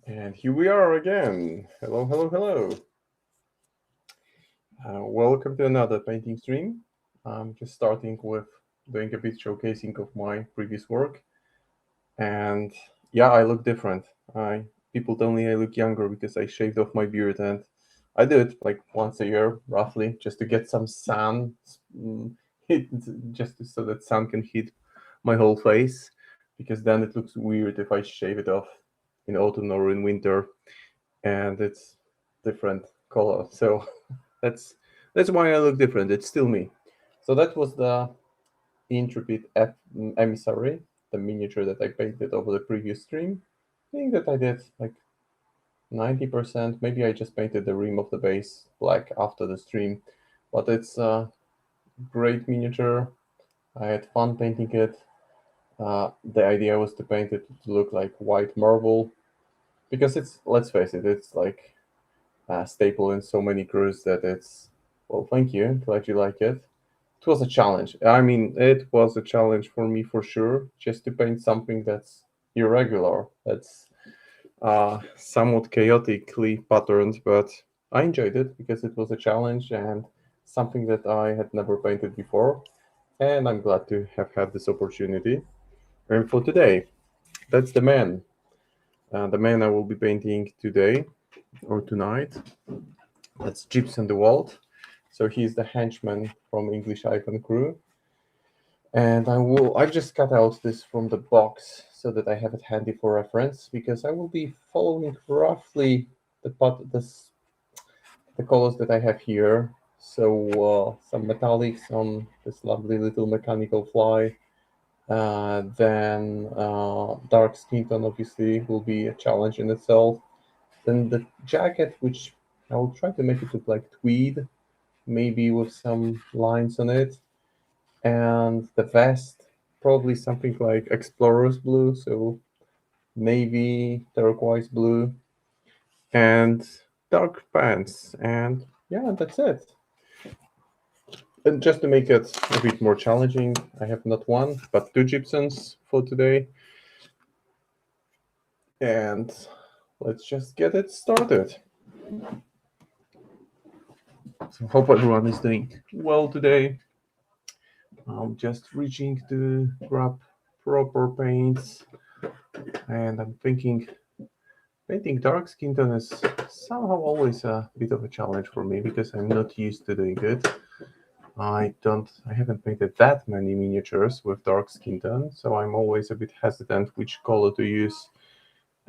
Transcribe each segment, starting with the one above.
And here we are again. Hello, hello, hello. Welcome to another painting stream. I'm just starting with doing a bit showcasing of my previous work. And yeah, I look different. People tell me I look younger because I shaved off my beard, and I do it like once a year, roughly, just to get some sun, mm, hit, so that sun can hit my whole face. Because then it looks weird if I shave it off in autumn or in winter, and it's different color. So that's that's why I look different. It's still me. So that was the Intrepid Emissary, the miniature that I painted over the previous stream. I think that I did like 90%. Maybe I just painted the rim of the base black after the stream, but it's a great miniature. I had fun painting it. The idea was to paint it to look like white marble because it's, let's face it, it's like staple in so many crews that it's, well, thank you, glad you like it. It was a challenge. I mean, it was a challenge for me for sure, just to paint something that's irregular, that's somewhat chaotically patterned, but I enjoyed it because it was a challenge and something that I had never painted before, and I'm glad to have had this opportunity. And for today, that's the man I will be painting today or tonight. That's Gibson DeWalt. So he's the henchman from English Icon Crew. And I've just cut out this from the box so that I have it handy for reference because I will be following roughly the the colors that I have here. So some metallics on this lovely little mechanical fly. Then dark skin tone obviously will be a challenge in itself. Then the jacket, which I will try to make it look like tweed, maybe with some lines on it. And the vest, probably something like explorer's blue, so navy, turquoise blue, and dark pants. And yeah, that's it. And just to make it a bit more challenging, I have not one, but two gypsums for today. And let's just get it started. So hope everyone is doing well today. I'm just reaching to grab proper paints, and I'm thinking painting dark skin tone is somehow always a bit of a challenge for me because I'm not used to doing it. I haven't painted that many miniatures with dark skin tone, so I'm always a bit hesitant which color to use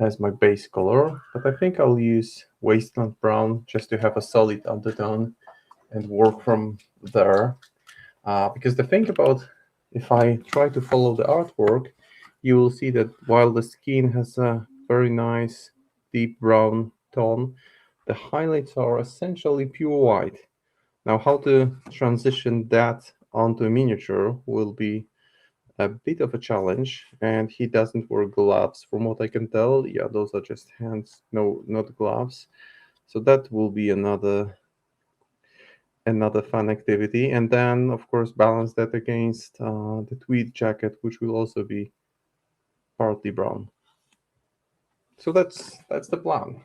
as my base color. But I think I'll use wasteland brown just to have a solid undertone and work from there. Because the thing about if I try to follow the artwork, you will see that while the skin has a very nice deep brown tone, the highlights are essentially pure white. Now, how to transition that onto a miniature will be a bit of a challenge, and he doesn't wear gloves from what I can tell. Yeah, those are just hands, no, not gloves. So that will be another fun activity. And then, of course, balance that against the tweed jacket, which will also be partly brown. So that's the plan.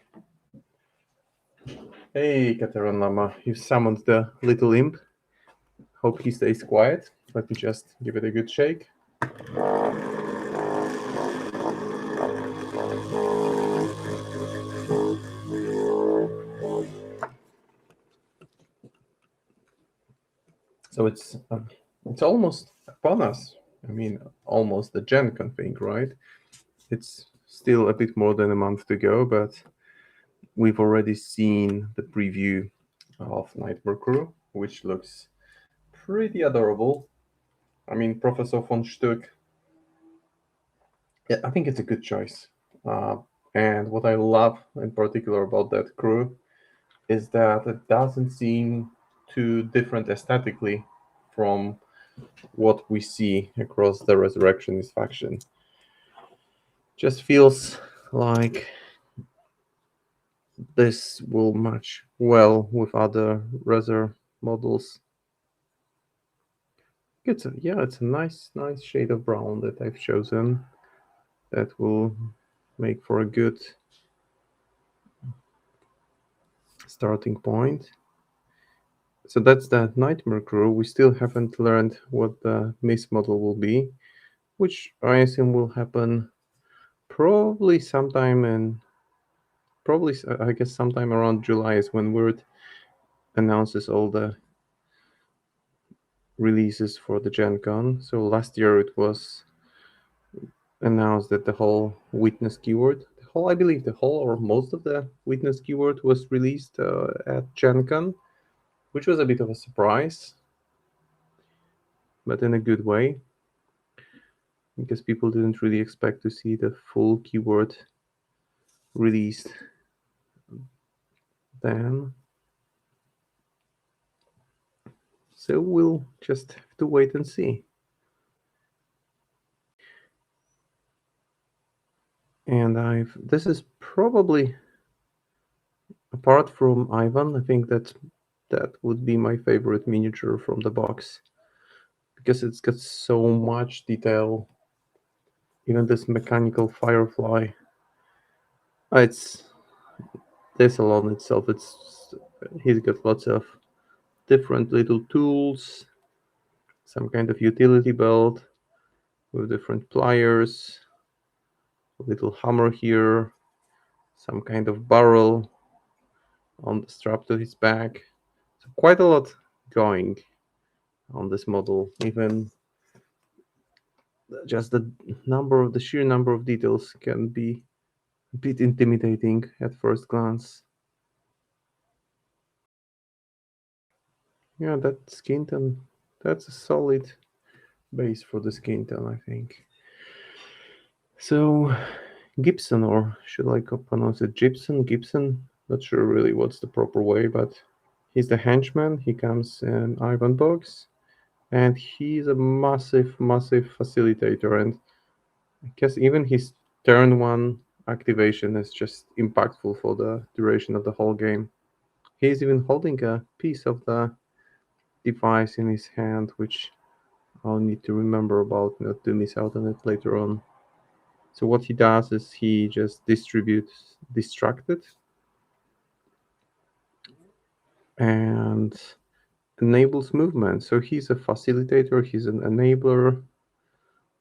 Hey, Kateran Lama, you summoned the little imp. Hope he stays quiet. Let me just give it a good shake. So it's almost upon us. I mean, almost the Gen Con thing, right? It's still a bit more than a month to go, but we've already seen the preview of Nightmare Crew, which looks pretty adorable. I mean, Professor von Stuck, yeah, I think it's a good choice. Uh, and what I love in particular about that crew is that it doesn't seem too different aesthetically from what we see across the Resurrectionist faction. Just feels like this will match well with other Resur models. It's a nice shade of brown that I've chosen that will make for a good starting point. So that's the Nightmare crew. We still haven't learned what the Mist model will be, which I assume will happen probably sometime I guess sometime around July is when Word announces all the releases for the Gen Con. So last year it was announced that the whole Witness keyword, I believe the whole or most of the Witness keyword was released at Gen Con, which was a bit of a surprise, but in a good way, because people didn't really expect to see the full keyword released then. So we'll just have to wait and see. And this is probably, apart from Ivan, I think that would be my favorite miniature from the box, because it's got so much detail. Even this mechanical firefly, it's this alone itself, he's got lots of different little tools, some kind of utility belt with different pliers, a little hammer here, some kind of barrel on the strap to his back. So quite a lot going on this model. Even just the sheer number of details can be a bit intimidating at first glance. Yeah, that skin tone, that's a solid base for the skin tone, I think. So Gibson, or should I pronounce it Gibson? Not sure really what's the proper way, but he's the henchman. He comes in Ivan box, and he's a massive facilitator. And I guess even his turn one activation is just impactful for the duration of the whole game. He's even holding a piece of the device in his hand, which I'll need to remember about, not to miss out on it later on. So what he does is he just distributes distracted and enables movement. So he's a facilitator, he's an enabler.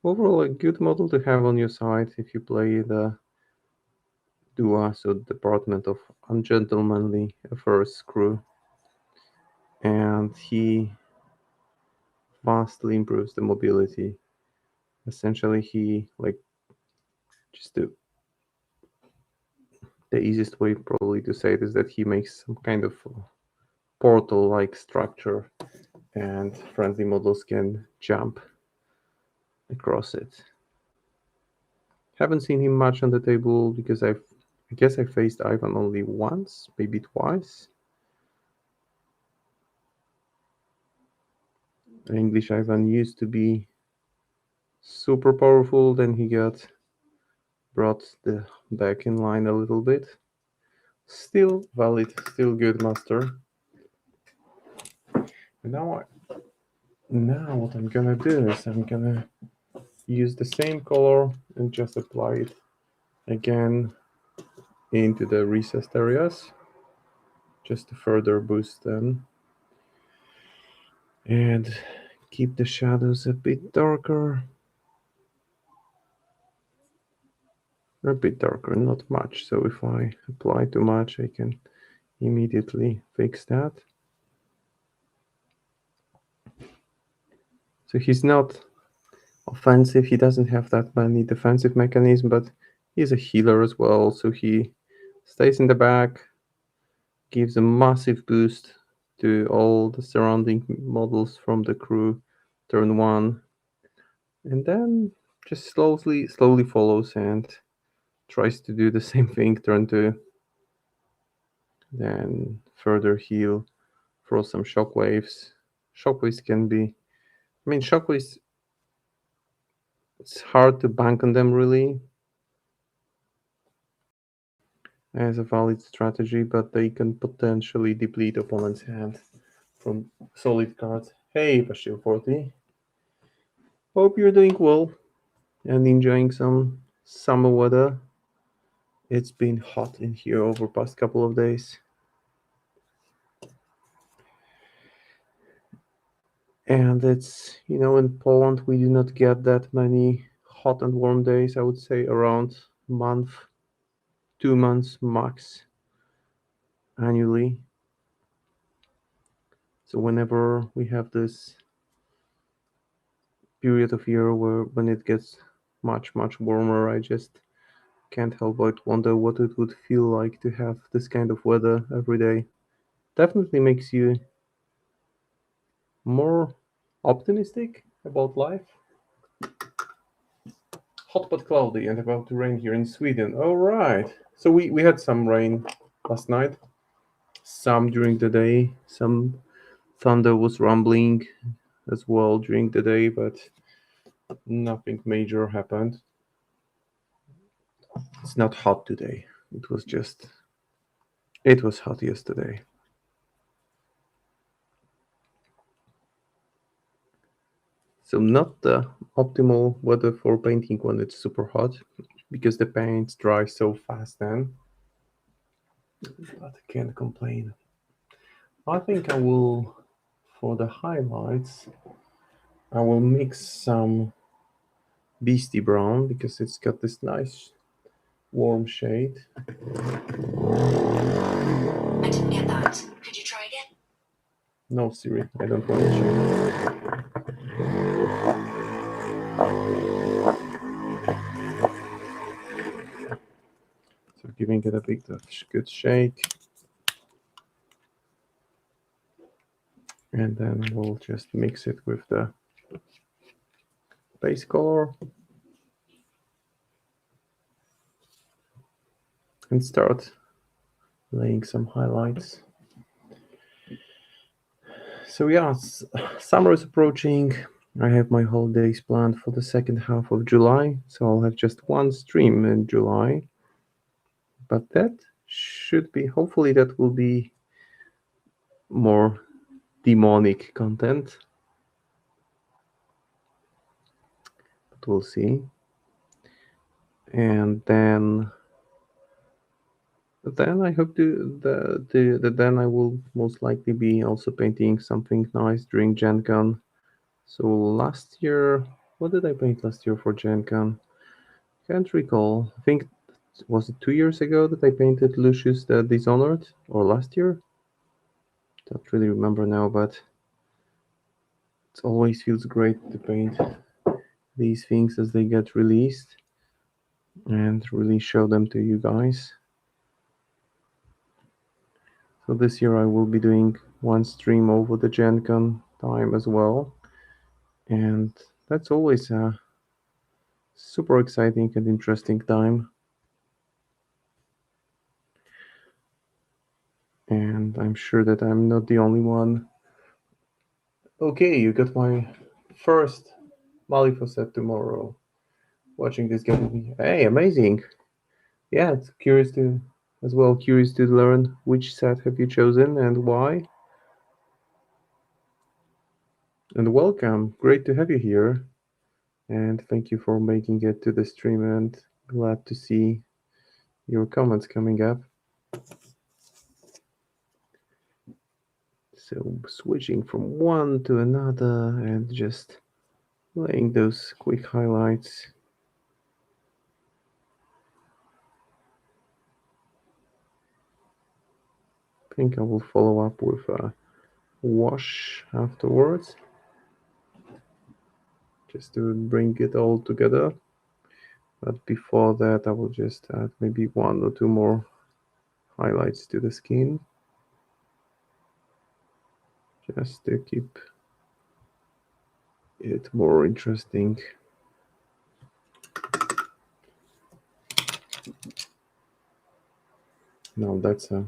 Overall, a good model to have on your side if you play the DUA, so Department of Ungentlemanly Affairs crew. And he vastly improves the mobility. Essentially, he just the easiest way probably to say it is that he makes some kind of portal-like structure, and friendly models can jump across it. Haven't seen him much on the table because I guess I faced Ivan only once, maybe twice. English Ivan used to be super powerful, then he got brought back in line a little bit. Still valid, still good master. And now what I'm gonna do is I'm gonna use the same color and just apply it again into the recessed areas, just to further boost them and keep the shadows a bit darker. A bit darker, not much. So if I apply too much, I can immediately fix that. So he's not offensive, he doesn't have that many defensive mechanisms, but he's a healer as well. So he stays in the back, gives a massive boost to all the surrounding models from the crew turn one, and then just slowly follows and tries to do the same thing turn two. Then further heal, throw some shockwaves. Shockwaves can be, shockwaves, it's hard to bank on them really as a valid strategy, but they can potentially deplete opponent's hand from solid cards. Hey, Bashir 40. Hope you're doing well and enjoying some summer weather. It's been hot in here over past couple of days. And it's, in Poland, we do not get that many hot and warm days. I would say around a month, 2 months max annually. So whenever we have this period of year where when it gets much warmer, I just can't help but wonder what it would feel like to have this kind of weather every day. Definitely makes you more optimistic about life. Hot but cloudy and about to rain here in Sweden. All right. So we had some rain last night, some during the day, some thunder was rumbling as well during the day, but nothing major happened. It's not hot today. It was hot yesterday. So not the optimal weather for painting when it's super hot because the paints dry so fast then. But I can't complain. I think I will, for the highlights, I will mix some Beastie Brown because it's got this nice warm shade. I didn't get that. Could you try again? No, Siri, I don't want to. So giving it a big good shake. And then we'll just mix it with the base color and start laying some highlights. So yeah, summer is approaching. I have my holidays planned for the second half of July, so I'll have just one stream in July. But that should be, hopefully, that will be more demonic content. But we'll see. And then I hope then I will most likely be also painting something nice during Gen Con. So last year, what did I paint last year for Gen Con? Can't recall. I think, was it 2 years ago that I painted Lucius the Dishonored? Or last year? Don't really remember now, but it always feels great to paint these things as they get released and really show them to you guys. So this year I will be doing one stream over the Gen Con time as well. And that's always a super exciting and interesting time. And I'm sure that I'm not the only one. Okay, you got my first Malifaux set tomorrow. Watching this game. Hey, amazing. Yeah, it's curious to learn which set have you chosen and why. And welcome. Great to have you here. And thank you for making it to the stream and glad to see your comments coming up. So switching from one to another and just laying those quick highlights. I think I will follow up with a wash afterwards, just to bring it all together. But before that, I will just add maybe one or two more highlights to the skin, just to keep it more interesting. Now that's a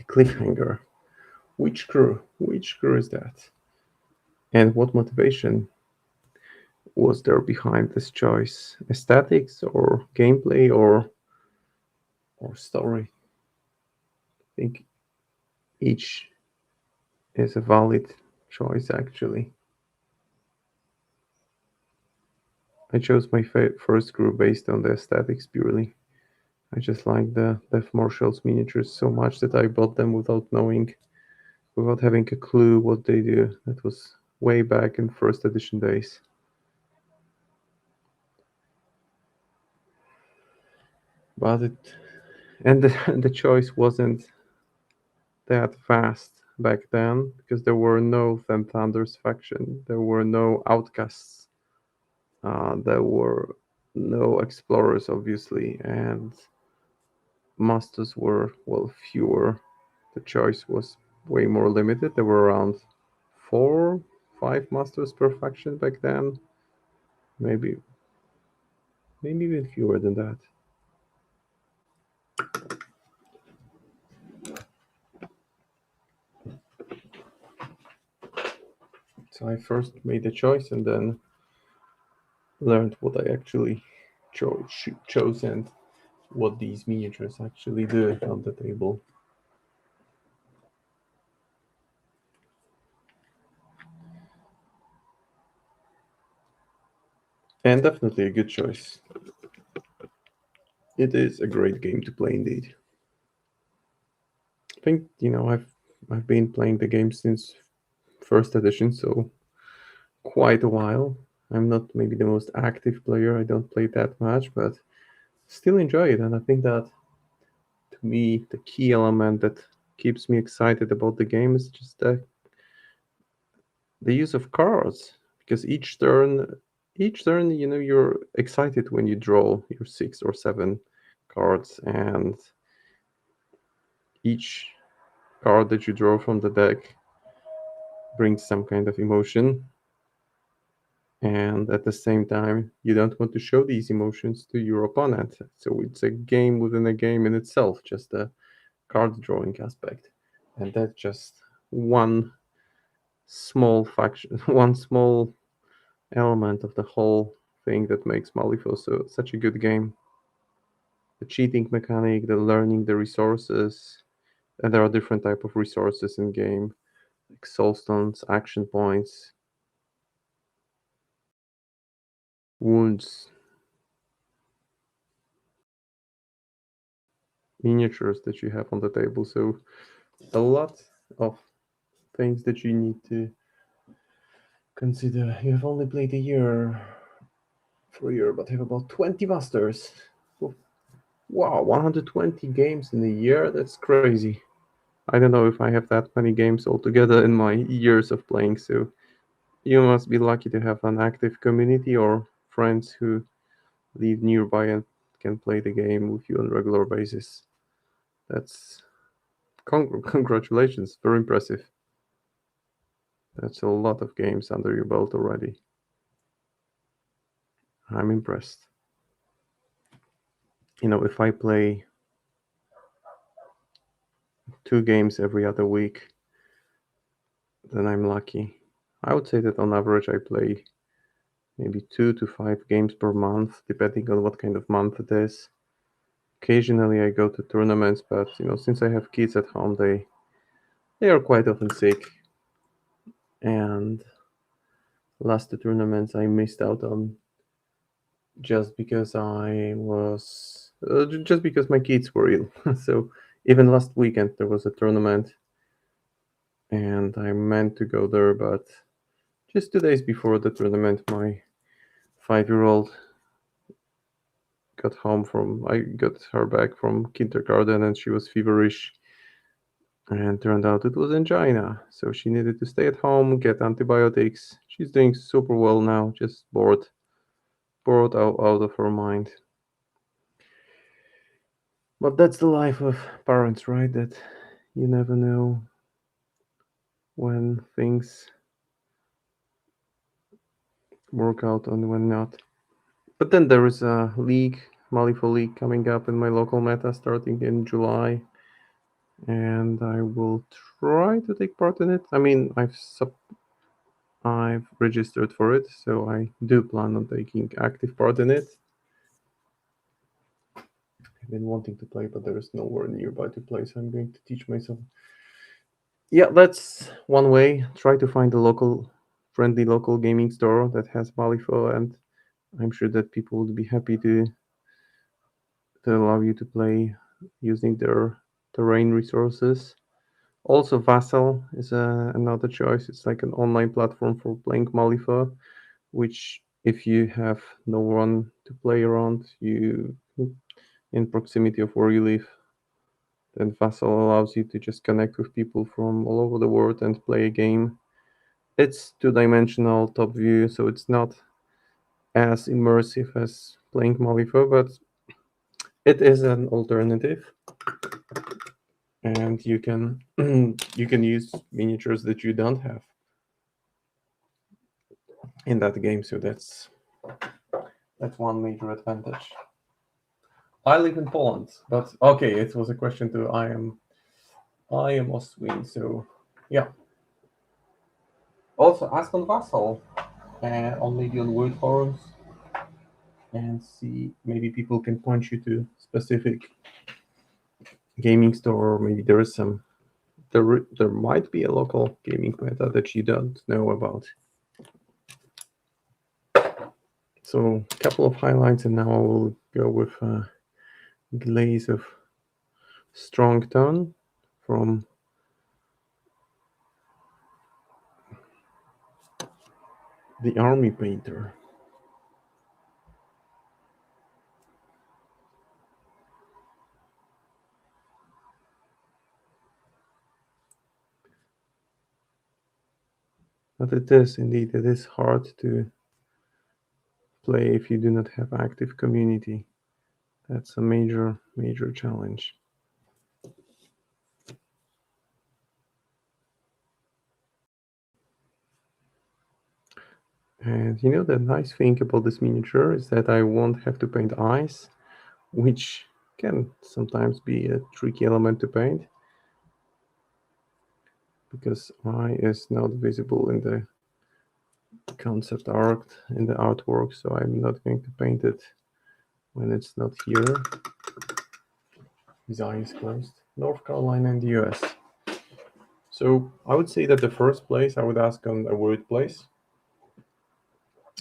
cliffhanger. Which crew? Which crew is that? And what motivation was there behind this choice? Aesthetics or gameplay or story? I think each is a valid choice actually. I chose my first crew based on the aesthetics purely. I just like the Death Marshals miniatures so much that I bought them without having a clue what they do. That was way back in first edition days. But it and the, the choice wasn't that fast back then because there were no Ten Thunders faction, there were no outcasts, there were no explorers, obviously, and masters were, well, fewer. The choice was way more limited. There were around 4, 5 masters per faction back then, maybe, maybe even fewer than that. So I first made the choice and then learned what I actually chose and what these miniatures actually do on the table. And definitely a good choice. It is a great game to play indeed. I think, I've been playing the game since first edition, so quite a while. I'm not maybe the most active player. I don't play that much, but still enjoy it. And I think that to me, the key element that keeps me excited about the game is just the use of cards. Because each turn, you're excited when you draw your 6 or 7 cards, and each card that you draw from the deck brings some kind of emotion, and at the same time you don't want to show these emotions to your opponent, so it's a game within a game in itself, just a card drawing aspect. And that's just one small faction one small element of the whole thing that makes Malifaux such a good game. The cheating mechanic, the learning the resources, and there are different type of resources in game, like soulstones, action points, wounds, miniatures that you have on the table. So a lot of things that you need to consider. You have only played a year for a year, but have about 20 masters. Wow, 120 games in a year? That's crazy. I don't know if I have that many games altogether in my years of playing, so you must be lucky to have an active community or friends who live nearby and can play the game with you on a regular basis. That's congratulations, very impressive. That's a lot of games under your belt already. I'm impressed. If I play 2 games every other week, then I'm lucky. I would say that on average I play maybe 2 to 5 games per month, depending on what kind of month it is. Occasionally I go to tournaments, but since I have kids at home, they are quite often sick. And last 2 tournaments I missed out on just because just because my kids were ill. So even last weekend there was a tournament, and I meant to go there, but just 2 days before the tournament, my 5-year-old I got her back from kindergarten, and she was feverish, and turned out it was angina. So she needed to stay at home, get antibiotics. She's doing super well now, just bored out of her mind. But that's the life of parents, right? That you never know when things work out and when not. But then there is a league, Malifaux League, coming up in my local meta starting in July, and I will try to take part in it. I mean, I've registered for it, so I do plan on taking active part in it. I've been wanting to play, but there is nowhere nearby to play, so I'm going to teach myself. Yeah, that's one way. Try to find a friendly local gaming store that has Malifaux, and I'm sure that people would be happy to allow you to play using their terrain resources. Also, Vassal is another choice. It's like an online platform for playing Malifaux, which if you have no one to play around you in proximity of where you live, then Vassal allows you to just connect with people from all over the world and play a game. It's two-dimensional top view, so it's not as immersive as playing Malifaux, but it is an alternative, and you can you can use miniatures that you don't have in that game. So that's one major advantage. I live in Poland, but okay, it was a question to I am Austrian, so yeah. Also, ask on Vassal and on maybe on word forums and see maybe people can point you to specific gaming store, or maybe there is there might be a local gaming meta that you don't know about. So a couple of highlights, and now I will go with a glaze of strong tone from the Army Painter. But it is hard to play if you do not have active community. That's a major, major challenge. And you know, the nice thing about this miniature is that I won't have to paint eyes, which can sometimes be a tricky element to paint, because eye is not visible in the concept art, in the artwork, so I'm not going to paint it when it's not here. His eye is closed. North Carolina and the US. So I would say that the first place I would ask on a word place.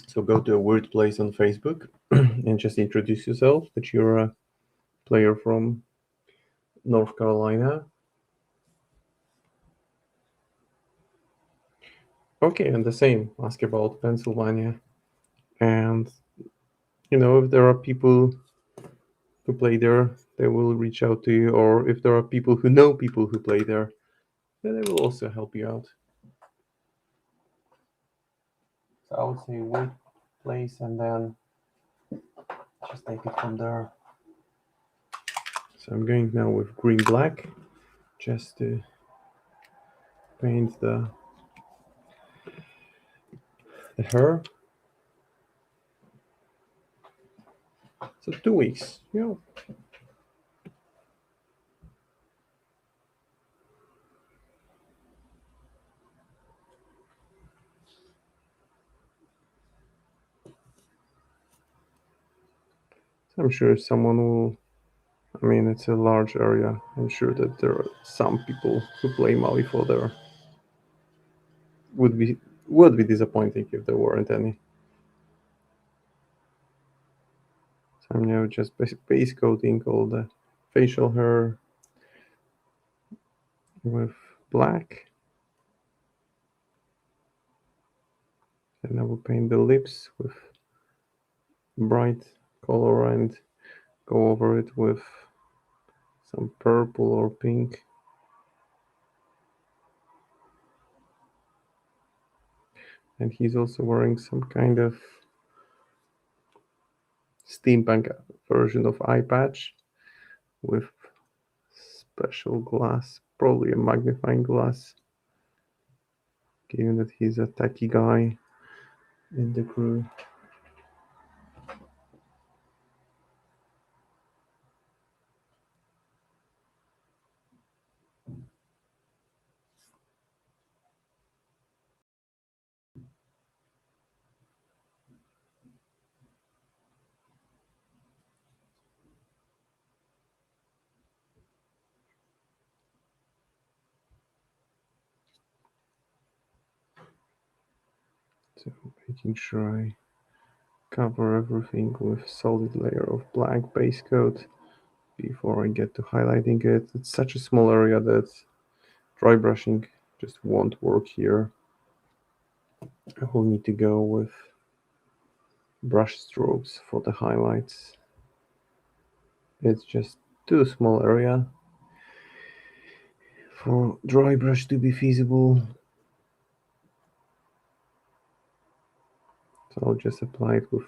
So go to a word place on Facebook and just introduce yourself that you're a player from North Carolina. Okay, and the same, ask about Pennsylvania. And you know, if there are people who play there, they will reach out to you, or if there are people who know people who play there, then they will also help you out. So I would say word place and then just take it from there. So I'm going now with green black just to paint the hair. So 2 weeks, So I'm sure someone will. I mean, it's a large area. I'm sure that there are some people who play Malifaux there. Would be disappointing if there weren't any. So I'm now just base coating all the facial hair with black. And I will paint the lips with bright color and go over it with some purple or pink. And he's also wearing some kind of steampunk version of eye patch with special glass, probably a magnifying glass, given that he's a techie guy in the crew. So making sure I cover everything with solid layer of black base coat before I get to highlighting it. It's such a small area that dry brushing just won't work here. I will need to go with brush strokes for the highlights. It's just too small area for dry brush to be feasible. So I'll just apply it with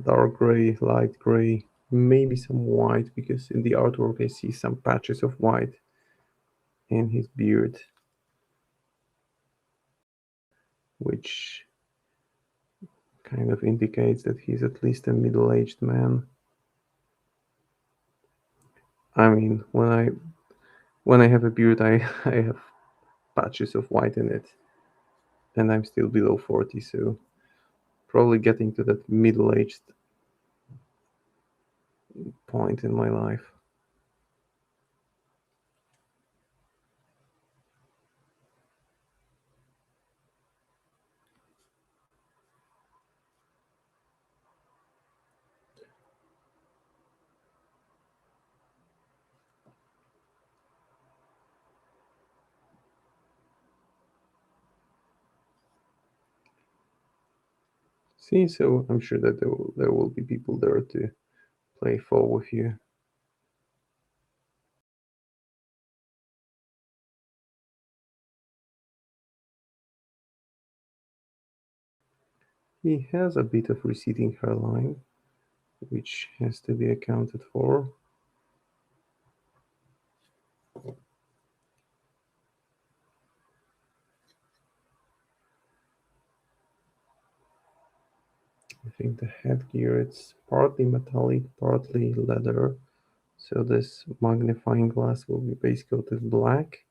dark gray, light gray, maybe some white, because in the artwork I see some patches of white in his beard, which kind of indicates that he's at least a middle-aged man. I mean, when I have a beard, I have patches of white in it, and I'm still below 40, so probably getting to that middle-aged point in my life. See, so I'm sure that there will be people there to play fall with you. He has a bit of receding hairline, which has to be accounted for. I think the headgear, it's partly metallic, partly leather. So this magnifying glass will be base coated black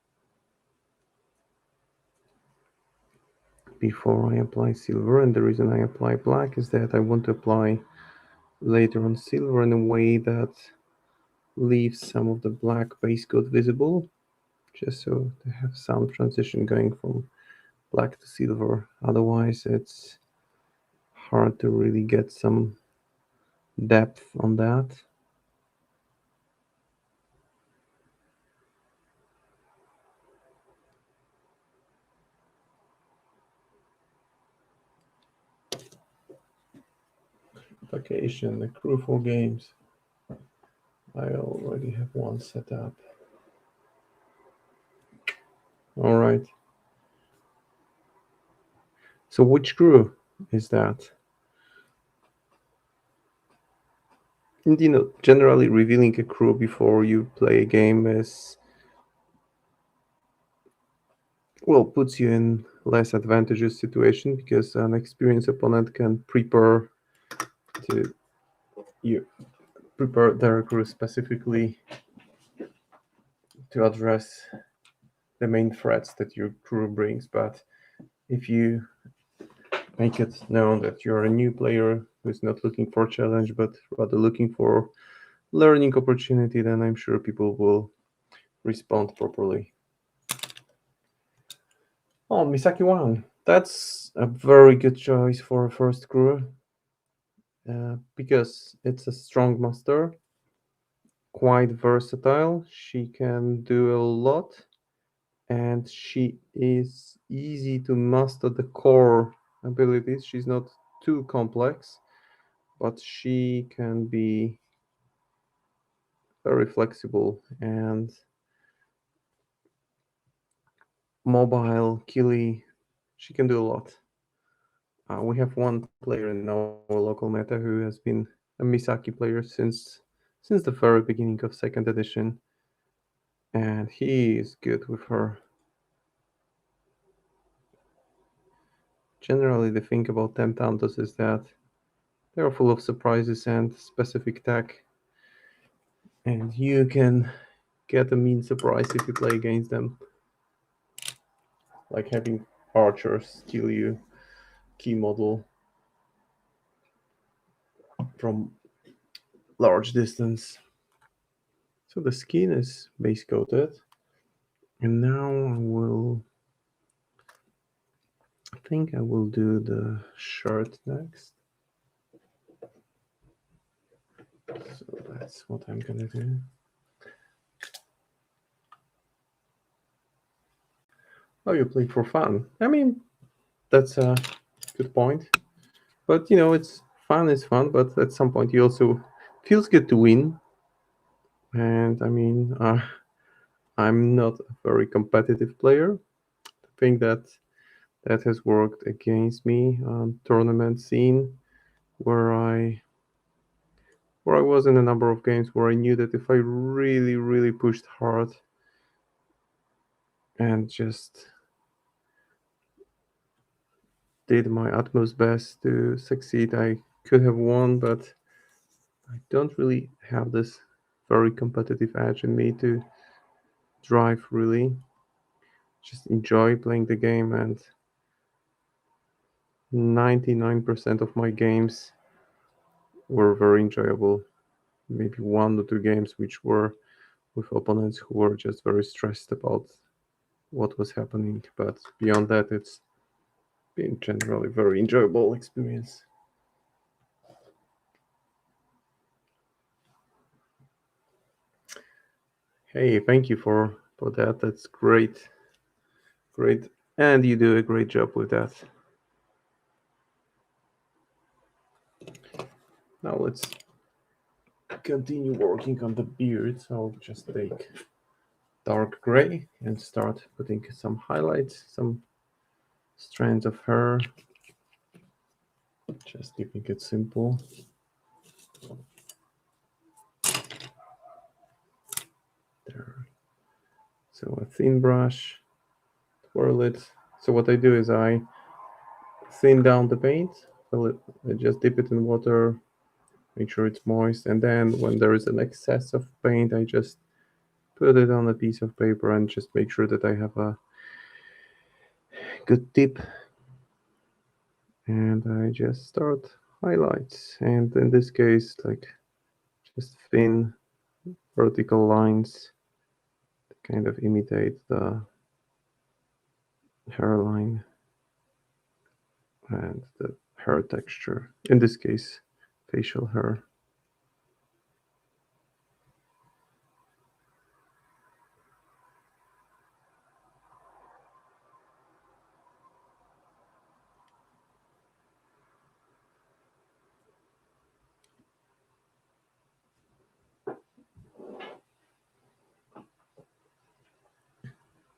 before I apply silver. And the reason I apply black is that I want to apply later on silver in a way that leaves some of the black base coat visible, just so to have some transition going from black to silver. Otherwise, it's hard to really get some depth on that. Vacation, the crew for games. I already have one set up. All right. So which crew is that? And generally revealing a crew before you play a game is, well, puts you in less advantageous situation, because an experienced opponent can prepare to you prepare their crew specifically to address the main threats that your crew brings. But if you make it known that you're a new player who's not looking for challenge but rather looking for learning opportunity, then I'm sure people will respond properly. Oh, Misaki 1. That's a very good choice for a first crew, because it's a strong master, quite versatile. She can do a lot, and she is easy to master the core abilities. She's not too complex, but she can be very flexible and mobile, killy. She can do a lot. We have one player in our local meta who has been a Misaki player since the very beginning of second edition, and he is good with her. Generally, the thing about Temptantos is that they are full of surprises and specific tech, and you can get a mean surprise if you play against them, like having archers steal you key model from large distance. So the skin is base coated, and now I think I will do the shirt next. So that's what I'm gonna do. Oh, you play for fun. I mean, that's a good point. But it's fun is fun, but at some point you also feels good to win. And I mean, I'm not a very competitive player. I think that has worked against me on tournament scene where I was in a number of games where I knew that if I really, really pushed hard and just did my utmost best to succeed, I could have won, but I don't really have this very competitive edge in me to drive really. Just enjoy playing the game, and 99% of my games were very enjoyable. Maybe one or two games which were with opponents who were just very stressed about what was happening, but beyond that, it's been generally very enjoyable experience. Hey, thank you for that. That's great, great, and you do a great job with that. Now let's continue working on the beard. So I'll just take dark gray and start putting some highlights, some strands of hair, just keeping it simple. There. So a thin brush, twirl it. So what I do is I thin down the paint, I just dip it in water, make sure it's moist, and then when there is an excess of paint, I just put it on a piece of paper and just make sure that I have a good tip, and I just start highlights, and in this case, like just thin vertical lines to kind of imitate the hairline and the hair texture, in this case facial hair.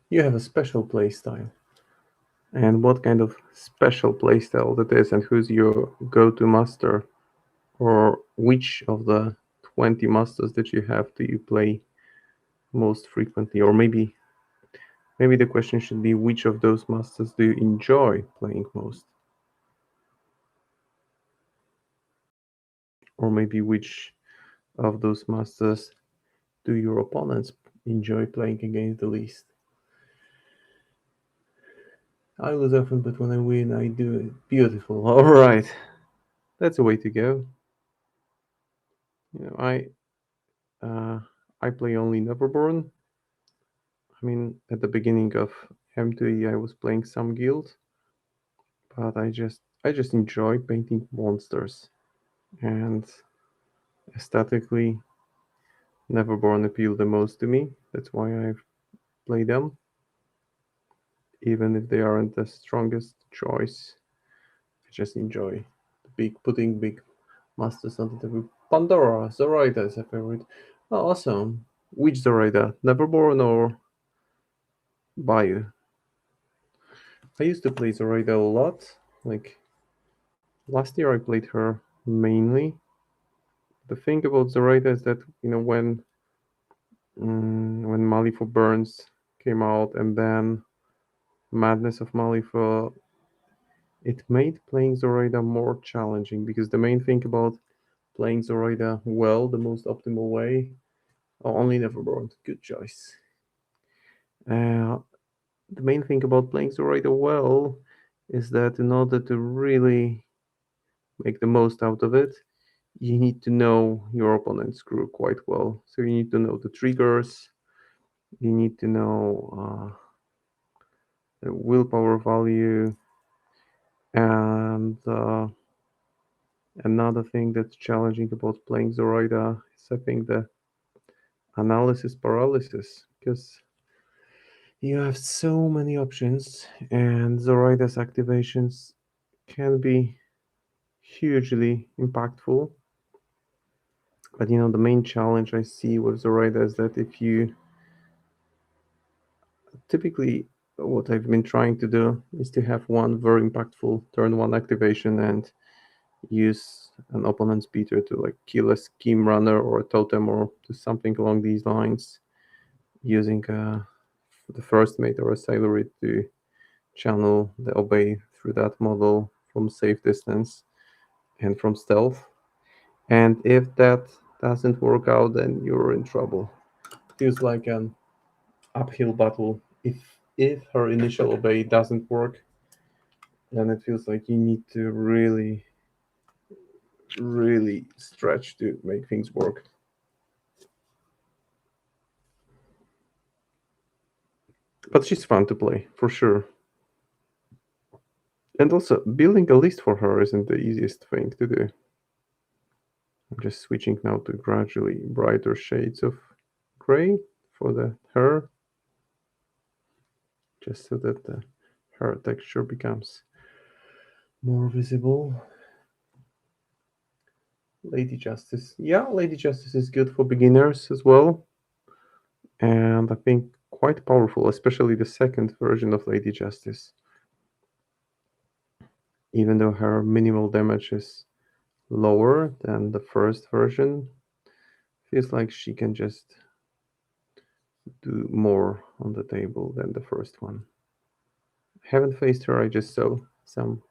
You have a special play style, and what kind of special play style that is, and who's your go-to master, or which of the 20 masters that you have do you play most frequently, or maybe the question should be which of those masters do you enjoy playing most, or maybe which of those masters do your opponents enjoy playing against the least. I lose often, but when I win, I do it beautiful. All right, that's a way to go. You know, I play only Neverborn. I mean, at the beginning of M2E, I was playing some guild, but I just enjoy painting monsters, and aesthetically, Neverborn appeal the most to me. That's why I play them, even if they aren't the strongest choice. I just enjoy putting big masters on the table. Pandora, Zoraida is a favorite. Oh, awesome. Which Zoraida? Neverborn or Bayou? I used to play Zoraida a lot. Like last year, I played her mainly. The thing about Zoraida is that when Malifaux Burns came out, and then Madness of Malifaux, it made playing Zoraida more challenging, because the main thing about playing Zoraida well, the most optimal way, only Neverborn, good choice. Uh, the main thing about playing Zoraida well is that in order to really make the most out of it, you need to know your opponent's crew quite well. So you need to know the triggers, you need to know the willpower value, and another thing that's challenging about playing Zoraida is, I think, the analysis paralysis, because You have so many options, and Zoraida's activations can be hugely impactful. But the main challenge I see with Zoraida is that if you typically, what I've been trying to do is to have one very impactful turn one activation and use an opponent's beater to like kill a scheme runner or a totem or do something along these lines, using the first mate or a sailor to channel the obey through that model from safe distance and from stealth. And if that doesn't work out, then you're in trouble. Feels like an uphill battle. If her initial obey doesn't work, then it feels like you need to really, really stretch to make things work. But she's fun to play, for sure. And also, building a list for her isn't the easiest thing to do. I'm just switching now to gradually brighter shades of gray for the hair, just so that the hair texture becomes more visible. Lady Justice. Yeah, Lady Justice is good for beginners as well. And I think quite powerful, especially the second version of Lady Justice. Even though her minimal damage is lower than the first version, feels like she can just do more on the table than the first one. Haven't faced her, I just saw some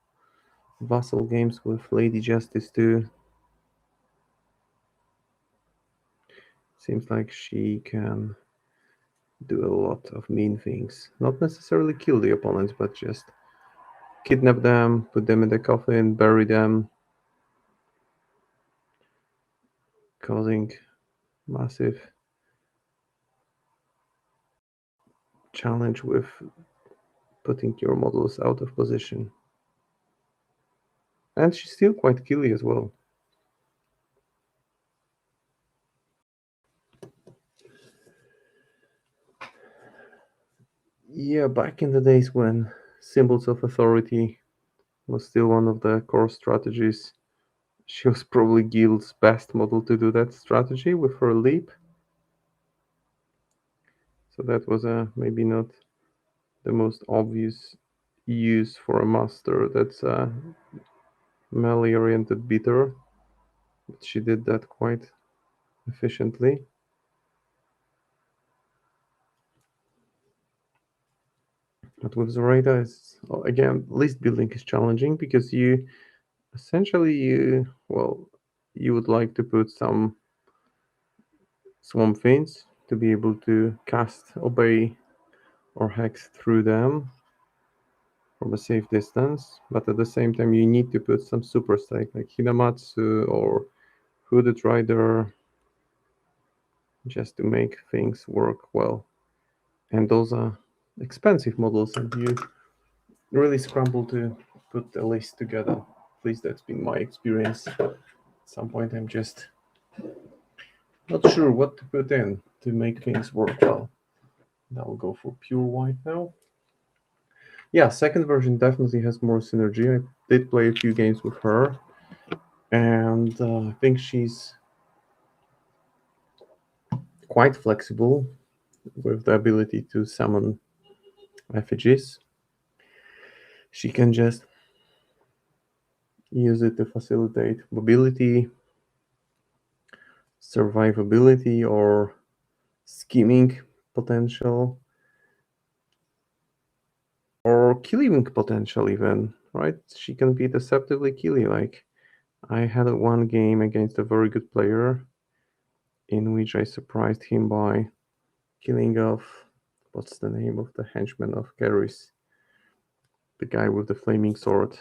vassal games with Lady Justice too. Seems like she can do a lot of mean things. Not necessarily kill the opponent, but just kidnap them, put them in the coffin, bury them, causing massive challenge with putting your models out of position. And she's still quite killy as well. Yeah, back in the days when Symbols of Authority was still one of the core strategies, she was probably Guild's best model to do that strategy with her leap. So that was maybe not the most obvious use for a master that's a melee-oriented beater, but she did that quite efficiently. But with Zoraida, again, list building is challenging because you essentially you would like to put some Swamp Fiends to be able to cast Obey or Hex through them from a safe distance, but at the same time you need to put some super stack like Hinamatsu or Hooded Rider just to make things work well. And those are expensive models, and you really scramble to put a list together. At least that's been my experience. At some point, I'm just not sure what to put in to make things work well. I'll go for pure white now. Yeah, second version definitely has more synergy. I did play a few games with her, and I think she's quite flexible with the ability to summon effigies. She can just use it to facilitate mobility, survivability, or scheming potential, or killing potential even, right? She can be deceptively killy. Like, I had one game against a very good player in which I surprised him by killing off, what's the name of the henchman of Garrus? The guy with the flaming sword.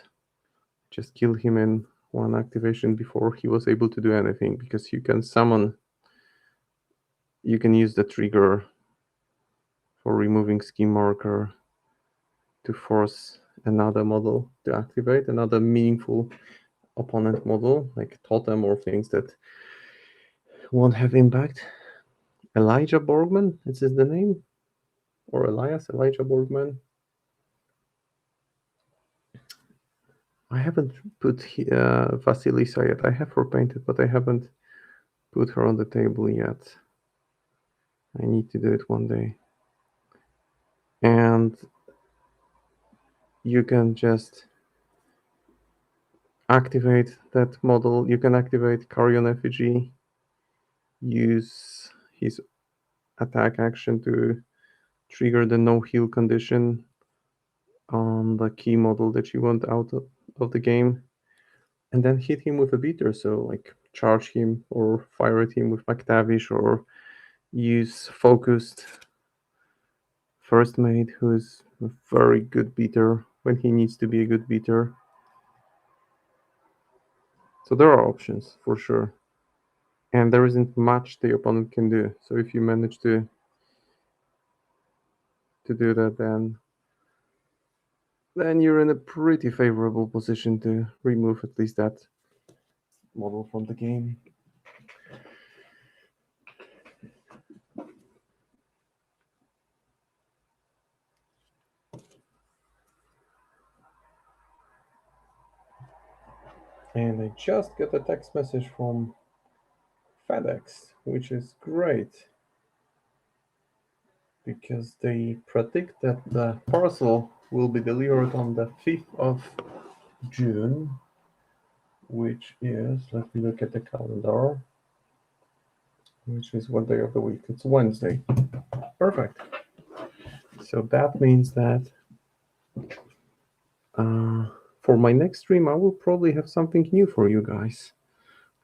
Just killed him in one activation before he was able to do anything, because you can use the trigger for removing scheme marker to force another model to activate, another meaningful opponent model, like totem or things that won't have impact. Elijah Borgman, is this the name? or Elijah Borgman. I haven't put Vasilisa yet. I have her painted, but I haven't put her on the table yet. I need to do it one day. And you can just activate that model. You can activate Carrion Effigy, use his attack action to trigger the no heal condition on the key model that you want out of the game, and then hit him with a beater. So like charge him or fire at him with McTavish, or use focused first mate, who's a very good beater when he needs to be a good beater. So there are options for sure, and there isn't much the opponent can do. So if you manage to do that, then you're in a pretty favorable position to remove at least that model from the game. And I just got a text message from FedEx, which is great, because they predict that the parcel will be delivered on the 5th of June, which is, let me look at the calendar, which is what day of the week? It's Wednesday. Perfect. So that means that for my next stream, I will probably have something new for you guys,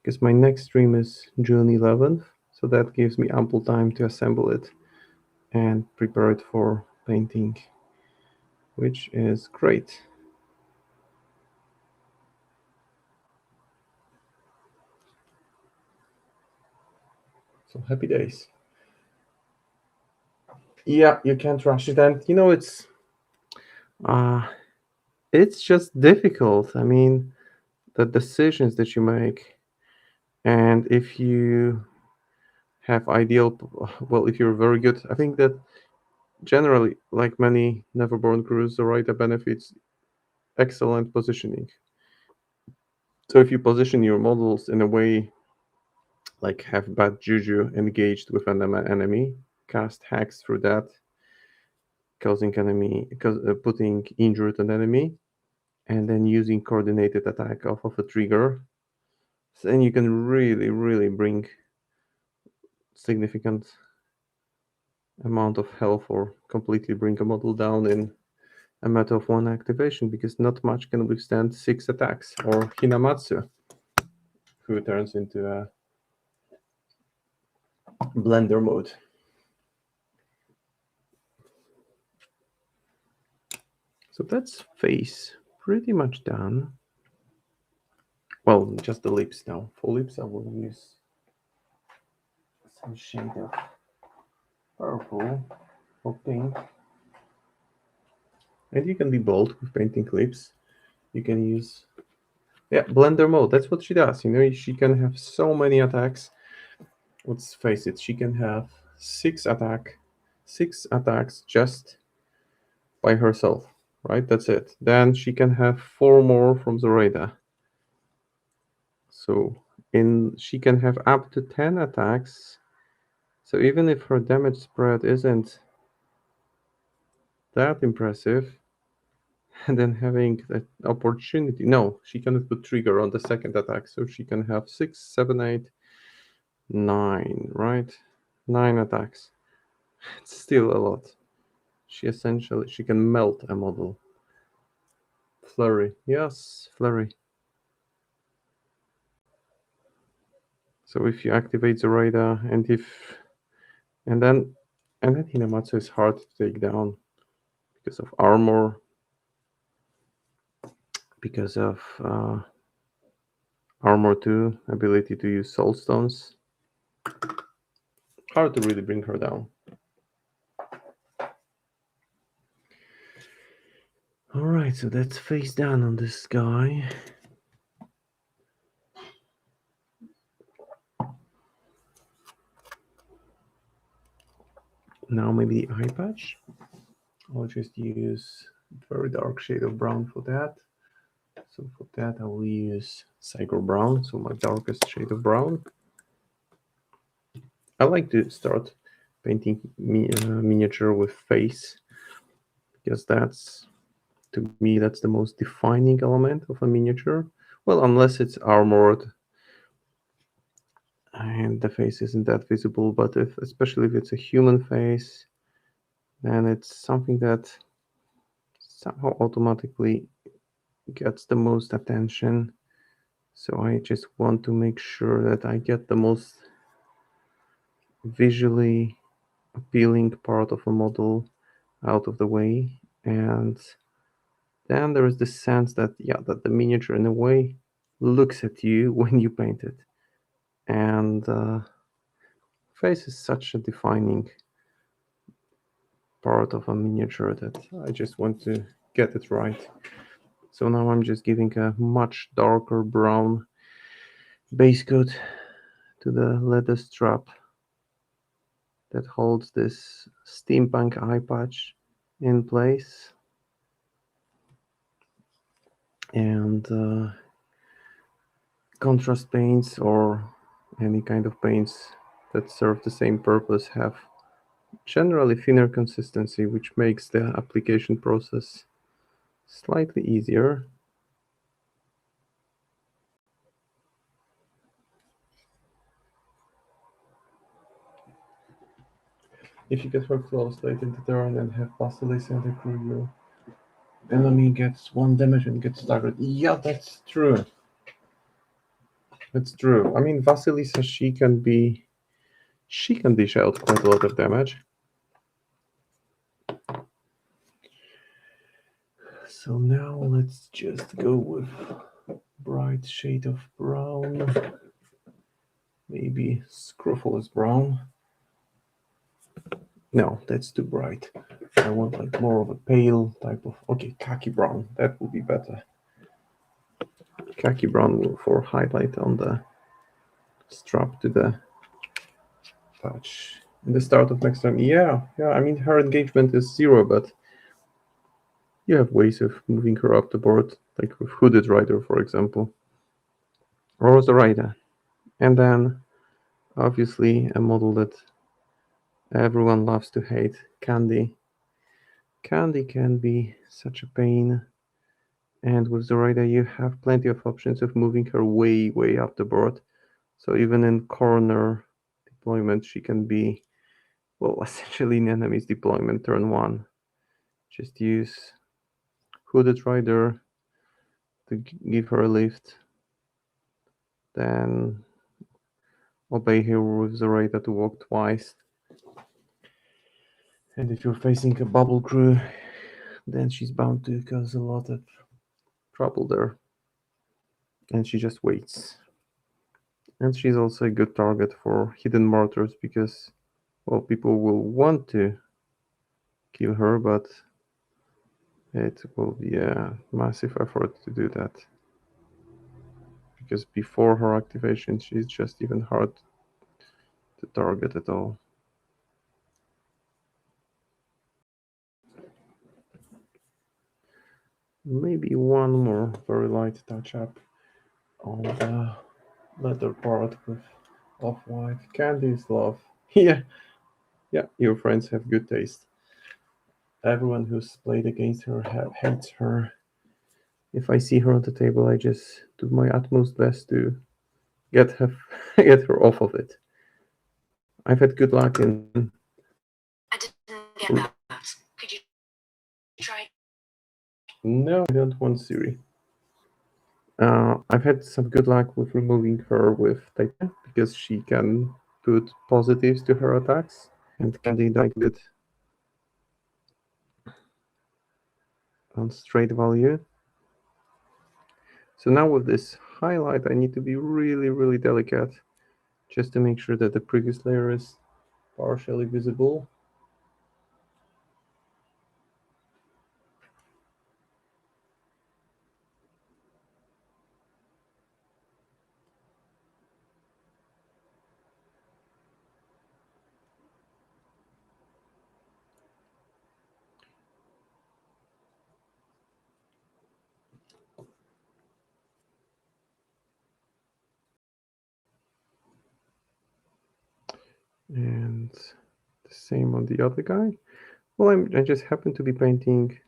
because my next stream is June 11th. So that gives me ample time to assemble it and prepare it for painting, which is great. So happy days. Yeah, you can't rush it, and it's just difficult. I mean, the decisions that you make, and if you have ideal, well, if you're very good, I think that generally, like many Neverborn crews, the Zoraida benefits excellent positioning. So if you position your models in a way like have bad juju engaged with an enemy, cast hacks through that, putting injured an enemy, and then using coordinated attack off of a trigger, so then you can really bring significant amount of health, or completely bring a model down in a matter of one activation, because not much can withstand 6 attacks. Or Hinamatsu, who turns into a blender mode. So that's face pretty much done. Well, just the lips now. For lips, I will use some shade of purple or pink. And you can be bold with painting lips. You can use, blender mode. That's what she does. She can have so many attacks. Let's face it, she can have 6 attacks just by herself, right? That's it. Then she can have 4 more from Zoraida. So she can have up to 10 attacks. So even if her damage spread isn't that impressive, and then having the opportunity, no, she cannot put trigger on the second attack. So she can have 6, 7, 8, 9, right? 9 attacks. It's still a lot. She can melt a model. Flurry. Yes, flurry. So if you activate Zoraida, and then Hinamatsu is hard to take down because of armor, because of armor 2, ability to use soul stones. Hard to really bring her down. Alright, so that's face down on this guy. Now maybe the eye patch. I'll just use a very dark shade of brown for that. So for that I will use Psycho Brown, so my darkest shade of brown. I like to start painting miniature with face, because to me that's the most defining element of a miniature. Well, unless it's armored and the face isn't that visible, but especially if it's a human face, then it's something that somehow automatically gets the most attention. So I just want to make sure that I get the most visually appealing part of a model out of the way. And then there is the sense that, yeah, that the miniature in a way looks at you when you paint it. And face is such a defining part of a miniature that I just want to get it right. So now I'm just giving a much darker brown base coat to the leather strap that holds this steampunk eye patch in place. And contrast paints or any kind of paints that serve the same purpose have generally thinner consistency, which makes the application process slightly easier. If you get her close late in the turn and have Basilisk and the crew, your enemy gets 1 damage and gets staggered. Yeah, that's true. That's true. I mean, Vasilisa, she can dish out quite a lot of damage. So now let's just go with bright shade of brown. Maybe Scrofulous brown. No, that's too bright. I want like more of a pale type of, okay, khaki brown. That would be better. Khaki brown for highlight on the strap to the patch. In the start of next time, yeah. I mean, her engagement is 0, but you have ways of moving her up the board, like with Hooded Rider, for example, or as a rider. And then, obviously, a model that everyone loves to hate, Candy. Candy can be such a pain, and with Zoraida you have plenty of options of moving her way, way up the board. So even in corner deployment, she can be, well, essentially in enemy's deployment turn 1. Just use Hooded Rider to give her a lift, then obey her with Zoraida to walk twice. And if you're facing a bubble crew, then she's bound to cause a lot of trouble there. And she just waits. And she's also a good target for hidden martyrs because, well, people will want to kill her, but it will be a massive effort to do that. Because before her activation, she's just even hard to target at all. Maybe one more very light touch up on the leather part with off-white. Candy's love. Yeah, your friends have good taste. Everyone who's played against her hates her. If I see her on the table, I just do my utmost best to get her get her off of it. I've had good luck in. I didn't get that. Could you try? No, I don't want Siri. I've had some good luck with removing her with Titan because she can put positives to her attacks, and Candy died with on straight value. So now with this highlight, I need to be really, really delicate just to make sure that the previous layer is partially visible. And the same on the other guy. Well, I just happen to be painting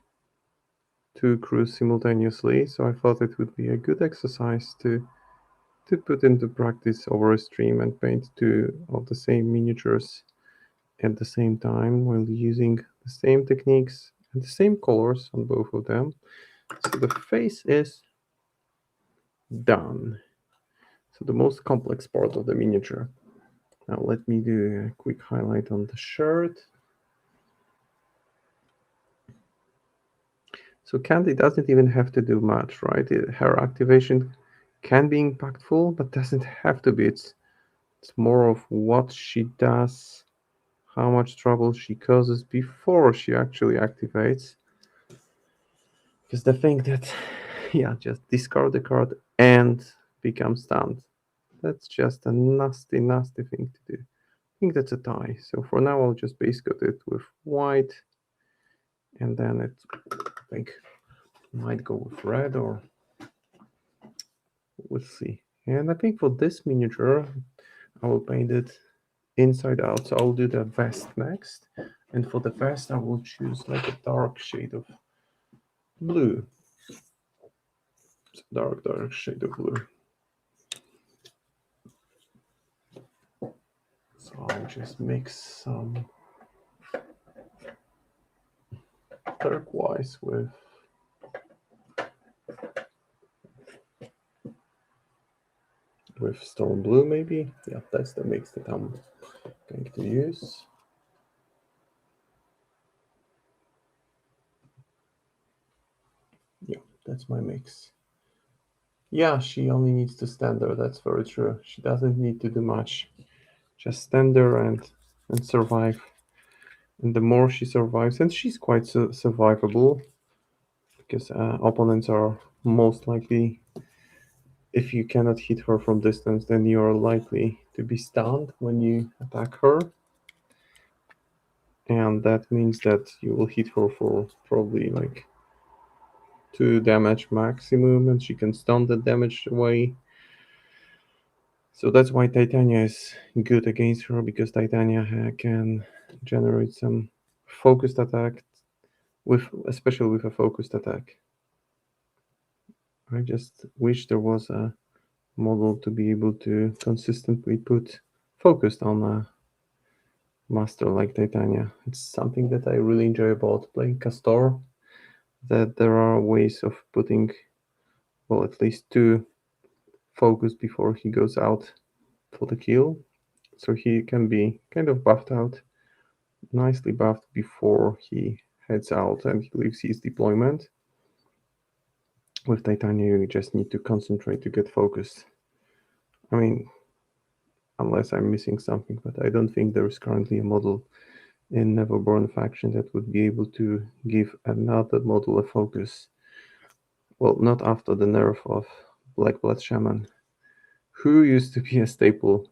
two crews simultaneously, so I thought it would be a good exercise to put into practice over a stream and paint two of the same miniatures at the same time while using the same techniques and the same colors on both of them. So the face is done. So the most complex part of the miniature. Now let me do a quick highlight on the shirt. So Candy doesn't even have to do much, right? Her activation can be impactful, but doesn't have to be. It's more of what she does, how much trouble she causes before she actually activates. Because the thing that, yeah, just discard the card and become stunned. That's just a nasty, nasty thing to do. I think that's a tie. So for now, I'll just base coat it with white, and then it, I think, might go with red, or we'll see. And I think for this miniature, I will paint it inside out. So I'll do the vest next. And for the vest, I will choose like a dark shade of blue. Dark, dark shade of blue. So I'll just mix some turquoise with stone blue, maybe. Yeah, that's the mix that I'm going to use. Yeah, that's my mix. Yeah, she only needs to stand there. That's very true. She doesn't need to do much. Just stand there and survive. And the more she survives, and she's quite survivable, because opponents are most likely, if you cannot hit her from distance, then you are likely to be stunned when you attack her. And that means that you will hit her for probably like 2 damage maximum, and she can stun the damage away. So that's why Titania is good against her, because Titania can generate some focused attack, especially with a focused attack. I just wish there was a model to be able to consistently put focused on a master like Titania. It's something that I really enjoy about playing Castor, that there are ways of putting, well, at least 2 focus before he goes out for the kill. So he can be kind of buffed out, nicely buffed before he heads out and he leaves his deployment. With Titania, you just need to concentrate to get focused. I mean, unless I'm missing something, but I don't think there is currently a model in Neverborn faction that would be able to give another model a focus. Well, not after the nerf of Black Blood Shaman, who used to be a staple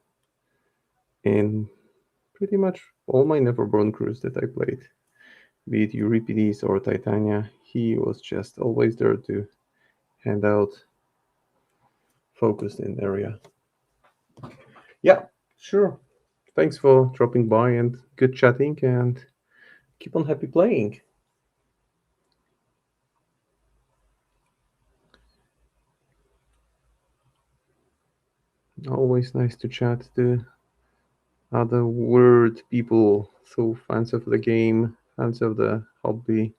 in pretty much all my Neverborn crews that I played. Be it Euripides or Titania, he was just always there to hand out focused in area. Yeah, sure. Thanks for dropping by and good chatting, and keep on happy playing. Always nice to chat to other word people, so fans of the game, fans of the hobby,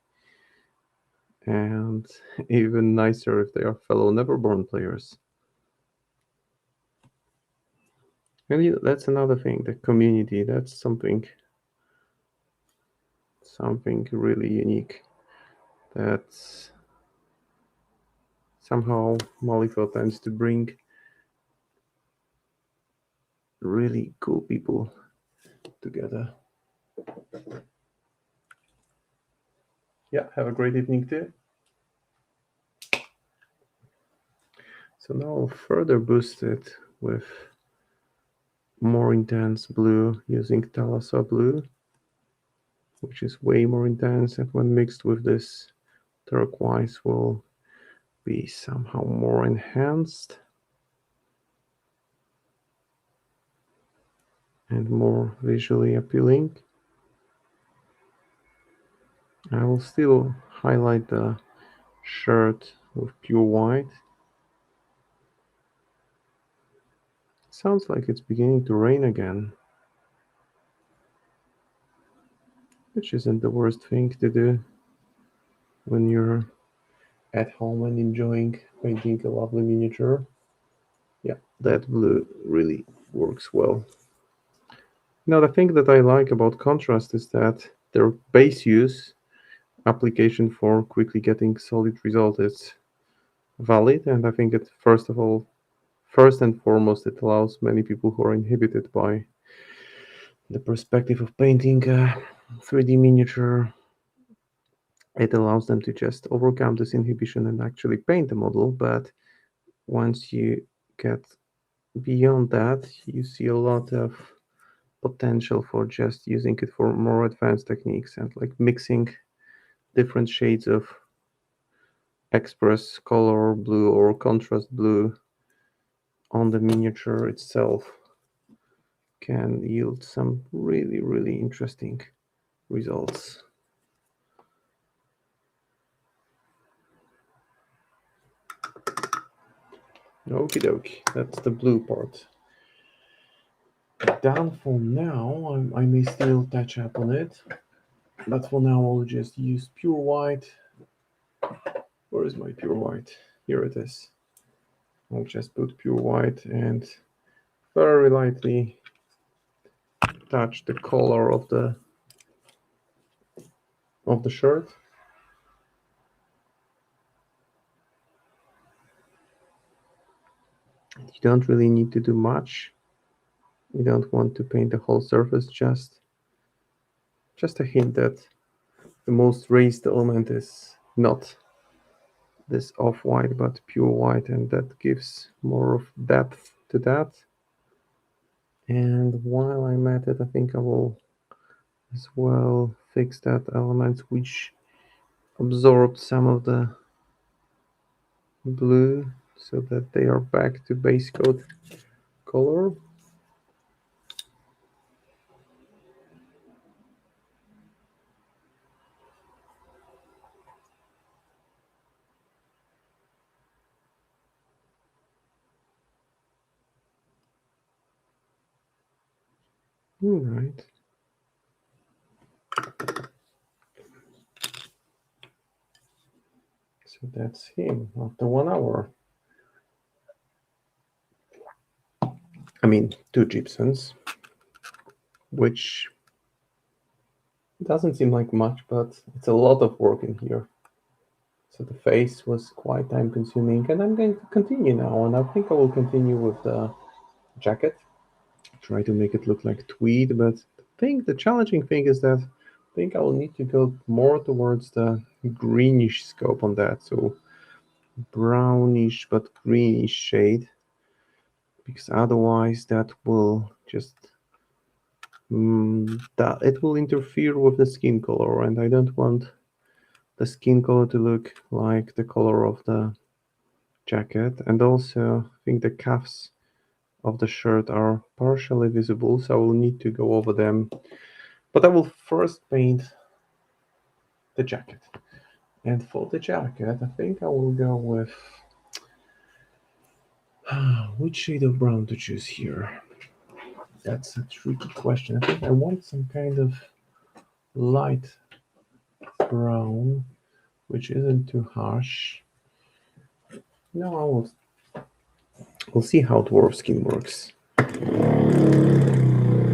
and even nicer if they are fellow Neverborn players. And that's another thing, the community, that's something really unique. That's somehow Malifaux tends to bring really cool people together. Yeah, have a great evening too. So now I'll further boost it with more intense blue using Thalassa blue, which is way more intense, and when mixed with this turquoise will be somehow more enhanced. and more visually appealing. I will still highlight the shirt with pure white. Sounds like it's beginning to rain again, which isn't the worst thing to do when you're at home and enjoying painting a lovely miniature. Yeah, that blue really works well. Now, the thing that I like about contrast is that their base use application for quickly getting solid result is valid, and I think it first and foremost, it allows many people who are inhibited by the perspective of painting a 3D miniature. It allows them to just overcome this inhibition and actually paint the model. But once you get beyond that, you see a lot of potential for just using it for more advanced techniques and like mixing different shades of express color blue or contrast blue on the miniature itself can yield some really, really interesting results. Okie dokie, that's the blue part. Done for now. I may still touch up on it, but for now I'll just use pure white. Where is my pure white? Here it is. I'll just put pure white and very lightly touch the color of the shirt. You don't really need to do much. You don't want to paint the whole surface, just a hint that the most raised element is not this off-white but pure white, and that gives more of depth to that. And while I'm at it, I think I will as well fix that element which absorbed some of the blue so that they are back to base coat color. All right. So that's him after 1 hour. I mean, 2 Gibsons, which doesn't seem like much, but it's a lot of work in here. So the face was quite time consuming, and I'm going to continue now, and I think I will continue with the jacket. Try to make it look like tweed, but the challenging thing is that I think I will need to go more towards the greenish scope on that, so brownish but greenish shade, because otherwise that will just that it will interfere with the skin color, and I don't want the skin color to look like the color of the jacket. And also I think the cuffs of the shirt are partially visible, so I will need to go over them. But I will first paint the jacket. And for the jacket, I think I will go with which shade of brown to choose here. That's a tricky question. I think I want some kind of light brown, which isn't too harsh. No, we'll see how dwarf skin works.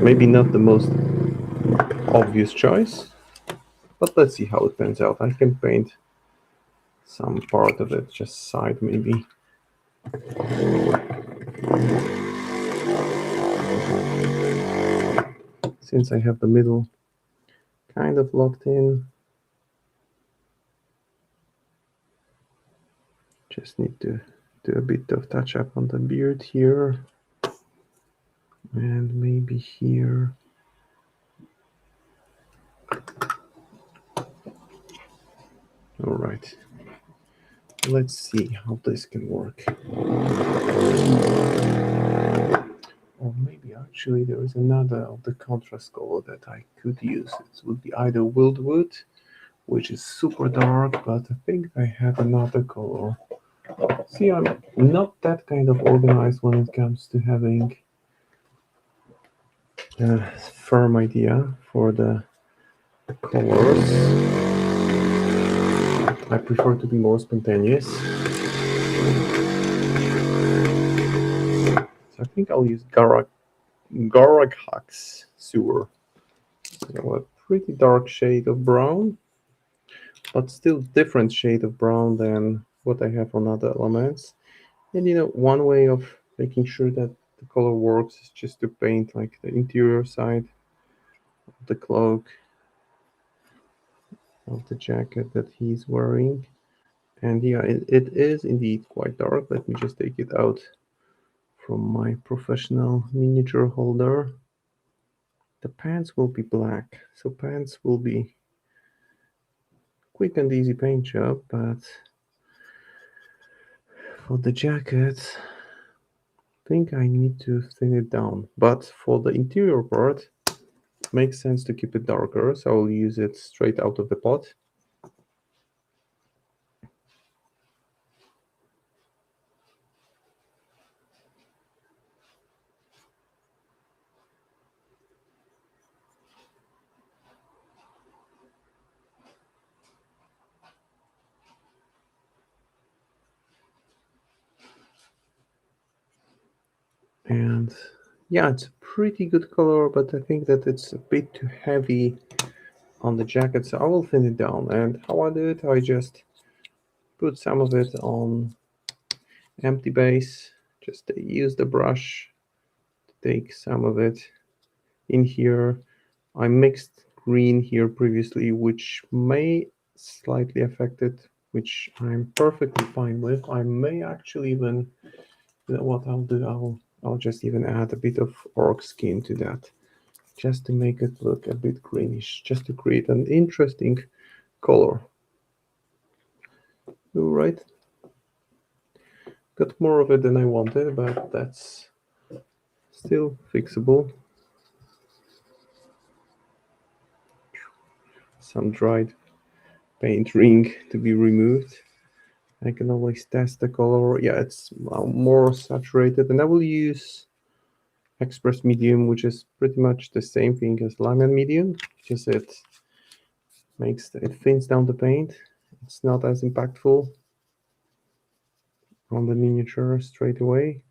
Maybe not the most obvious choice, but let's see how it turns out. I can paint some part of it, just side maybe. Since I have the middle kind of locked in, just need to do a bit of touch up on the beard here, and maybe here. All right, let's see how this can work. Or maybe I Actually, there is another of the contrast color that I could use. It would be either Wildwood, which is super dark, but I think I have another color. See, I'm not that kind of organized when it comes to having a firm idea for the colors. I prefer to be more spontaneous. So I think I'll use Garaghax Sewer. So a pretty dark shade of brown, but still different shade of brown than what I have on other elements. And one way of making sure that the color works is just to paint like the interior side of the cloak of the jacket that he's wearing. And yeah, it is indeed quite dark. Let me just take it out from my professional miniature holder. The pants will be black, so pants will be quick and easy paint job, but for the jacket, I think I need to thin it down. But for the interior part, it makes sense to keep it darker, so I'll use it straight out of the pot. And yeah, it's a pretty good color, but I think that it's a bit too heavy on the jacket, so I will thin it down. And how I do it, I just put some of it on empty base, just use the brush to take some of it in here. I mixed green here previously, which may slightly affect it, which I'm perfectly fine with. I may actually even, what I'll do, I'll just even add a bit of orc skin to that, just to make it look a bit greenish, just to create an interesting color. All right. Got more of it than I wanted, but that's still fixable. Some dried paint ring to be removed. I can always test the color. Yeah, it's more saturated, and I will use Express Medium, which is pretty much the same thing as Lyman Medium, just it thins down the paint. It's not as impactful on the miniature straight away.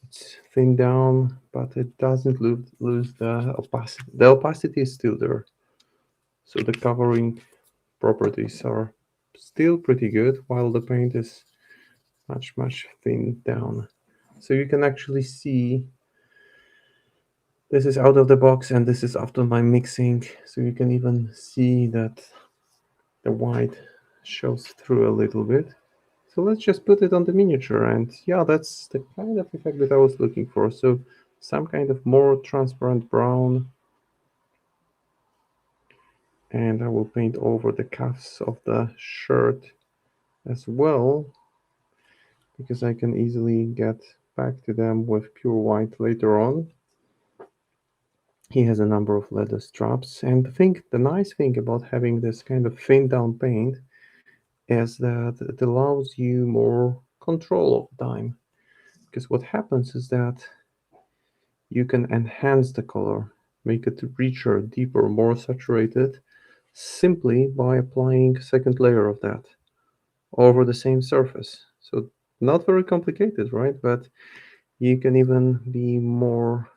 It's thinned down, but it doesn't lose the opacity. The opacity is still there, so the covering properties are still pretty good, while the paint is much thinned down. So you can actually see this is out of the box, and this is after my mixing, so you can even see that the white shows through a little bit. So let's just put it on the miniature, and yeah, that's the kind of effect that I was looking for. So some kind of more transparent brown, and I will paint over the cuffs of the shirt as well, because I can easily get back to them with pure white later on. He has a number of leather straps, and the nice thing about having this kind of thin down paint is that it allows you more control of time, because what happens is that you can enhance the color, make it richer, deeper, more saturated, simply by applying a second layer of that over the same surface. So not very complicated, right? But you can even be more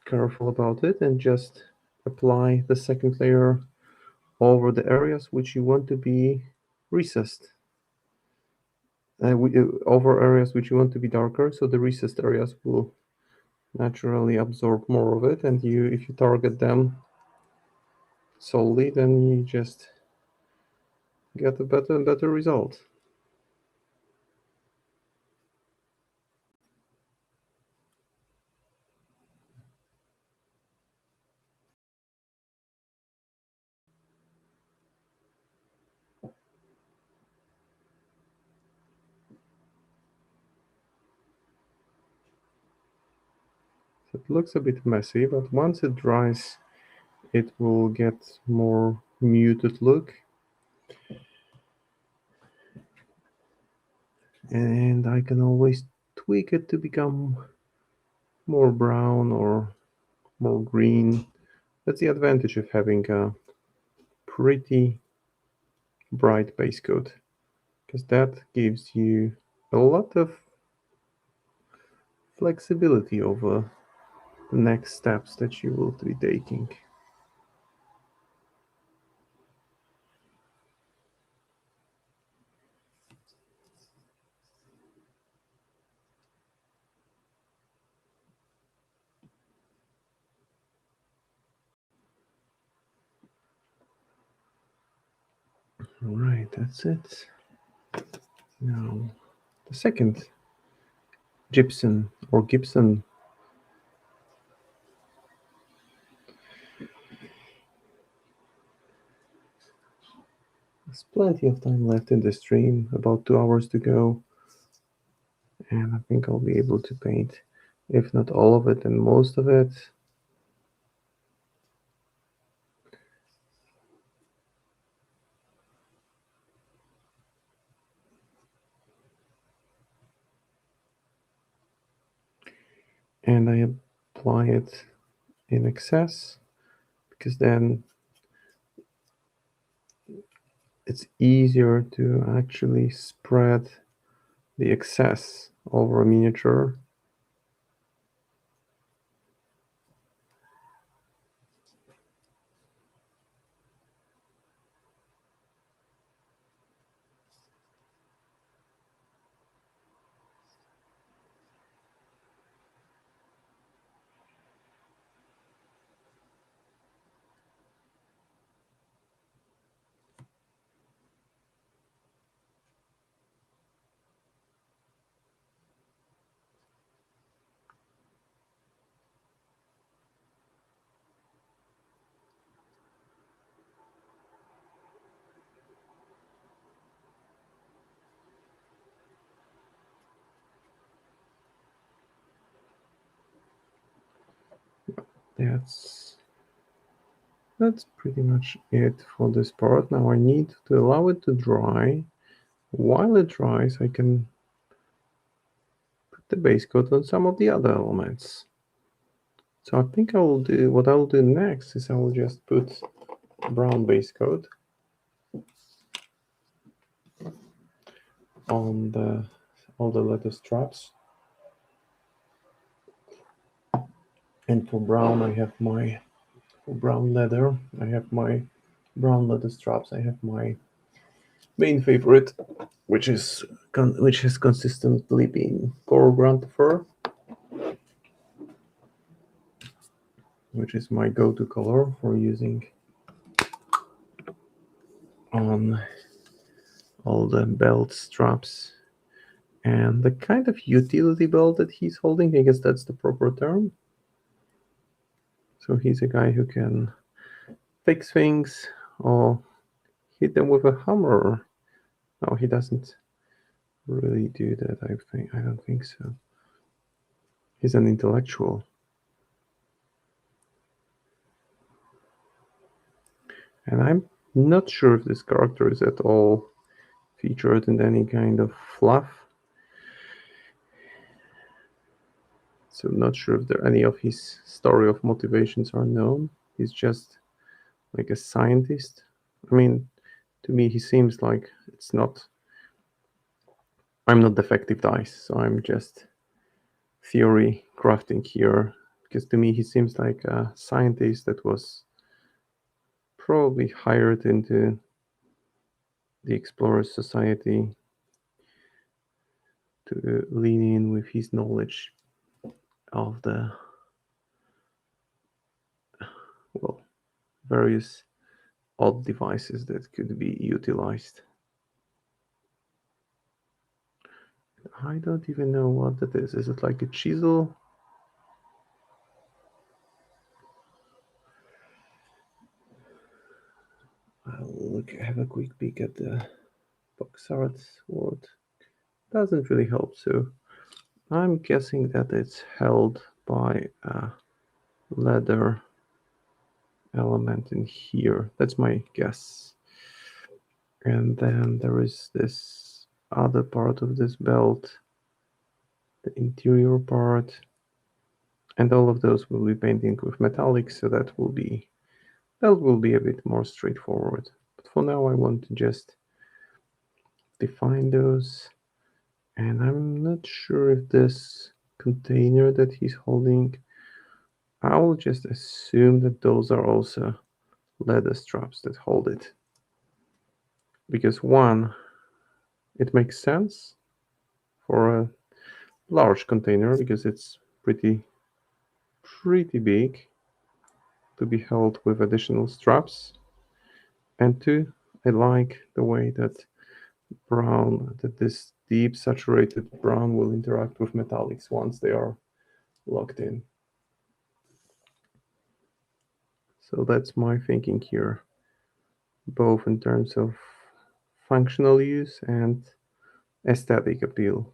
careful about it and just apply the second layer over the areas which you want to be recessed. Over areas which you want to be darker, so the recessed areas will naturally absorb more of it, and if you target them solely, then you just get a better and better result. It looks a bit messy, but once it dries, it will get more muted look. And I can always tweak it to become more brown or more green. That's the advantage of having a pretty bright base coat, because that gives you a lot of flexibility over the next steps that you will be taking. All right, that's it. Now, the second Gibson or Gibson. There's plenty of time left in the stream, about 2 hours to go, and I think I'll be able to paint, if not all of it, then most of it. And I apply it in excess, because then it's easier to actually spread the excess over a miniature. That's pretty much it for this part. Now I need to allow it to dry. While it dries, I can put the base coat on some of the other elements. So I think what I'll do next is I will just put brown base coat on all the leather straps. And for brown, for brown leather, I have my brown leather straps. I have my main favorite, which has consistently been Coral Fur, which is my go-to color for using on all the belt straps. And the kind of utility belt that he's holding, I guess that's the proper term. So he's a guy who can fix things or hit them with a hammer. No, he doesn't really do that, I don't think so. He's an intellectual. And I'm not sure if this character is at all featured in any kind of fluff. So I'm not sure if any of his story of motivations are known. He's just like a scientist. I mean, to me, he seems like I'm not defective dice, so I'm just theory crafting here. Because to me, he seems like a scientist that was probably hired into the Explorers Society to lean in with his knowledge of the, well, various odd devices that could be utilized. I don't even know what that is. Is it like a chisel? I'll have a quick peek at the box art word. Doesn't really help, so I'm guessing that it's held by a leather element in here. That's my guess. And then there is this other part of this belt, the interior part, and all of those will be painting with metallics, so that will be a bit more straightforward. But for now I want to just define those, and I'm not sure if this container that he's holding, I will just assume that those are also leather straps that hold it, because one, it makes sense for a large container because it's pretty big to be held with additional straps, and two, I like the way that this deep saturated brown will interact with metallics once they are locked in. So that's my thinking here, both in terms of functional use and aesthetic appeal.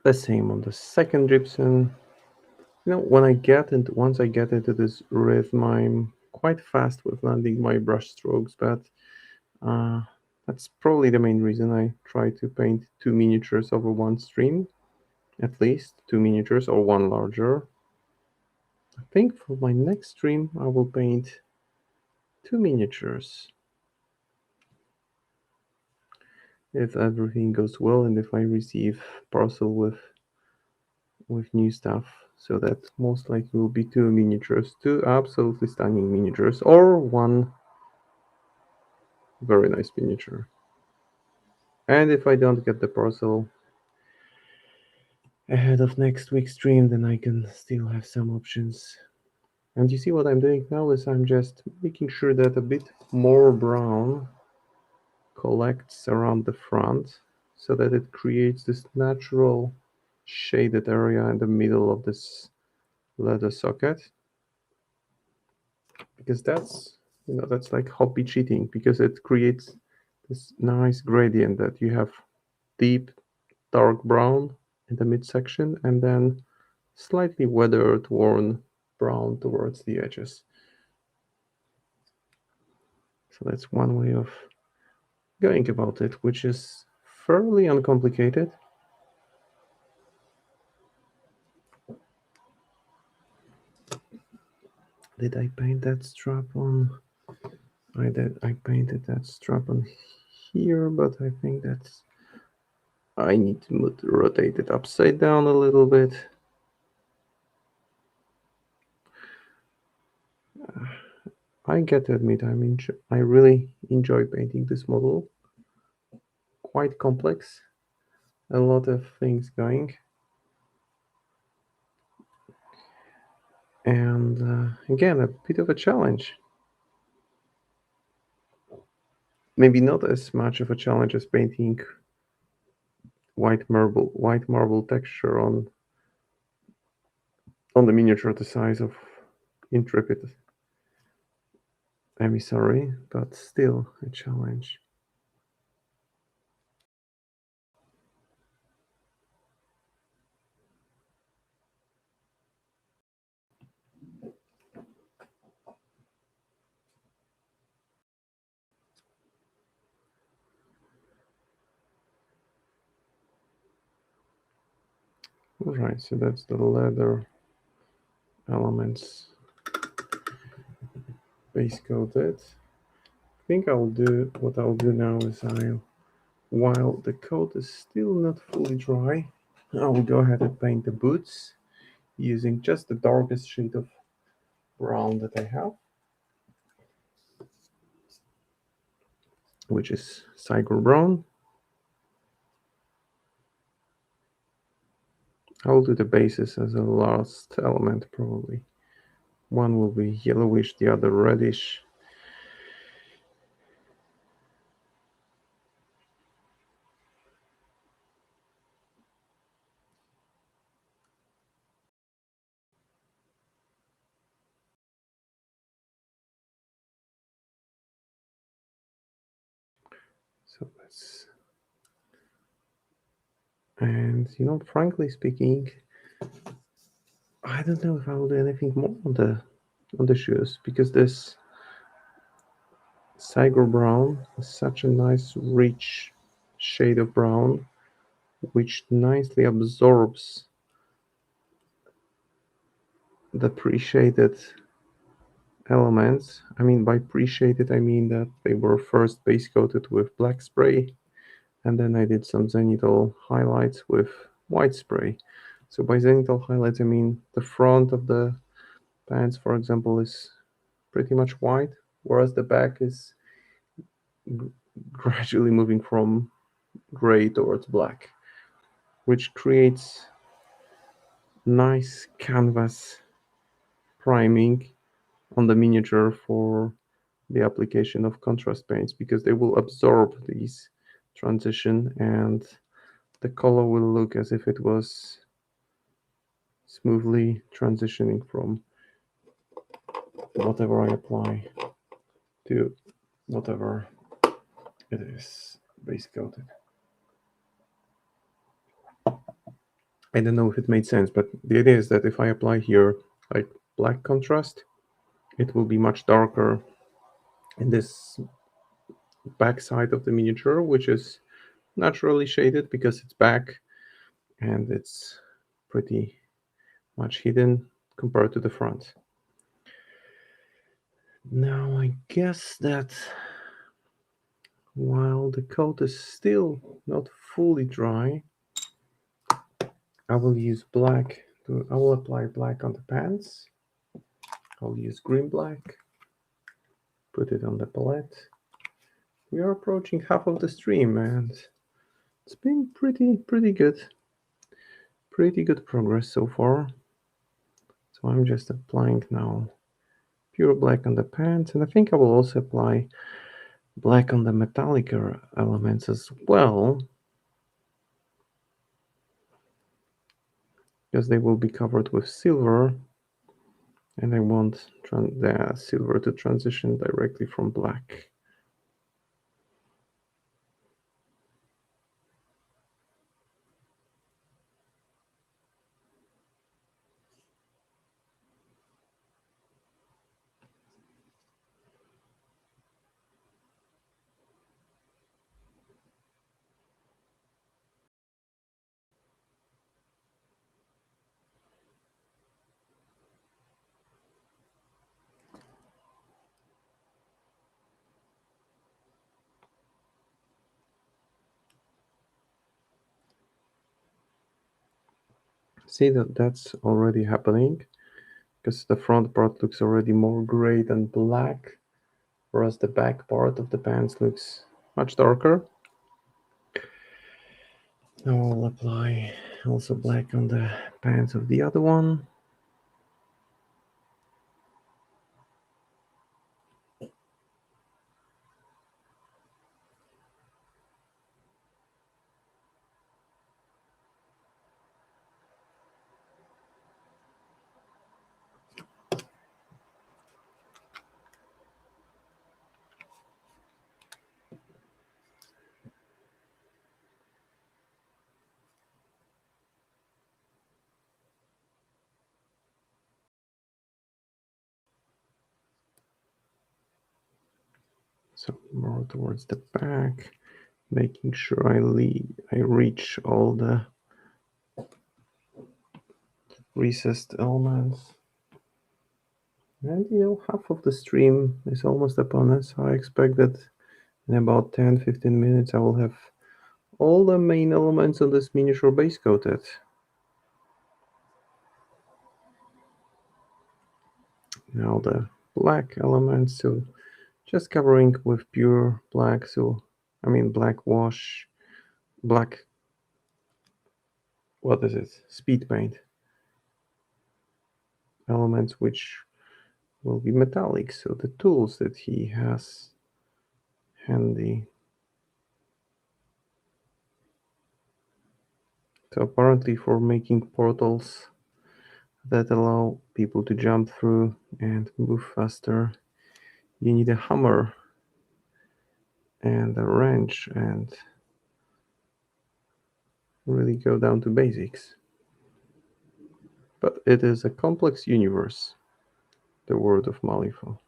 The same on the second Gibson. When once I get into this rhythm, I'm quite fast with landing my brush strokes, but uh, that's probably the main reason I try to paint two miniatures over one stream, at least two miniatures or one larger. I think for my next stream, I will paint two miniatures. If everything goes well and if I receive parcel with new stuff. So that most likely will be two miniatures, two absolutely stunning miniatures, or one very nice miniature. And if I don't get the parcel ahead of next week's stream, then I can still have some options. And you see what I'm doing now is I'm just making sure that a bit more brown collects around the front so that it creates this natural shaded area in the middle of this leather socket, because that's like hobby cheating, because it creates this nice gradient that you have deep dark brown in the midsection and then slightly weathered worn brown towards the edges. So that's one way of going about it, which is fairly uncomplicated. Did I paint that strap on? I did. I painted that strap on here, but I think I need to rotate it upside down a little bit. I get to admit, I really enjoy painting this model. Quite complex, a lot of things going. And again, a bit of a challenge. Maybe not as much of a challenge as painting white marble texture on the miniature the size of Intrepid Emissary, but still a challenge. All right, so that's the leather elements base coated. I think what I'll do now is while the coat is still not fully dry, I will go ahead and paint the boots using just the darkest shade of brown that I have, which is Tiger brown. I'll do the bases as a last element probably. One will be yellowish, the other reddish. So let's, and frankly speaking, I don't know if I will do anything more on the shoes, because this Tiger brown is such a nice rich shade of brown, which nicely absorbs the pre-shaded elements. I mean, by pre-shaded, I mean that they were first base coated with black spray, and then I did some zenithal highlights with white spray. So by zenithal highlights, I mean the front of the pants, for example, is pretty much white, whereas the back is gradually moving from gray towards black, which creates nice canvas priming on the miniature for the application of contrast paints, because they will absorb these transition and the color will look as if it was smoothly transitioning from whatever I apply to whatever it is base coated. I don't know if it made sense, but the idea is that if I apply here like black contrast, it will be much darker in this back side of the miniature, which is naturally shaded because it's back and it's pretty much hidden compared to the front. Now I guess that while the coat is still not fully dry, I will use black. I will apply black on the pants. I'll use green black, put it on the palette. We are approaching half of the stream and it's been pretty good. Pretty good progress so far. So I'm just applying now pure black on the pants, and I think I will also apply black on the metallic elements as well, because they will be covered with silver, and I want the silver to transition directly from black. See that that's already happening, because the front part looks already more gray than black, whereas the back part of the pants looks much darker. Now I'll apply also black on the pants of the other one. So more towards the back, making sure I reach all the recessed elements. And half of the stream is almost upon us. I expect that in about 10-15 minutes I will have all the main elements on this miniature base coated. Now the black element, so just covering with pure black, so I mean black wash, black, what is it? Speed paint elements which will be metallic. So the tools that he has handy. So apparently for making portals that allow people to jump through and move faster, you need a hammer and a wrench and really go down to basics. But it is a complex universe, the world of Malifaux.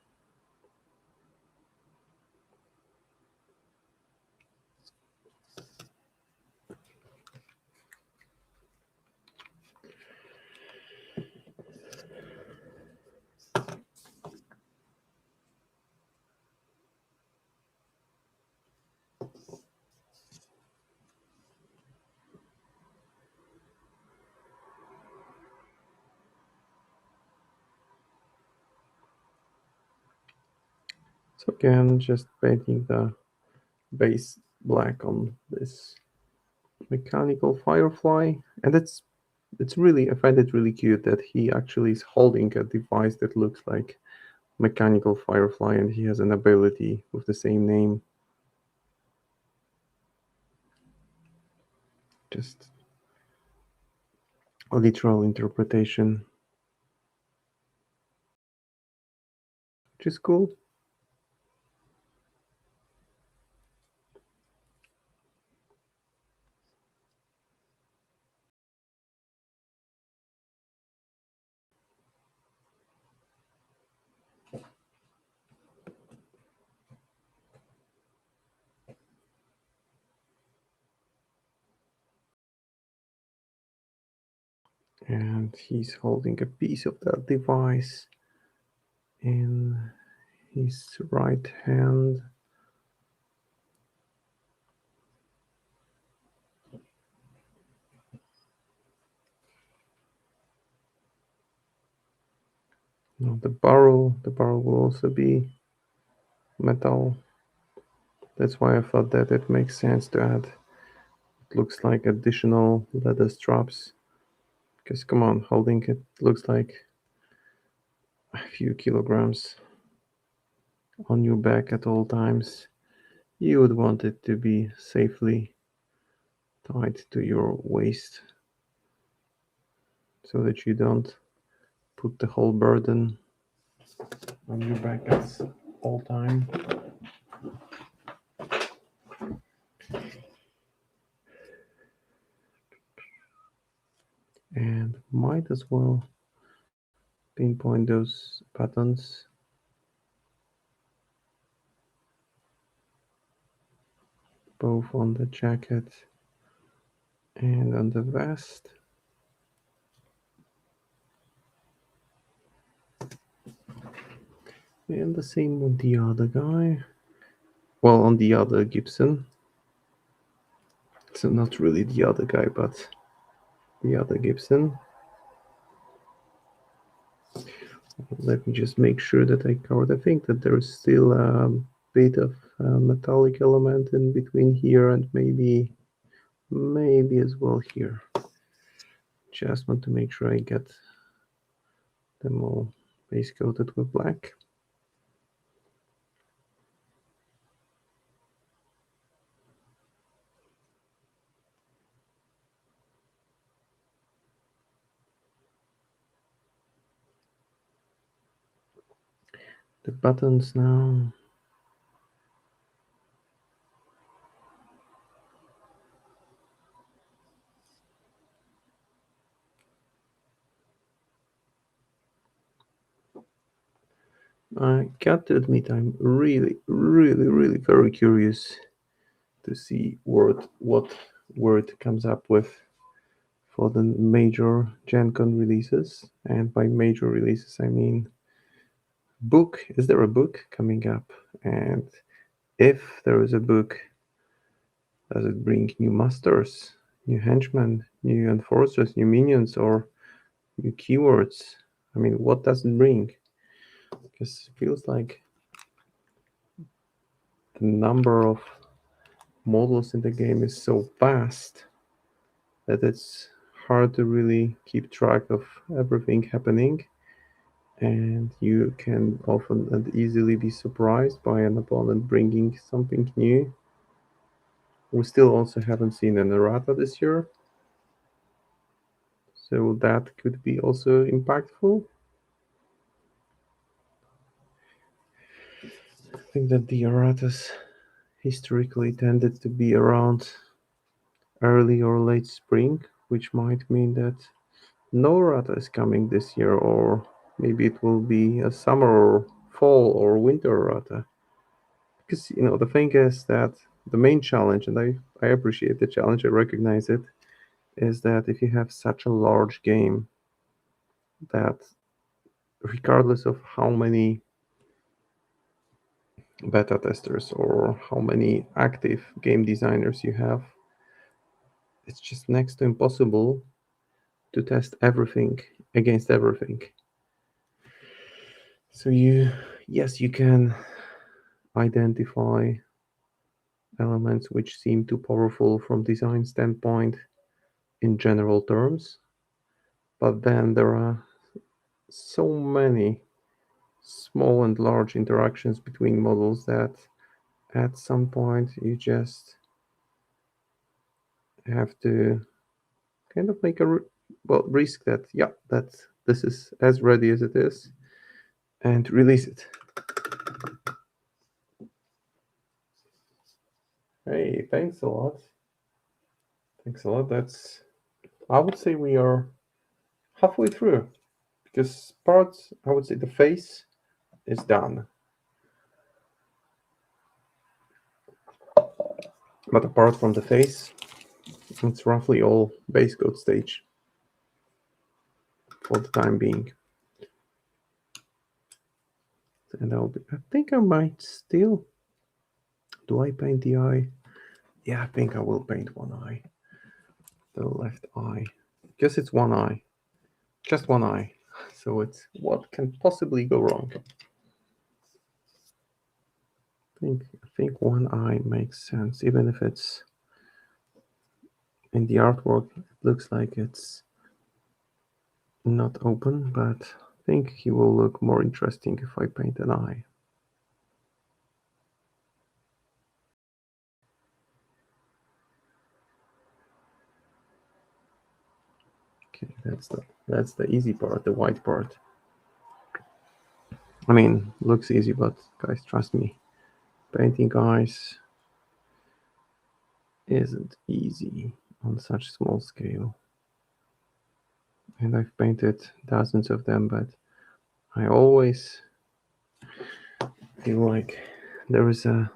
So again, just painting the base black on this mechanical firefly, and it's really, I find it really cute that he actually is holding a device that looks like mechanical firefly, and he has an ability with the same name. Just a literal interpretation, which is cool. And he's holding a piece of that device in his right hand. Now the barrel will also be metal. That's why I thought that it makes sense to add, it looks like additional leather straps. Because come on, holding it looks like a few kilograms on your back at all times. You would want it to be safely tied to your waist so that you don't put the whole burden on your back at all time. And might as well pinpoint those buttons. Both on the jacket and on the vest. And the same with the other guy. Well, on the other Gibson. So not really the other guy, but the other Gibson. Let me just make sure that I covered. I think that there's still a bit of metallic element in between here and maybe as well here. Just want to make sure I get them all base coated with black. The buttons now. I got to admit, I'm really very curious to see what Word comes up with for the major Gen Con releases. And by major releases, I mean book. Is there a book coming up? And if there is a book, does it bring new masters, new henchmen, new enforcers, new minions, or new keywords? I mean, what does it bring? because it feels like the number of models in the game is so vast that it's hard to really keep track of everything happening, and you can often and easily be surprised by an opponent bringing something new. We still also haven't seen an errata this year, so that could be also impactful. I think that the erratas historically tended to be around early or late spring, which might mean that no errata is coming this year, or maybe it will be a summer or fall or winter errata. Because the thing is that the main challenge, and I appreciate the challenge, I recognize it, is that if you have such a large game, that regardless of how many beta testers or how many active game designers you have, it's just next to impossible to test everything against everything. So yes, you can identify elements which seem too powerful from design standpoint in general terms, but then there are so many small and large interactions between models that at some point you just have to kind of make a risk that that this is as ready as it is and release it. Hey, thanks a lot. Thanks a lot. I would say we are halfway through, because parts, I would say the face is done. But apart from the face, it's roughly all base coat stage for the time being. And I think I might still, do I paint the eye? Yeah, I think I will paint one eye. The left eye. Guess it's one eye. Just one eye. So it's what can possibly go wrong? I think one eye makes sense, even if it's in the artwork, it looks like it's not open, but I think he will look more interesting if I paint an eye. Okay, that's the easy part, the white part. I mean, looks easy, but guys, trust me, painting eyes isn't easy on such small scale. And I've painted dozens of them, but I always feel like there is a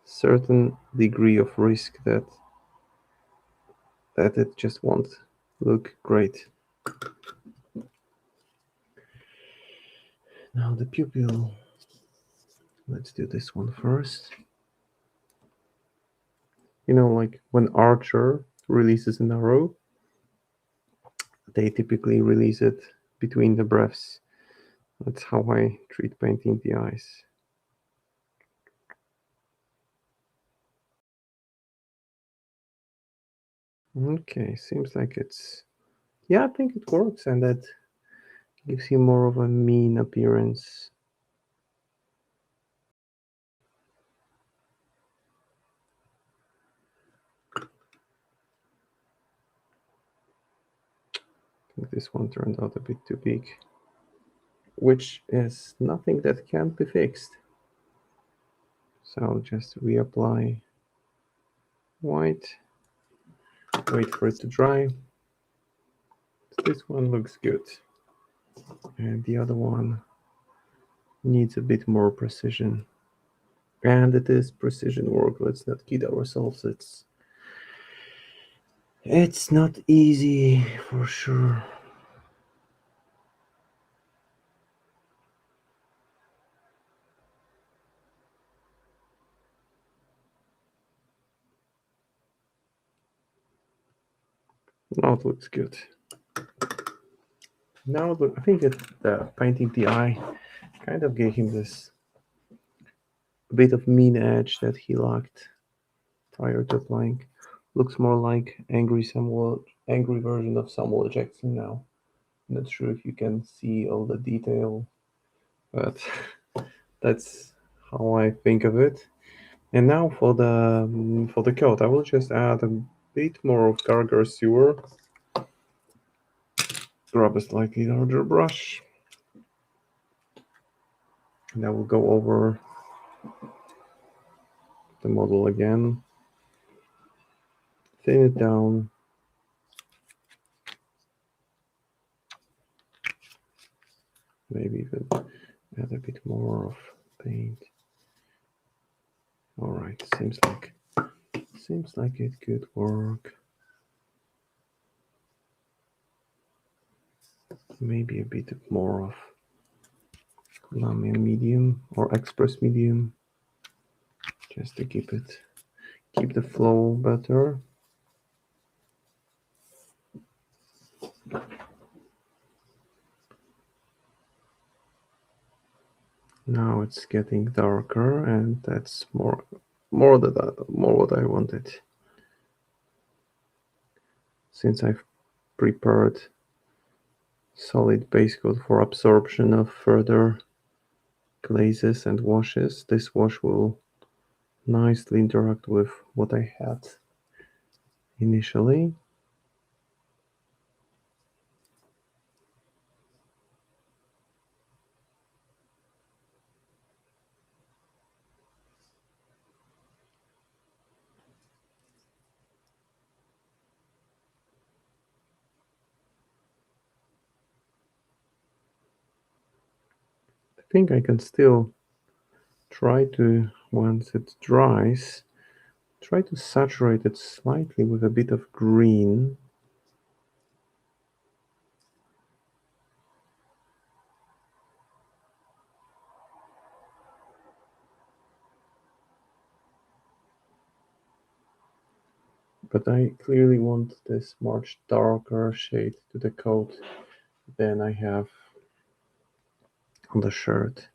certain degree of risk that it just won't look great. Now the pupil, let's do this one first. Like when Archer releases an arrow, they typically release it between the breaths. That's how I treat painting the eyes. Okay, seems like I think it works, and that gives you more of a mean appearance. I think this one turned out a bit too big, which is nothing that can't be fixed. So I'll just reapply white, wait for it to dry. This one looks good, and the other one needs a bit more precision. And it is precision work, let's not kid ourselves. It's not easy for sure. Now it looks good. Now I think that the painting the eye kind of gave him this bit of mean edge that he lacked prior to applying. Looks more like angry version of Samuel Jackson now. Not sure if you can see all the detail, but that's how I think of it. And now for the coat, I will just add a bit more of Gargar Sewer. Grab a slightly larger brush, and I will go over the model again, thin it down, maybe even add a bit more of paint. All right, seems like it could work. Maybe a bit more of Lamian medium or express medium, just to keep the flow better. Now it's getting darker, and that's more what I wanted. Since I've prepared solid base coat for absorption of further glazes and washes, this wash will nicely interact with what I had initially. I think I can still try to, once it dries, try to saturate it slightly with a bit of green. But I clearly want this much darker shade to the coat than I have on the shirt.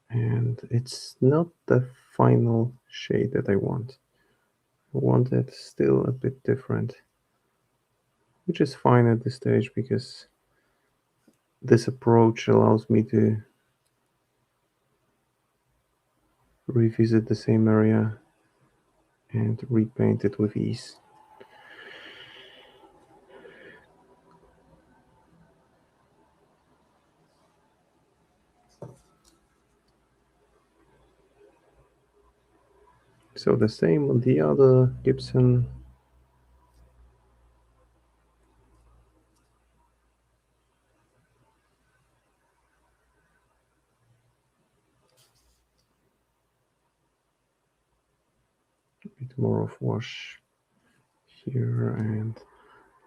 And it's not the final shade that I want. I want it still a bit different, which is fine at this stage because this approach allows me to revisit the same area and repaint it with ease. So the same on the other Gibson. A bit more of wash here, and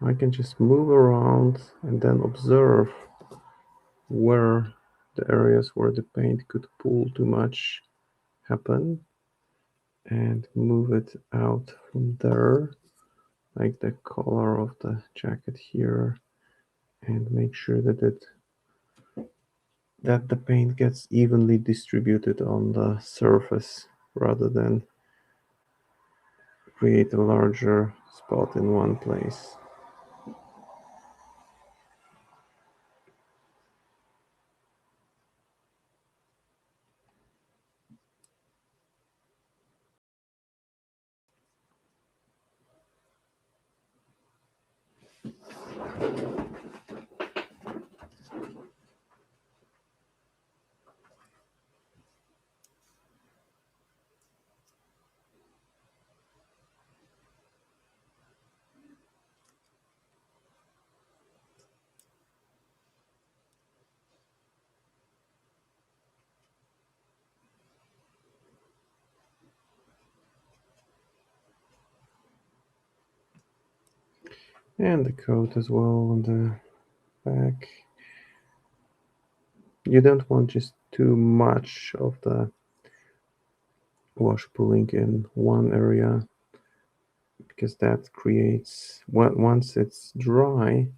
I can just move around and then observe where the areas where the paint could pull too much happen and move it out from there, like the color of the jacket here, and make sure that the paint gets evenly distributed on the surface rather than create a larger spot in one place. And the coat as well on the back. You don't want just too much of the wash pulling in one area, because that creates, once it's dry,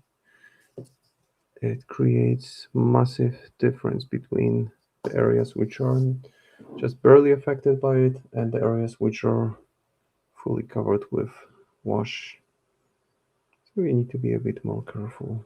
it creates massive difference between the areas which are just barely affected by it and the areas which are fully covered with wash. So we need to be a bit more careful.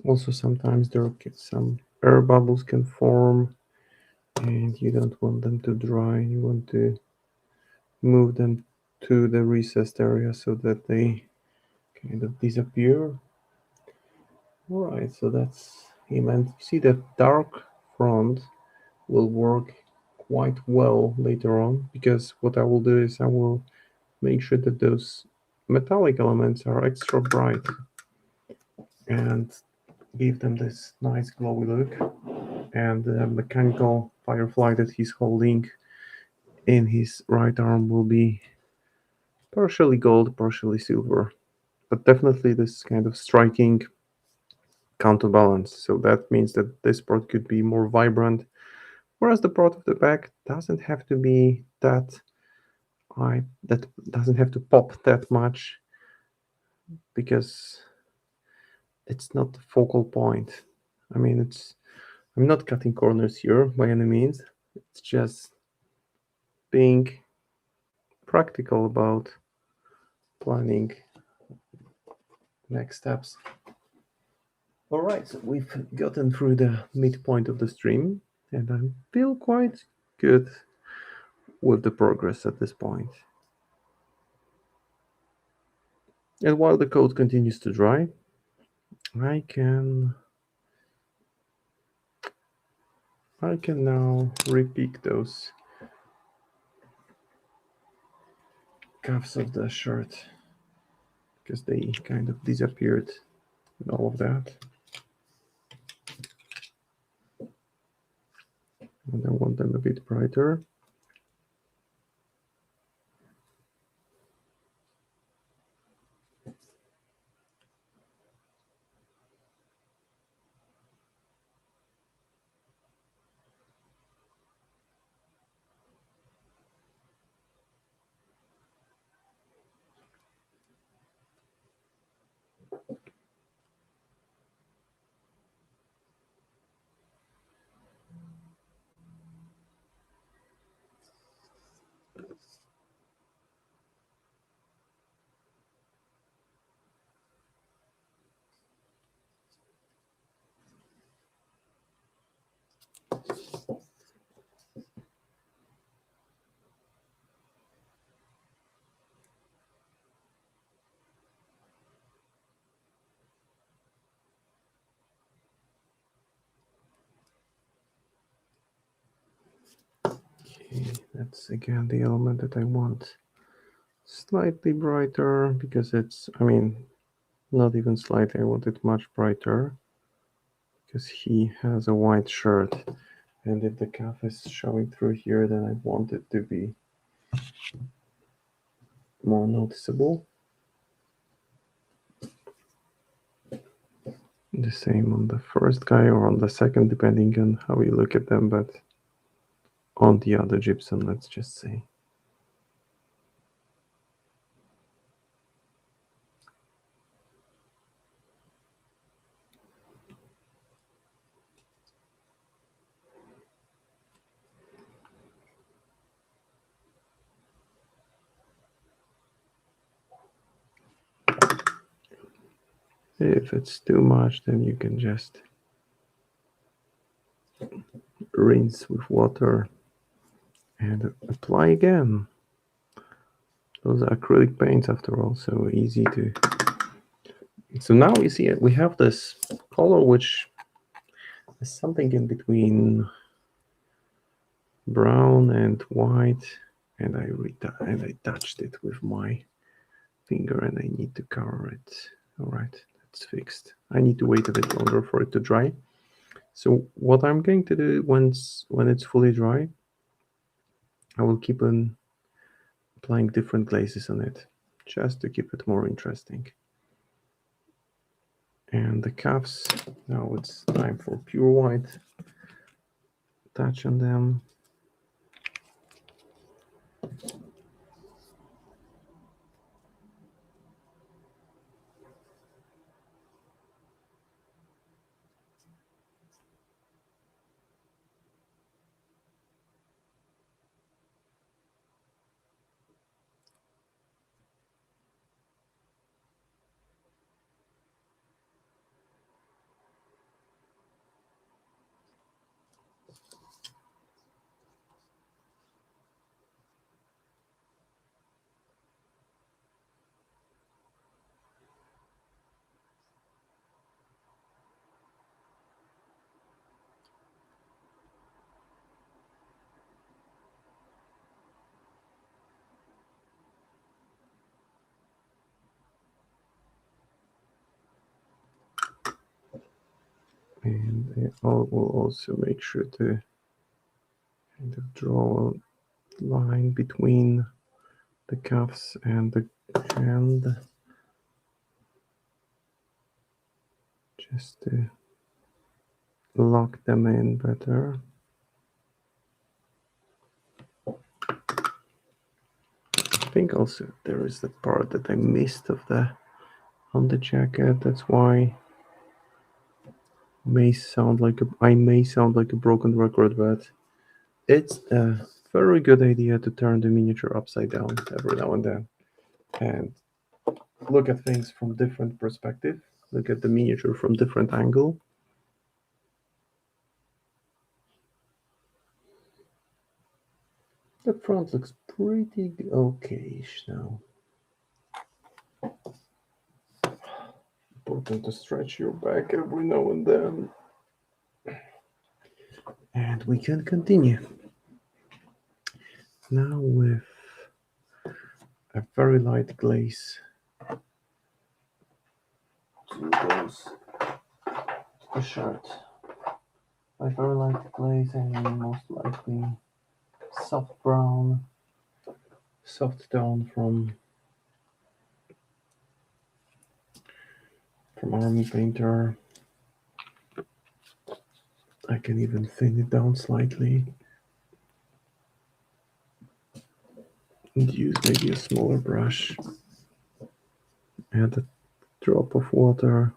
Also, sometimes some air bubbles can form and you don't want them to dry. You want to move them to the recessed area so that they kind of disappear. All right, so that's him. And you see that dark front will work quite well later on, because what I will do is I will make sure that those metallic elements are extra bright and give them this nice glowy look. And the mechanical firefly that he's holding in his right arm will be partially gold, partially silver, but definitely this kind of striking counterbalance. So that means that this part could be more vibrant, whereas the part of the back doesn't have to be that doesn't have to pop that much, because it's not the focal point. I mean, I'm not cutting corners here by any means. It's just being practical about planning next steps. All right, so we've gotten through the midpoint of the stream, and I feel quite good with the progress at this point. And while the code continues to dry, I can now repick those cuffs of the shirt, because they kind of disappeared and all of that. And I want them a bit brighter. Okay, that's again the element that I want slightly brighter, because not even slightly, I want it much brighter, because he has a white shirt, and if the cuff is showing through here, then I want it to be more noticeable. The same on the first guy or on the second, depending on how you look at them, but on the other gypsum, let's just say. If it's too much, then you can just rinse with water and apply again. Those are acrylic paints after all, so easy to. So now you see we have this color which is something in between brown and white, and I touched it with my finger, and I need to cover it. All right, that's fixed. I need to wait a bit longer for it to dry. So what I'm going to do when it's fully dry, I will keep on applying different glazes on it, just to keep it more interesting. And the cups, now it's time for pure white. Touch on them. And I will also make sure to kind of draw a line between the cuffs and the hand, just to lock them in better. I think also there is the part that I missed on the jacket. That's why I may sound like a broken record, but it's a very good idea to turn the miniature upside down every now and then and look at things from different perspective. Look at the miniature from different angle. The front looks pretty okay-ish now. Important to stretch your back every now and then. And we can continue. Now with a very light glaze. So goes the shirt. By very light glaze, I mean most likely soft brown, soft tone from Army Painter. I can even thin it down slightly and use maybe a smaller brush. Add a drop of water.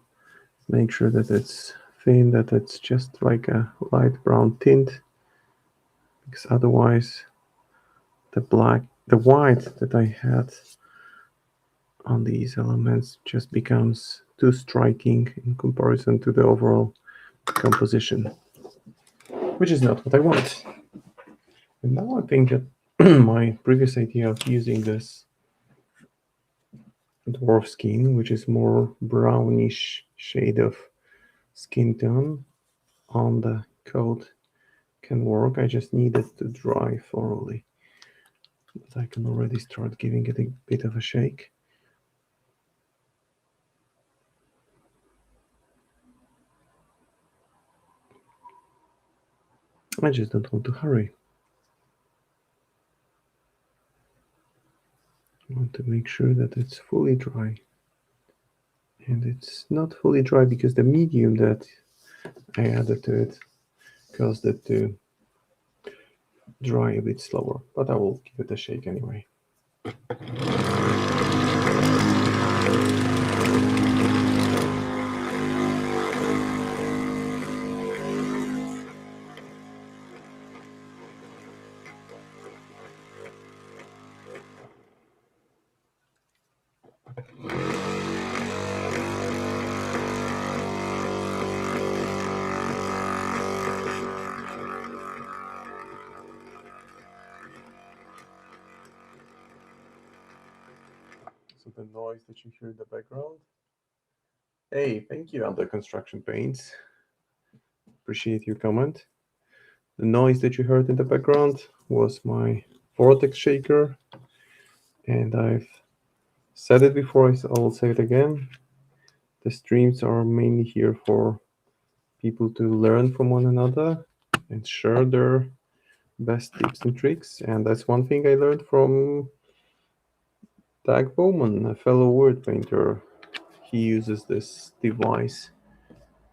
Make sure that it's thin, that it's just like a light brown tint, because otherwise the white that I had on these elements just becomes too striking in comparison to the overall composition, which is not what I want. And now I think that my previous idea of using this dwarf skin, which is more brownish shade of skin tone on the coat, can work. I just need it to dry thoroughly. But I can already start giving it a bit of a shake. I just don't want to hurry. I want to make sure that it's fully dry. And it's not fully dry because the medium that I added to it caused it to dry a bit slower, but I will give it a shake anyway. So the noise that you hear in the background. Hey, thank you, Under Construction Paints. Appreciate your comment. The noise that you heard in the background was my vortex shaker, and I've said it before, I will say it again. The streams are mainly here for people to learn from one another and share their best tips and tricks. And that's one thing I learned from Dag Bowman, a fellow word painter. He uses this device,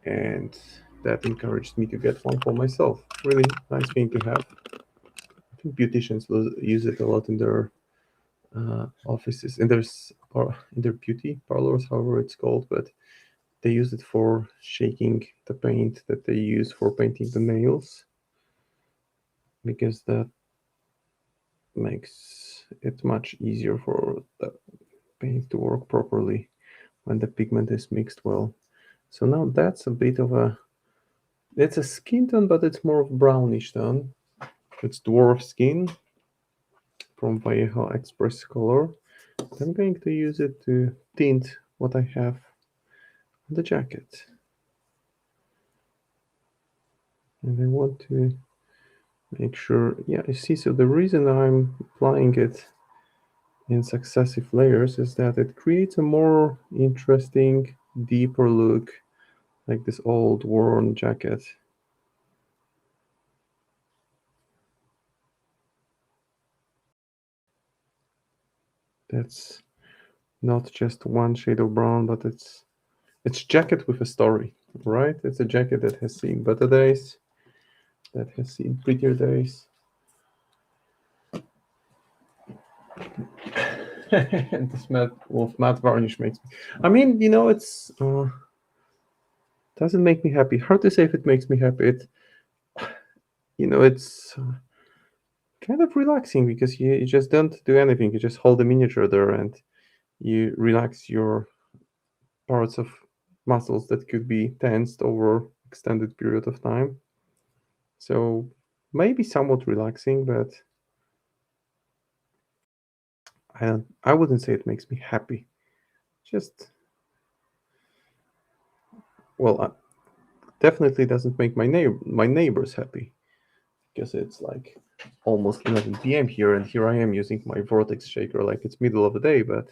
and that encouraged me to get one for myself. Really nice thing to have. I think beauticians use it a lot in their offices, in their beauty parlors, however it's called, but they use it for shaking the paint that they use for painting the nails, because that makes it much easier for the paint to work properly when the pigment is mixed well. So now that's a bit of it's a skin tone, but it's more of brownish tone. It's dwarf skin from Vallejo Express Color. I'm going to use it to tint what I have on the jacket. And I want to make sure, yeah, you see, so the reason I'm applying it in successive layers is that it creates a more interesting, deeper look, like this old worn jacket. That's not just one shade of brown, but it's jacket with a story, right? It's a jacket that has seen better days, that has seen prettier days. And this matte varnish makes me. I mean, it's doesn't make me happy. Hard to say if it makes me happy. It's kind of relaxing because you just don't do anything. You just hold the miniature there and you relax your parts of muscles that could be tensed over extended period of time. So maybe somewhat relaxing, but I wouldn't say it makes me happy. Just well, definitely doesn't make my neighbors happy, because it's like almost 11 p.m. here, and here I am using my vortex shaker like it's middle of the day. But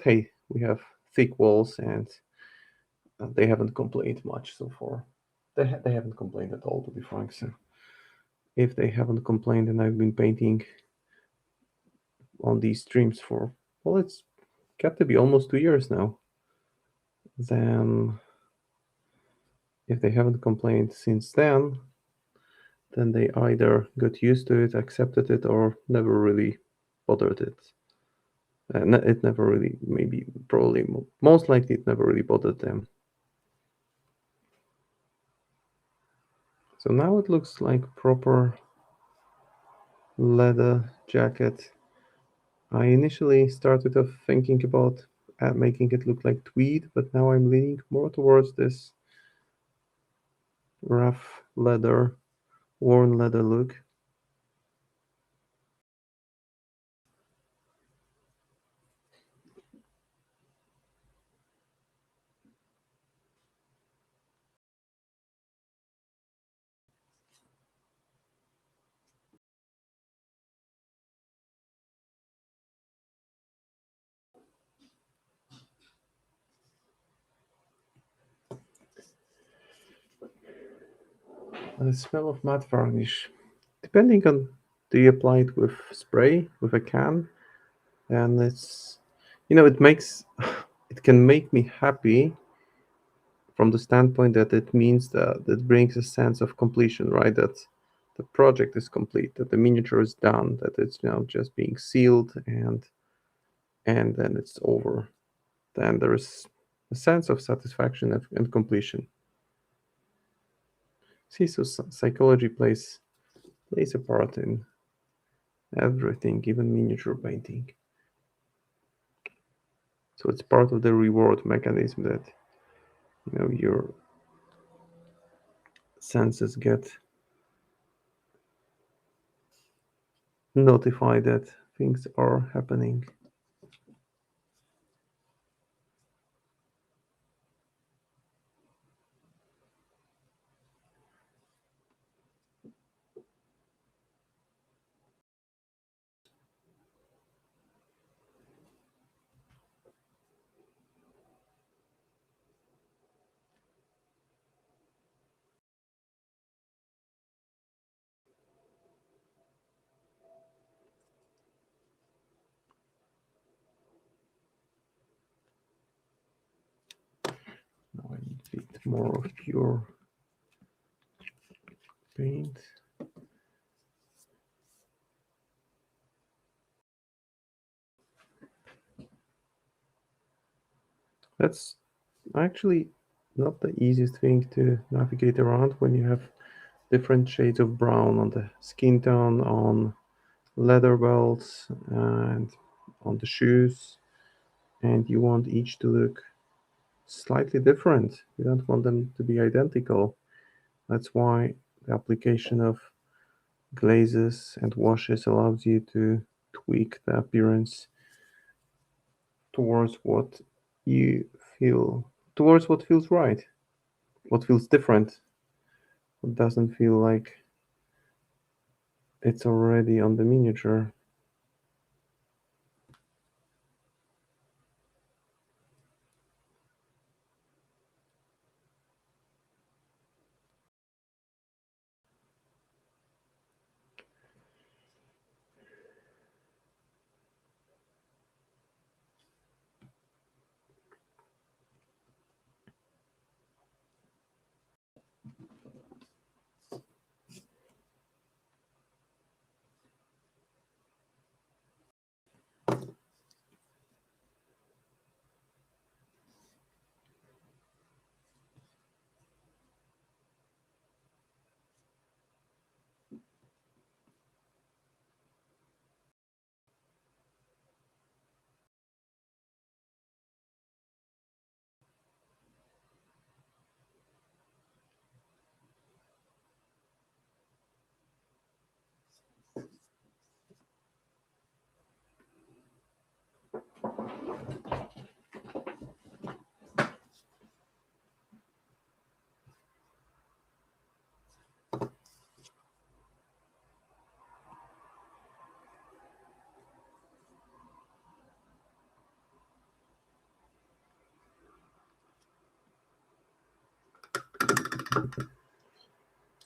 hey, we have thick walls, and they haven't complained much so far. They haven't complained at all, to be frank. So if they haven't complained, and I've been painting on these streams for, well, it's got to be almost 2 years now, then if they haven't complained since then they either got used to it, accepted it, or never really bothered it. It never really, maybe, probably, most likely, it never really bothered them. So now it looks like proper leather jacket. I initially started off thinking about making it look like tweed, but now I'm leaning more towards this rough leather, worn leather look. The smell of matte varnish, depending on, do you apply it with spray, with a can, and it makes, it can make me happy from the standpoint that it means that it brings a sense of completion, right? That the project is complete, that the miniature is done, that it's now just being sealed, and then it's over. Then there is a sense of satisfaction and completion. See, so psychology plays a part in everything, even miniature painting. So it's part of the reward mechanism that your senses get notified that things are happening. bit more of pure paint. That's actually not the easiest thing to navigate around when you have different shades of brown on the skin tone, on leather belts, and on the shoes, and you want each to look slightly different. You don't want them to be identical. That's why the application of glazes and washes allows you to tweak the appearance towards what you feel, towards what feels right, what feels different, what doesn't feel like it's already on the miniature.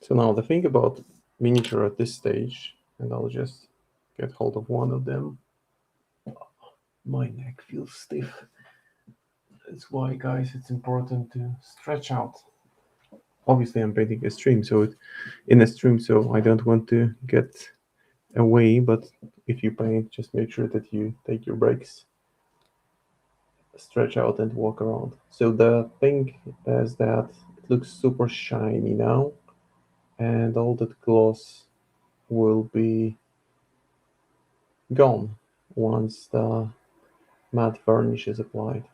So now the thing about miniature at this stage, and I'll just get hold of one of them. My neck feels stiff. That's why, guys, it's important to stretch out. Obviously, I'm painting a stream, so in a stream, so I don't want to get away. But if you paint, just make sure that you take your breaks, stretch out, and walk around. So the thing is that it looks super shiny now, and all that gloss will be gone once the matte varnish is applied.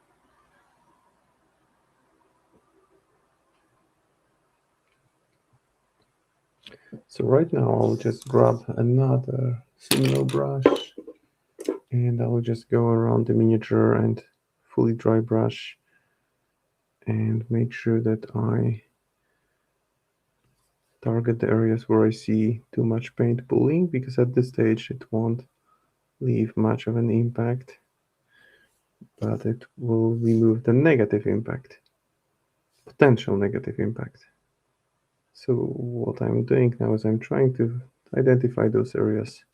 So right now I'll just grab another similar brush and I'll just go around the miniature and fully dry brush and make sure that I target the areas where I see too much paint pooling, because at this stage it won't leave much of an impact, but it will remove the negative impact, potential negative impact. So what I'm doing now is I'm trying to identify those areas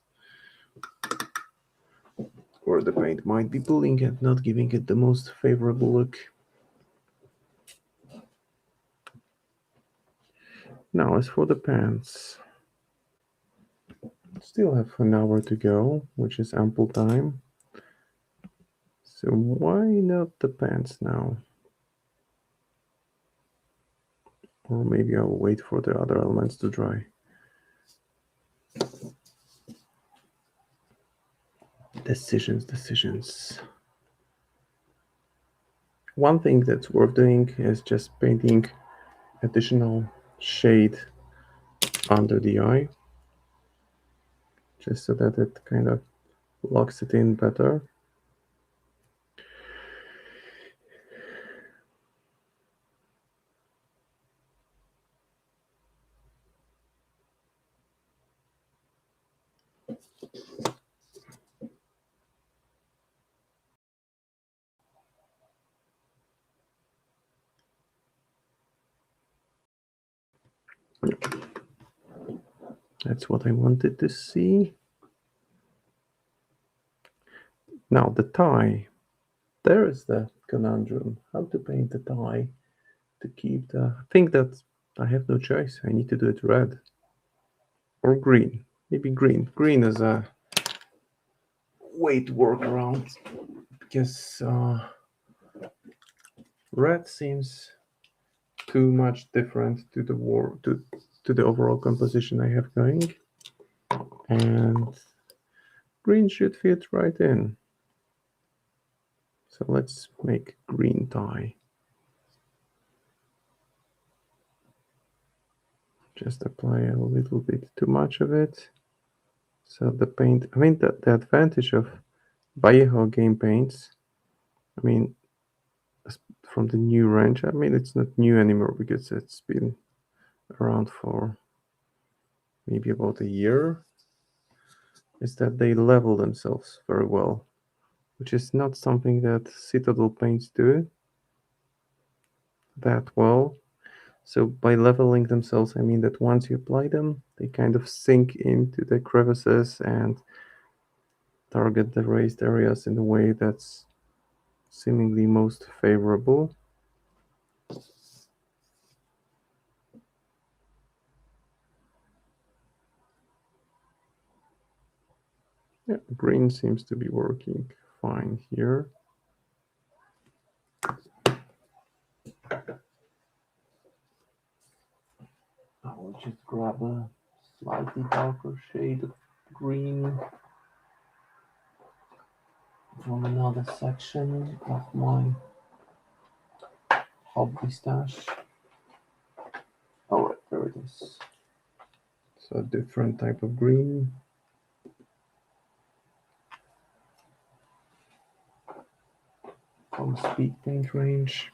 where the paint might be pooling and not giving it the most favorable look. Now, as for the pants, still have an hour to go, which is ample time. So why not the pants now? Or maybe I'll wait for the other elements to dry. Decisions. One thing that's worth doing is just painting additional shade under the eye, just so that it kind of locks it in better. That's what I wanted to see. Now the tie. There is the conundrum. How to paint the tie to keep the... I think that I have no choice. I need to do it red. Or green. Maybe green. Green is a way to work around. Because red seems too much different to the overall composition I have going. And green should fit right in. So let's make green tie. Just apply a little bit too much of it. So the paint, I mean, the advantage of Vallejo game paints, I mean, from the new range, I mean, it's not new anymore because it's been around for maybe about a year, is that they level themselves very well, which is not something that Citadel paints do that well. So by leveling themselves, I mean that once you apply them, they kind of sink into the crevices and target the raised areas in the way that's seemingly most favorable. Yeah, green seems to be working fine here. I will just grab a slightly darker shade of green from another section of my hobby stash. Alright, there it is. So a different type of green. From speed paint range.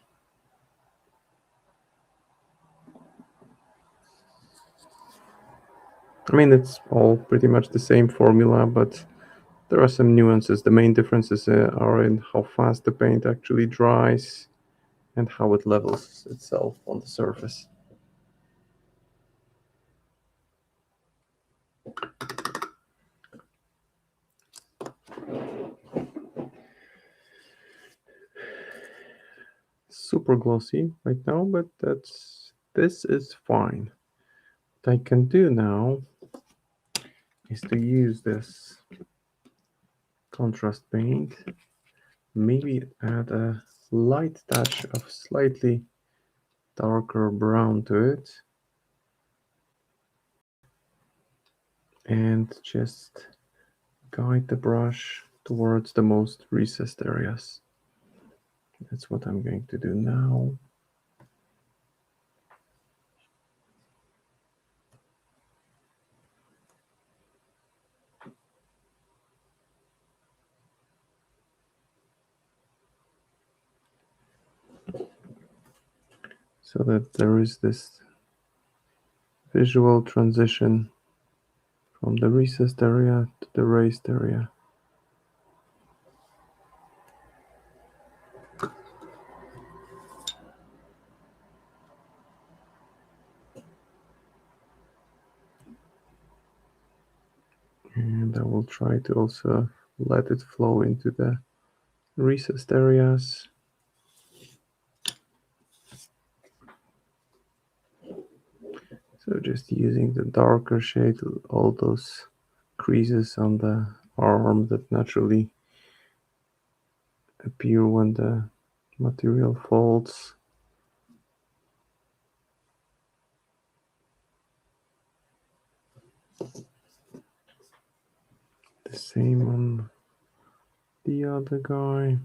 I mean, it's all pretty much the same formula, but there are some nuances. The main differences are in how fast the paint actually dries and how it levels itself on the surface. Super glossy right now, but this is fine. What I can do now is to use this contrast paint, maybe add a light touch of slightly darker brown to it, and just guide the brush towards the most recessed areas. That's what I'm going to do now. So that there is this visual transition from the recessed area to the raised area. And I will try to also let it flow into the recessed areas. So just using the darker shade, all those creases on the arm that naturally appear when the material folds. The same on the other guy.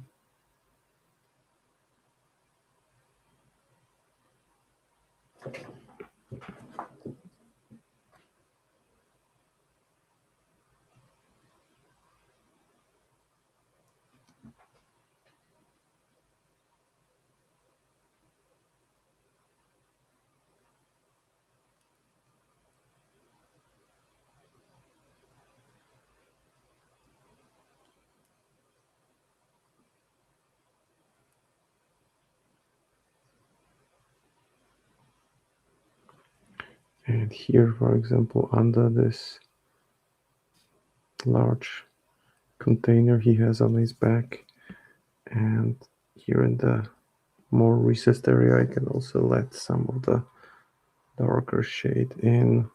And here, for example, under this large container he has on his back, and here in the more recessed area, I can also let some of the darker shade in,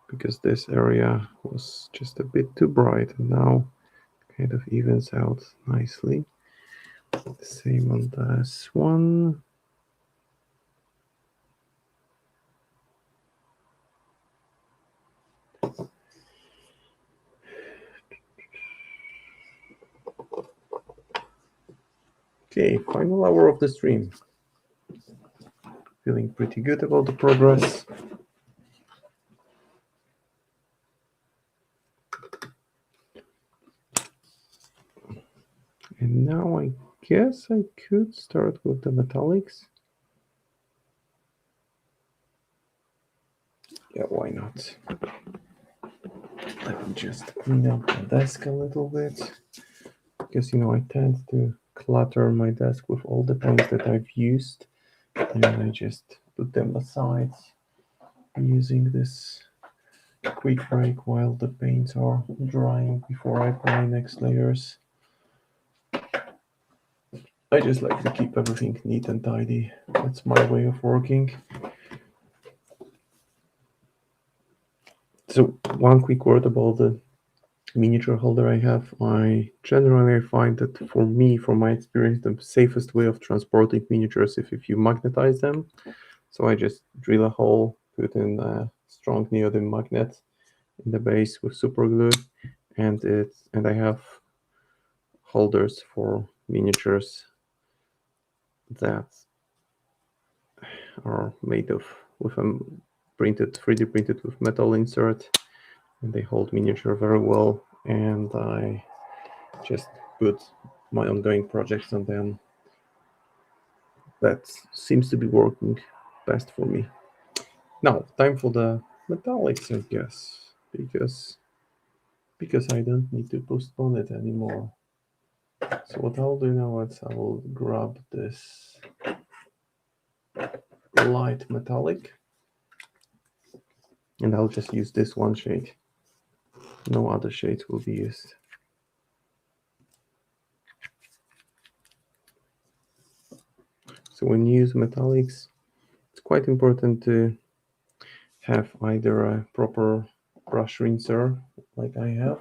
because this area was just a bit too bright, and now kind of evens out nicely. Same on this one. Okay, final hour of the stream. Feeling pretty good about the progress. And now I guess I could start with the metallics. Yeah, why not? Let me just clean up the desk a little bit, because I tend to clutter my desk with all the paints that I've used, and I just put them aside using this quick break while the paints are drying before I apply next layers. I just like to keep everything neat and tidy. That's my way of working. So one quick word about the miniature holder I have. I generally find that for me, from my experience, the safest way of transporting miniatures is if you magnetize them. So I just drill a hole, put in a strong neodymium magnet in the base with super glue, and I have holders for miniatures that are made of with a 3D printed with metal insert, and they hold miniature very well. And I just put my ongoing projects on them. That seems to be working best for me. Now, time for the metallics, I guess, because I don't need to postpone it anymore. So what I'll do now is I will grab this light metallic, and I'll just use this one shade. No other shades will be used. So when you use metallics, it's quite important to have either a proper brush rinser like I have,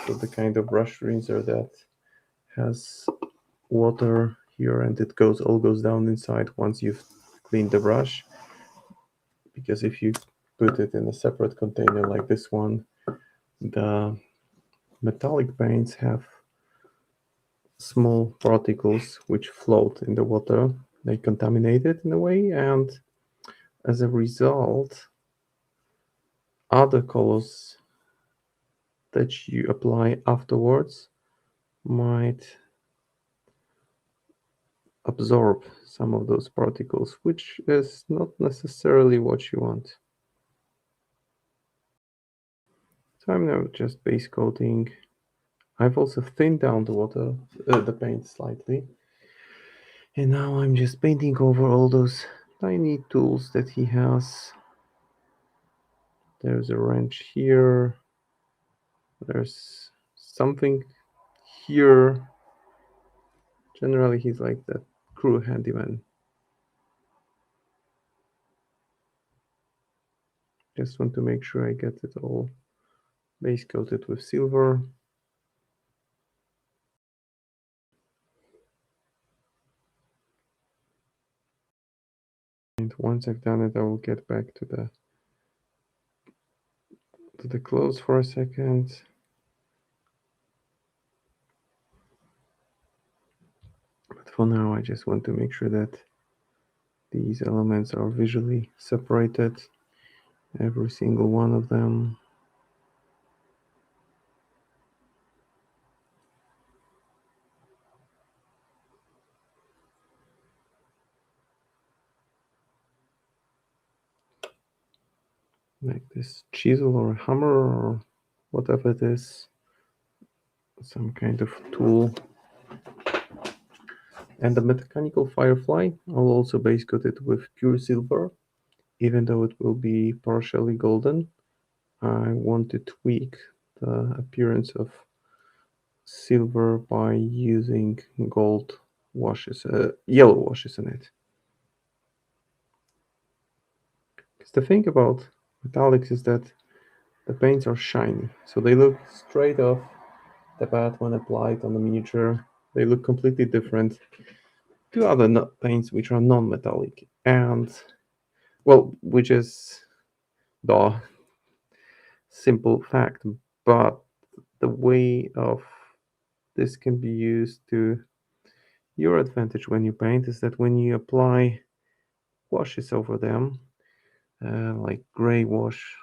so the kind of brush rinser that has water here and it all goes down inside once you've cleaned the brush, because if you put it in a separate container like this one, the metallic paints have small particles which float in the water. They contaminate it in a way, and as a result, other colors that you apply afterwards might absorb some of those particles, which is not necessarily what you want. So I'm now just base coating. I've also thinned down the paint slightly. And now I'm just painting over all those tiny tools that he has. There's a wrench here. There's something here. Generally, he's like the crew handyman. Just want to make sure I get it all base coated with silver. And once I've done it, I will get back to the clothes for a second. But for now, I just want to make sure that these elements are visually separated, every single one of them. Like this chisel or a hammer or whatever it is, some kind of tool. And the mechanical firefly, I'll also base coat it with pure silver, even though it will be partially golden. I want to tweak the appearance of silver by using gold washes, yellow washes in it. Because the thing about metallics is that the paints are shiny, so they look straight off the bat when applied on the miniature. They look completely different to other paints which are non-metallic, and well, which is the simple fact. But the way of this can be used to your advantage when you paint is that when you apply washes over them, like gray wash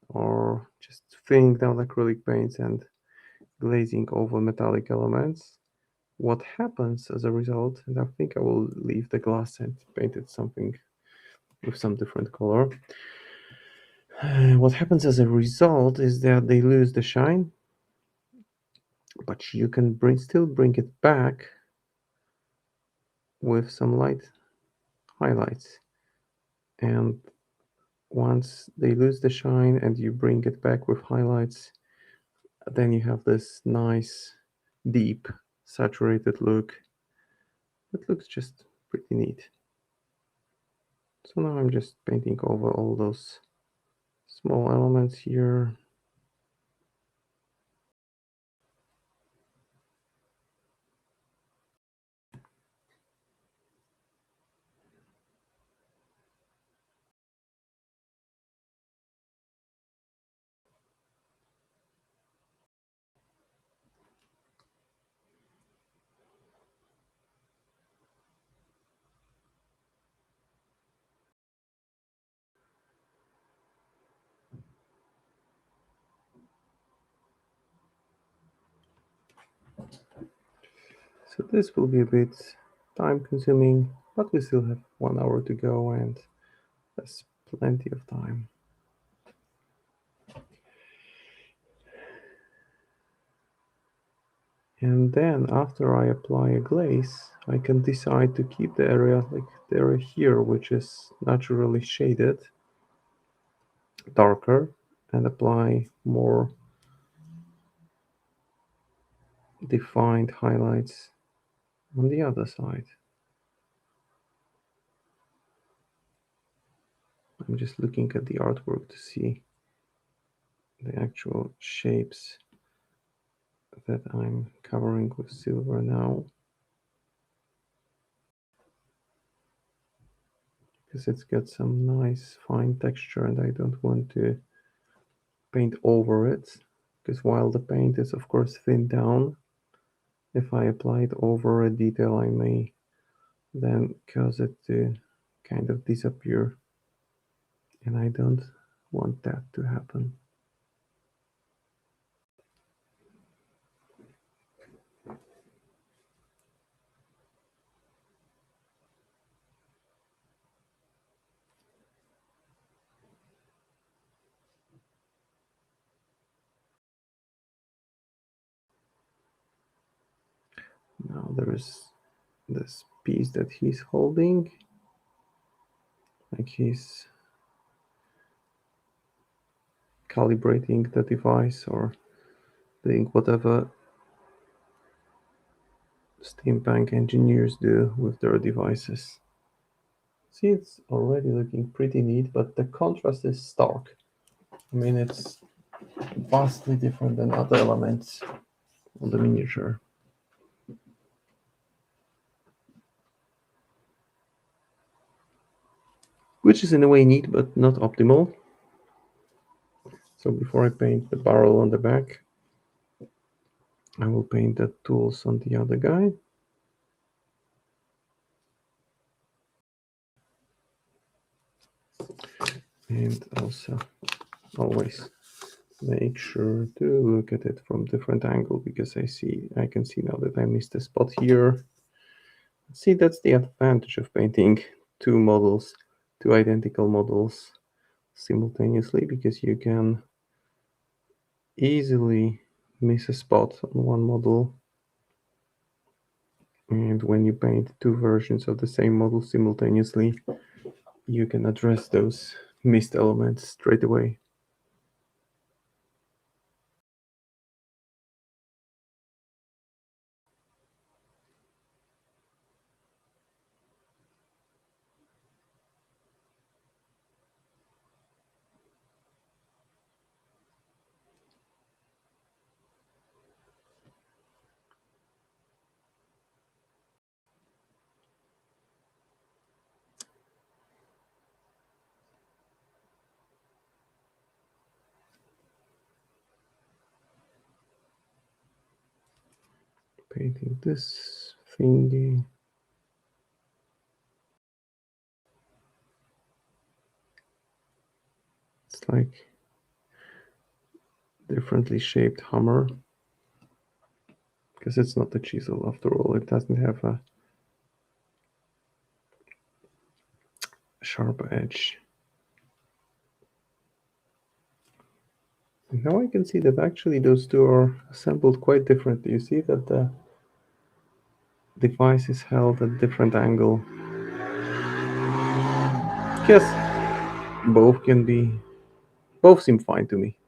or just thinning down acrylic paints and glazing over metallic elements, what happens as a result, and I think I will leave the glass and paint it something with some different color. What happens as a result is that they lose the shine, but you can still bring it back with some light highlights. And once they lose the shine and you bring it back with highlights, then you have this nice, deep, saturated look. It looks just pretty neat. So now I'm just painting over all those small elements here. So this will be a bit time consuming, but we still have 1 hour to go and that's plenty of time. And then after I apply a glaze, I can decide to keep the area like the area here, which is naturally shaded, darker, and apply more defined highlights on the other side. I'm just looking at the artwork to see the actual shapes that I'm covering with silver now, because it's got some nice fine texture and I don't want to paint over it, because while the paint is of course thinned down, if I apply it over a detail I may then cause it to kind of disappear, and I don't want that to happen. Now there is this piece that he's holding, like he's calibrating the device or doing whatever steampunk engineers do with their devices. See, it's already looking pretty neat, but the contrast is stark. I mean, it's vastly different than other elements on the miniature. Which is in a way neat, but not optimal. So before I paint the barrel on the back, I will paint the tools on the other guy. And also always make sure to look at it from different angle, because I can see now that I missed a spot here. See, that's the advantage of painting two identical models simultaneously, because you can easily miss a spot on one model, and when you paint two versions of the same model simultaneously, you can address those missed elements straight away. painting this thingy. It's like differently shaped hammer, because it's not a chisel after all. It doesn't have a sharp edge. And now I can see that actually those two are assembled quite differently. You see that the device is held at different angle. Yes, both seem fine to me.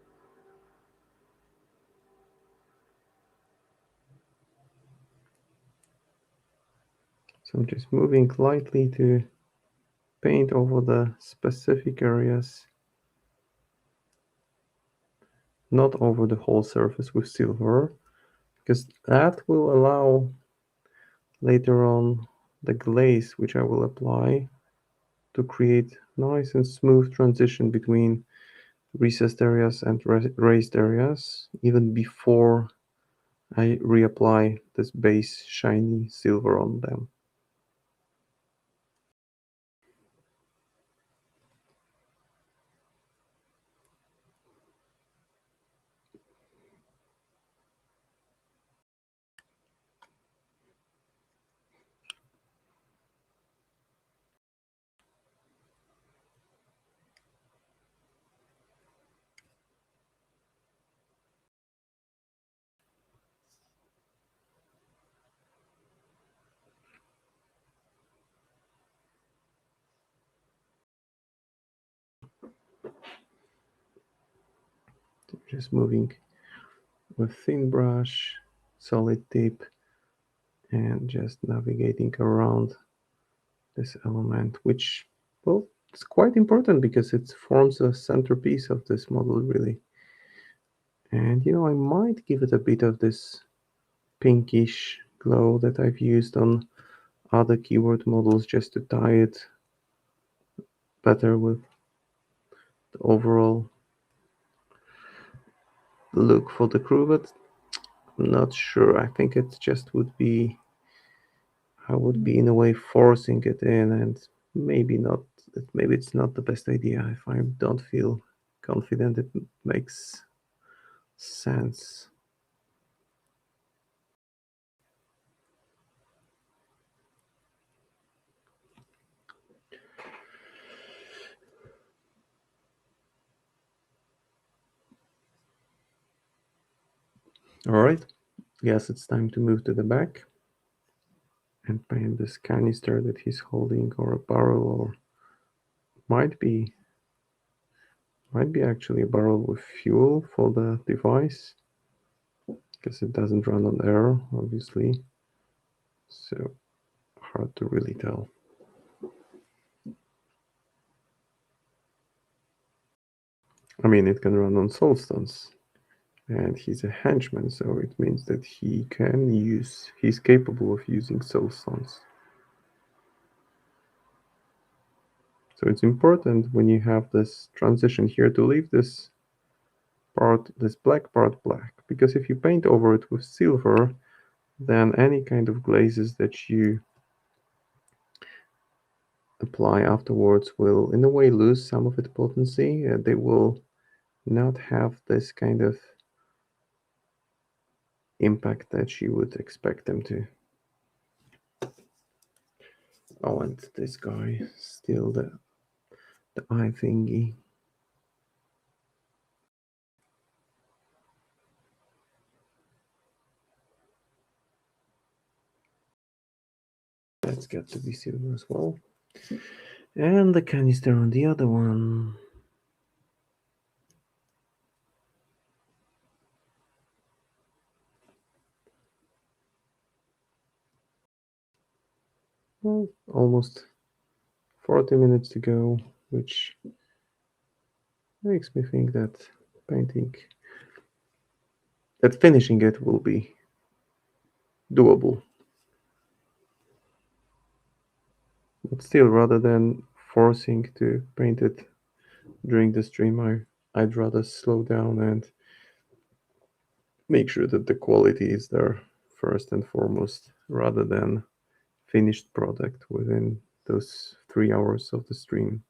So I'm just moving lightly to paint over the specific areas, not over the whole surface with silver, because that will allow later on the glaze which I will apply to create nice and smooth transition between recessed areas and raised areas, even before I reapply this base shiny silver on them. Just moving with thin brush, solid tip, and just navigating around this element, which, well, it's quite important because it forms a centerpiece of this model, really. And I might give it a bit of this pinkish glow that I've used on other keyword models just to tie it better with the overall look for the crew, but I'm not sure. I think it just would be, I would be in a way forcing it in, and maybe not. Maybe it's not the best idea if I don't feel confident it makes sense. All right, yes, it's time to move to the back and paint this canister that he's holding, or a barrel, or might be actually a barrel with fuel for the device, because it doesn't run on air, obviously, so hard to really tell. I mean, it can run on soulstones, and he's a henchman, so it means that he's capable of using soulstones. So it's important when you have this transition here to leave this black part black, because if you paint over it with silver, then any kind of glazes that you apply afterwards will in a way lose some of its potency. They will not have this kind of impact that you would expect them to. Oh, and this guy, still the eye thingy. That's got to be silver as well. And the canister on the other one. Well, almost 40 minutes to go, which makes me think that finishing it will be doable. But still, rather than forcing to paint it during the stream, I'd rather slow down and make sure that the quality is there first and foremost, rather than finished product within those 3 hours of the stream.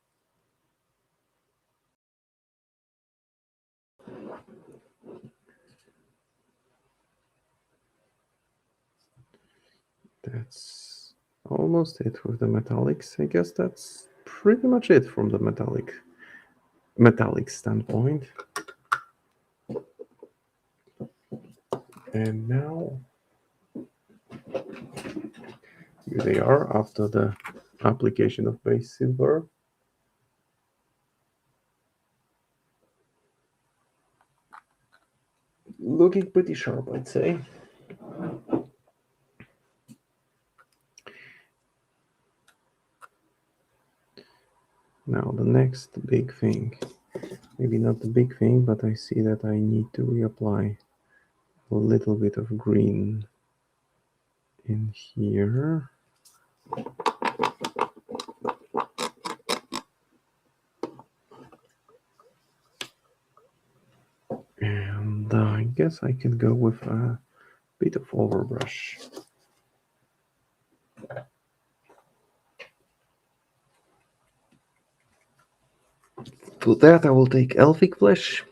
That's almost it with the metallics. I guess that's pretty much it from the metallic standpoint. And now here they are after the application of base silver. Looking pretty sharp, I'd say. Now the next big thing, maybe not the big thing, but I see that I need to reapply a little bit of green in here. And I guess I can go with a bit of overbrush. For that I will take Elfic Flesh,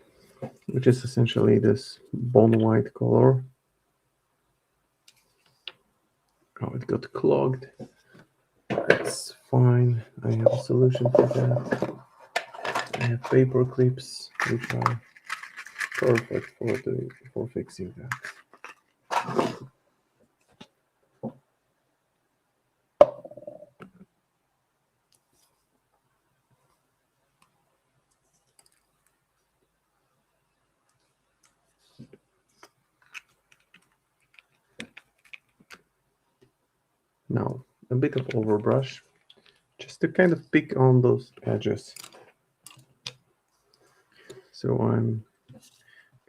which is essentially this bone white color. Oh, it got clogged. That's fine. I have a solution for that. I have paper clips, which are perfect for fixing that. Now, a bit of overbrush, just to kind of pick on those edges. So I'm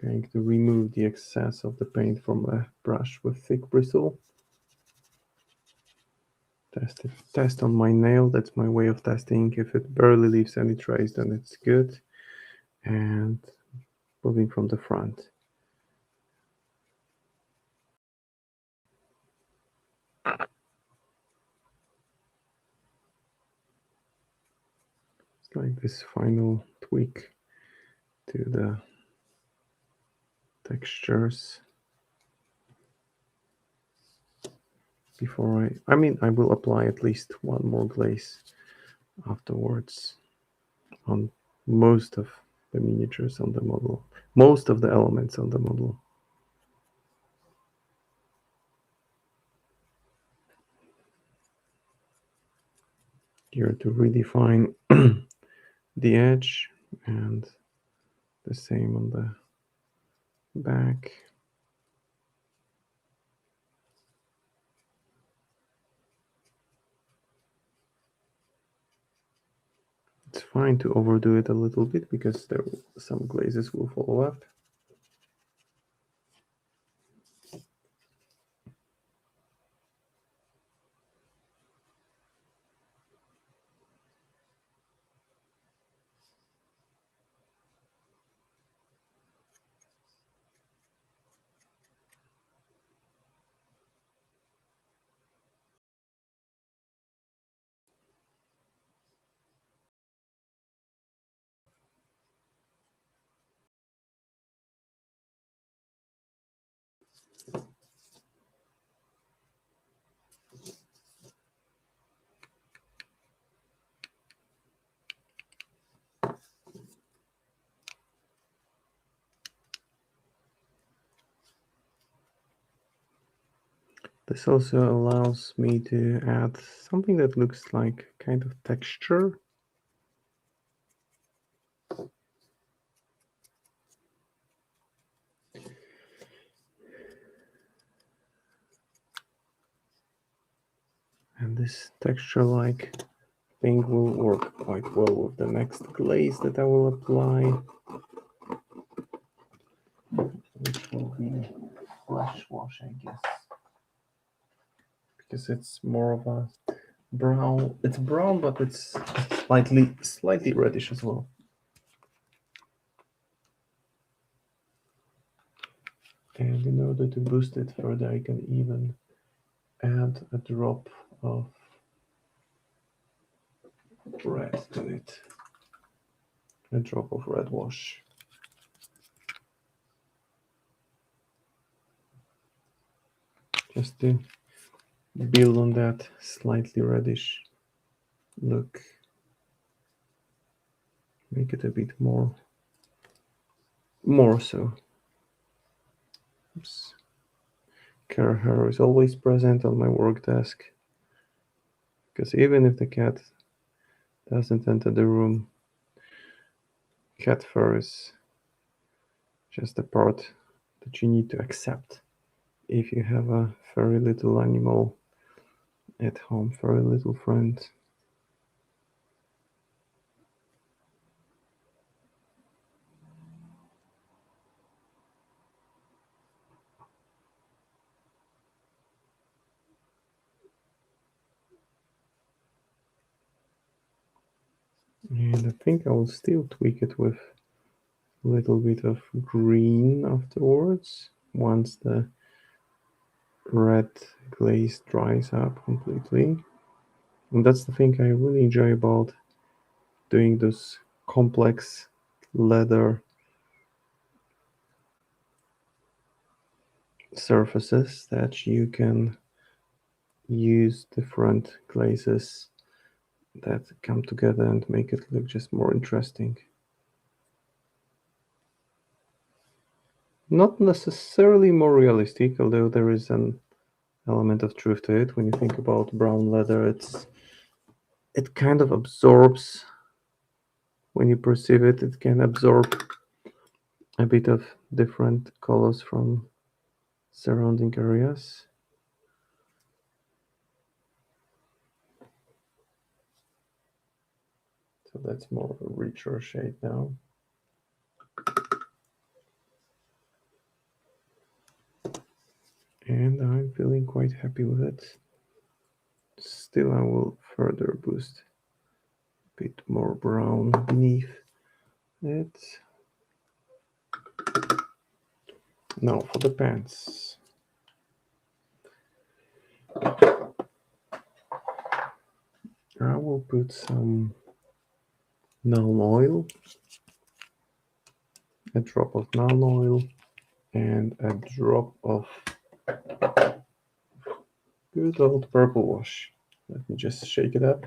going to remove the excess of the paint from a brush with thick bristle. Test on my nail. That's my way of testing. If it barely leaves any trace, then it's good. And moving from the front. It's like this final tweak to the textures. Before I will apply at least one more glaze afterwards on most of the miniatures on the model, most of the elements on the model. Here to redefine the edge, and the same on the back. It's fine to overdo it a little bit because some glazes will fall off. This also allows me to add something that looks like kind of texture. And this texture-like thing will work quite well with the next glaze that I will apply, which will be flesh wash, I guess. Because it's more of a brown. It's brown, but it's slightly reddish as well. And order to boost it further, I can even add a drop of red to it. A drop of red wash. Just to build on that slightly reddish look. Make it a bit more so. Oops. Care hair is always present on my work desk, because even if the cat doesn't enter the room, cat fur is just a part that you need to accept if you have a very little animal at home, very little friend. And I think I will still tweak it with a little bit of green afterwards, once the red glaze dries up completely. And that's the thing I really enjoy about doing those complex leather surfaces, that you can use different glazes that come together and make it look just more interesting. Not necessarily more realistic, although there is an element of truth to it. When you think about brown leather, it kind of absorbs, when you perceive it, it can absorb a bit of different colors from surrounding areas. So that's more of a richer shade now. And I'm feeling quite happy with it. Still, I will further boost a bit more brown beneath it. Now for the pants. I will put some nuln oil, a drop of nuln oil, and a drop of good old purple wash. Let me just shake it up.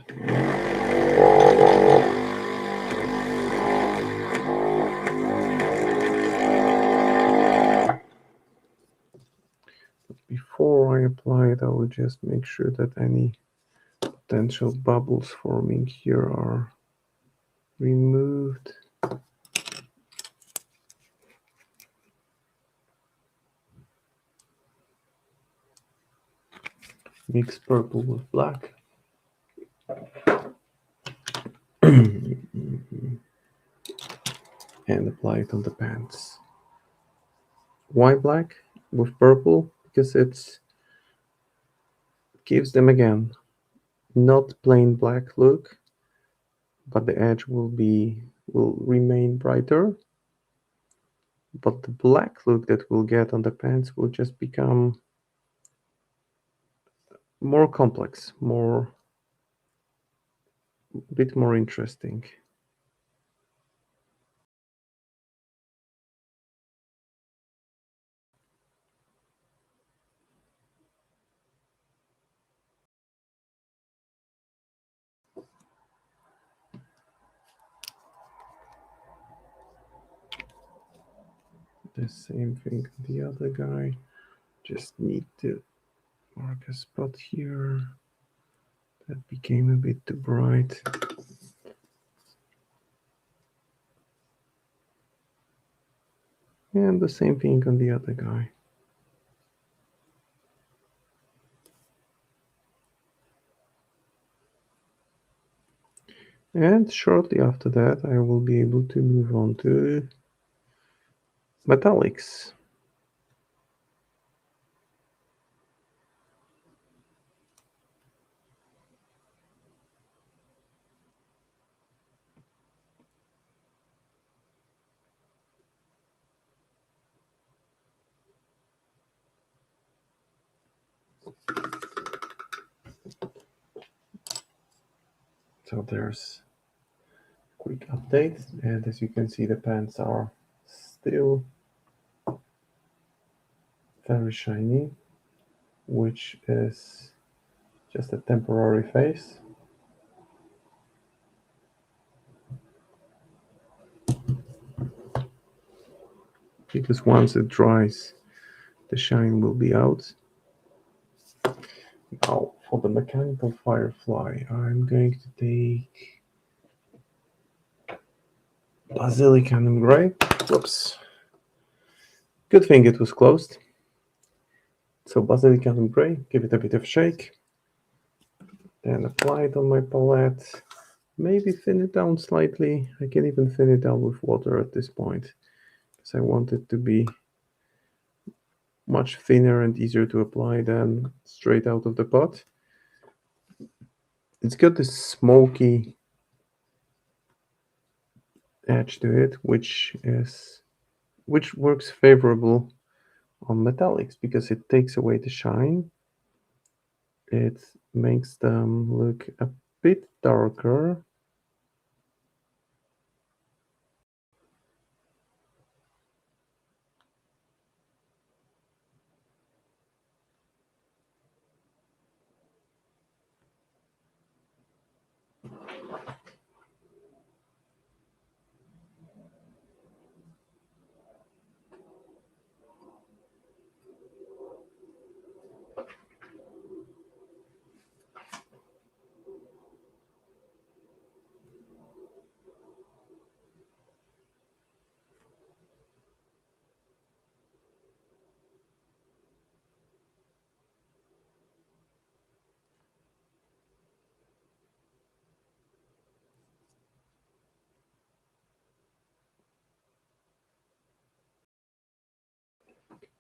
But before I apply it, I will just make sure that any potential bubbles forming here are removed. Mix purple with black. And apply it on the pants. Why black with purple? Because it gives them, again, not plain black look, but the edge will remain brighter. But the black look that we'll get on the pants will just become more complex, a bit more interesting. The same thing on the other guy. Just need to mark a spot here. That became a bit too bright. And the same thing on the other guy. And shortly after that, I will be able to move on to metallics. So there's a quick update, and as you can see, the pens are still very shiny, which is just a temporary phase. Because once it dries, the shine will be out. Now, for the mechanical firefly, I'm going to take Basilicum Gray. Whoops. Good thing it was closed. So Basilicum Gray, give it a bit of shake. Then apply it on my palette. Maybe thin it down slightly. I can even thin it down with water at this point, because I want it to be much thinner and easier to apply than straight out of the pot. It's got this smoky edge to it, which works favorable on metallics because it takes away the shine. It makes them look a bit darker.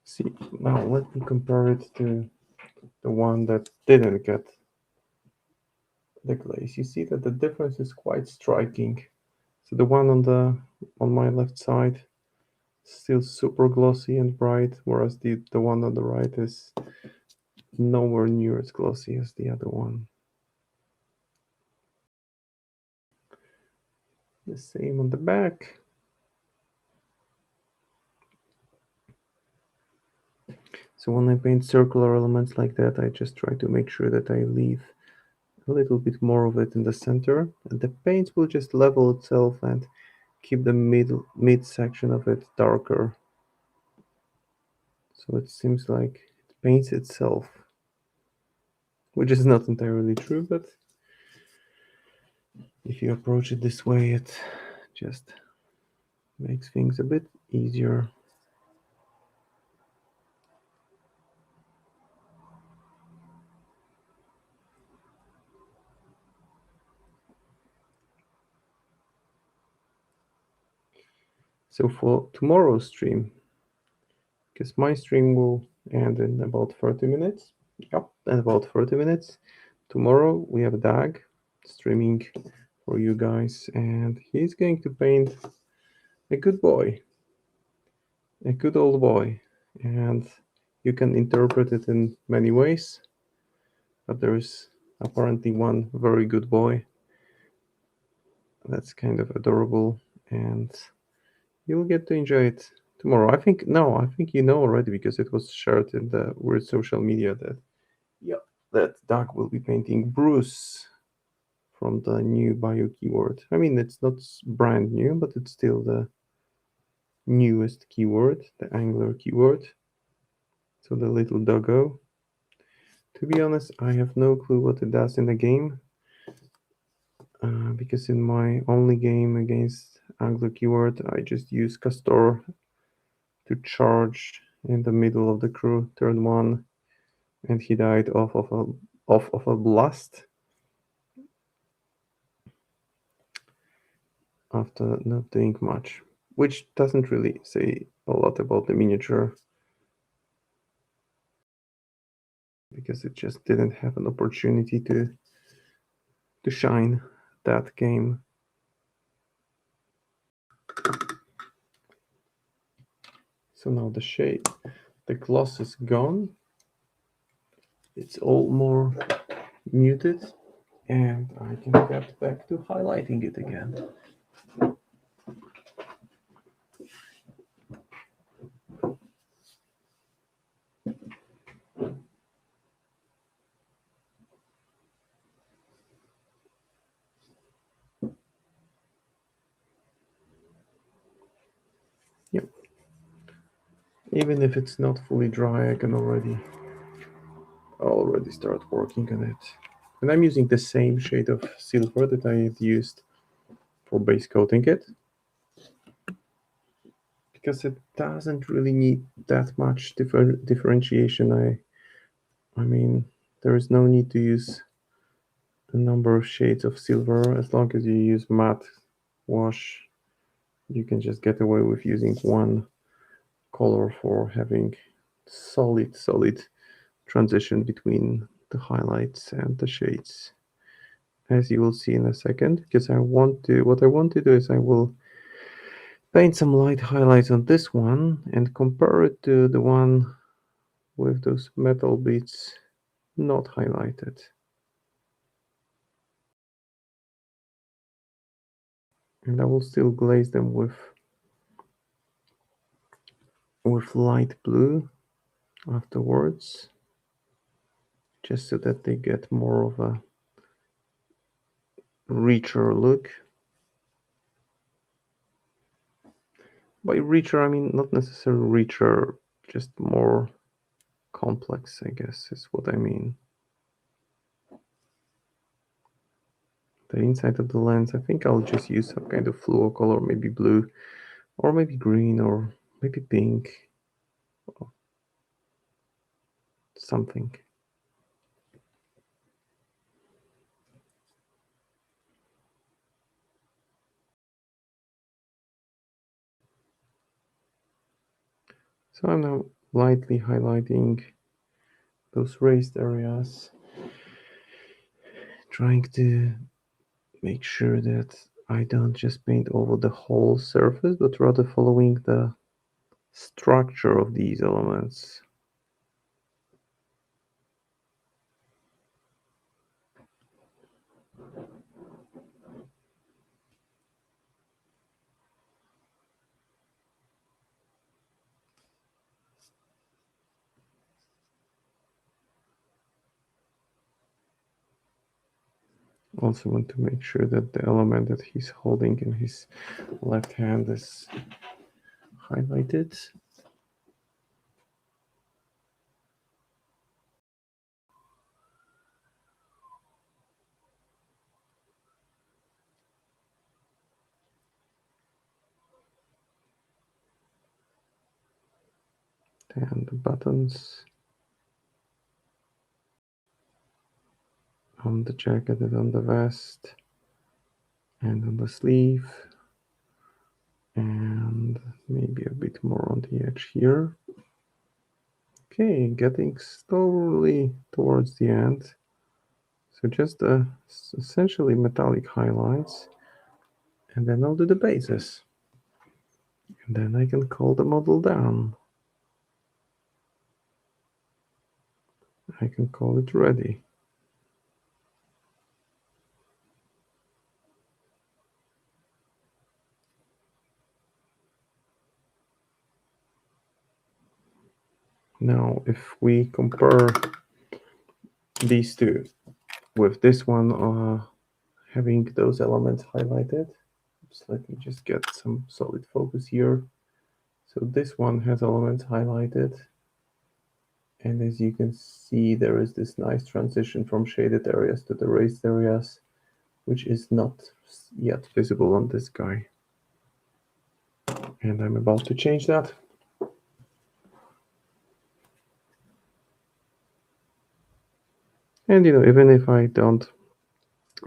See, now let me compare it to the one that didn't get the glaze. You see that the difference is quite striking. So the one on my left side still super glossy and bright, whereas the one on the right is nowhere near as glossy as the other one. The same on the back. So when I paint circular elements like that, I just try to make sure that I leave a little bit more of it in the center, and the paint will just level itself and keep the mid section of it darker. So it seems like it paints itself, which is not entirely true, but if you approach it this way, it just makes things a bit easier. So for tomorrow's stream, because my stream will end in about 30 minutes. Yep, in about 30 minutes. Tomorrow we have Dag streaming for you guys, and he's going to paint a good boy, a good old boy, and you can interpret it in many ways, but there is apparently one very good boy that's kind of adorable, and you'll get to enjoy it tomorrow. I think you know already because it was shared in the weird social media that Doug will be painting Bruce from the new bio keyword. I mean, it's not brand new, but it's still the newest keyword, the Angler keyword. So the little doggo. To be honest, I have no clue what it does in the game. Because in my only game against Angler keyword, I just use Castor to charge in the middle of the crew, turn one, and he died off of a blast after not doing much, which doesn't really say a lot about the miniature because it just didn't have an opportunity to shine that game. So now the gloss is gone. it's all more muted, and I can get back to highlighting it again. Yep. Even if it's not fully dry, I can already start working on it. And I'm using the same shade of silver that I had used for base coating it, because it doesn't really need that much differentiation. I mean, there is no need to use a number of shades of silver. As long as you use matte wash, you can just get away with using one color for having solid transition between the highlights and the shades, as you will see in a second. Because what I want to do is I will paint some light highlights on this one and compare it to the one with those metal bits not highlighted. And I will still glaze them with light blue afterwards, just so that they get more of a richer look. By richer, I mean not necessarily richer, just more complex, I guess, is what I mean. The inside of the lens, I think I'll just use some kind of fluo color, maybe blue, or maybe green, or maybe pink, or something. So I'm now lightly highlighting those raised areas, trying to make sure that I don't just paint over the whole surface, but rather following the structure of these elements. Also want to make sure that the element that he's holding in his left hand is highlighted. And the buttons on the jacket and on the vest and on the sleeve, and maybe a bit more on the edge here. Okay, getting slowly towards the end. So just essentially metallic highlights, and then I'll do the bases. And then I can call the model down. I can call it ready. Now, if we compare these two with this one having those elements highlighted, let me just get some solid focus here. So this one has elements highlighted, and as you can see, there is this nice transition from shaded areas to the raised areas, which is not yet visible on this guy. And I'm about to change that. And even if I don't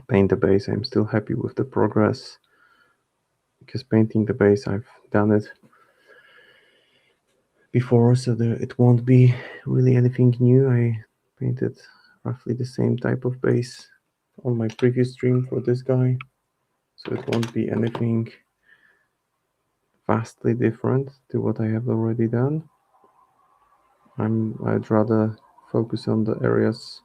paint the base, I'm still happy with the progress, because painting the base, I've done it before, so it won't be really anything new. I painted roughly the same type of base on my previous stream for this guy, so it won't be anything vastly different to what I have already done. I'd rather focus on the areas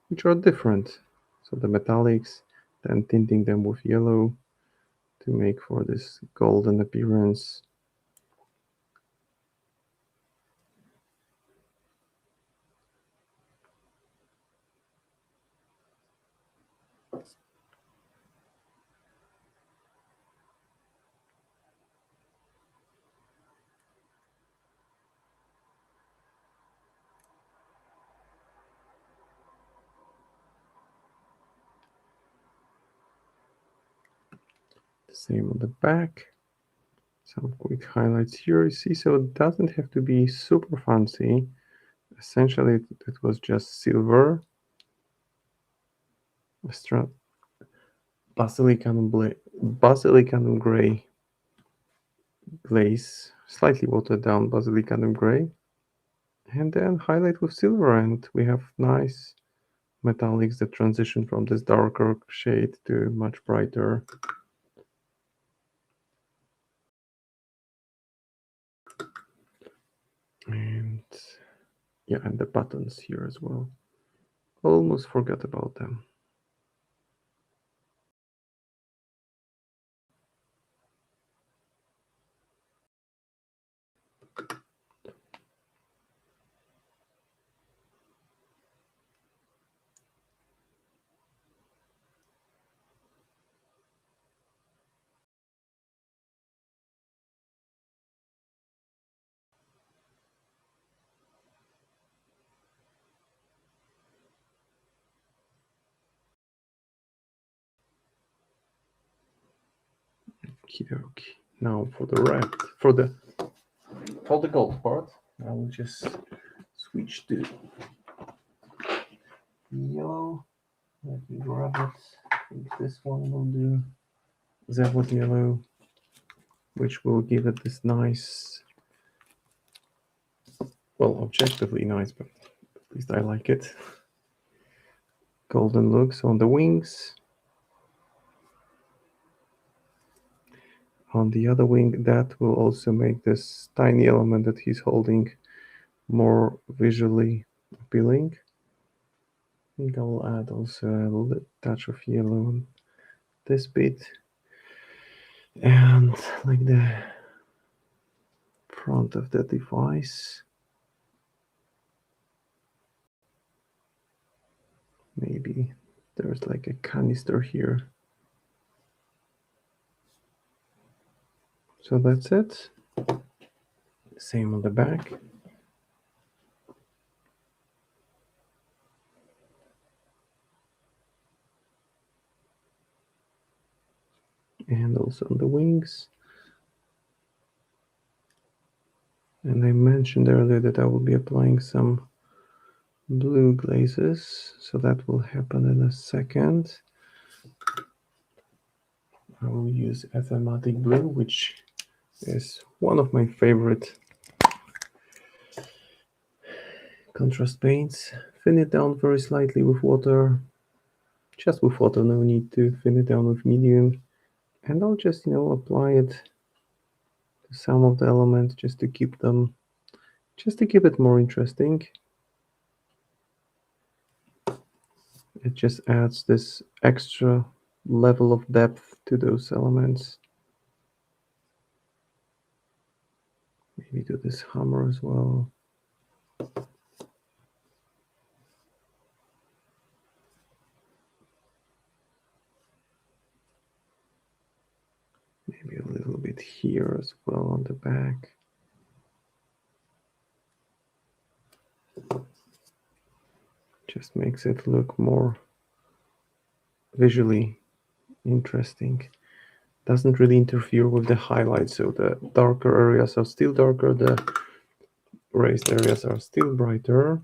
which are different. So the metallics, then tinting them with yellow to make for this golden appearance. Same on the back. Some quick highlights here. You see, so it doesn't have to be super fancy. Essentially, it was just silver, basilicanum gray glaze, slightly watered down basilicanum gray, and then highlight with silver, and we have nice metallics that transition from this darker shade to much brighter. And yeah, and the buttons here as well. Almost forgot about them. Okay. Now for the red, for the gold part, I will just switch to yellow. Let me grab it. I think this one will do. Zealot yellow, which will give it this nice, well, objectively nice, but at least I like it, golden looks on the wings. On the other wing, that will also make this tiny element that he's holding more visually appealing. I think I will add also a little touch of yellow on this bit, and like the front of the device. Maybe there's like a canister here. So that's it. Same on the back. And also on the wings. And I mentioned earlier that I will be applying some blue glazes, so that will happen in a second. I will use Athematic Blue, which is one of my favorite contrast paints. Thin it down very slightly with water, just with water, no need to thin it down with medium. And I'll just, apply it to some of the elements just to keep it more interesting. It just adds this extra level of depth to those elements. Maybe do this hammer as well. Maybe a little bit here as well on the back. Just makes it look more visually interesting. Doesn't really interfere with the highlights, so the darker areas are still darker, the raised areas are still brighter,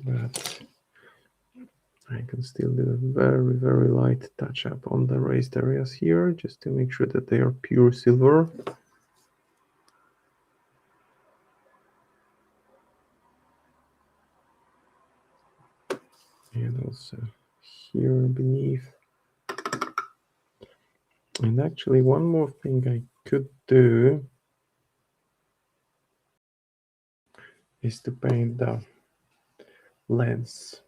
but I can still do a very, very light touch up on the raised areas here, just to make sure that they are pure silver. And also here beneath. And actually, one more thing I could do is to paint the lens.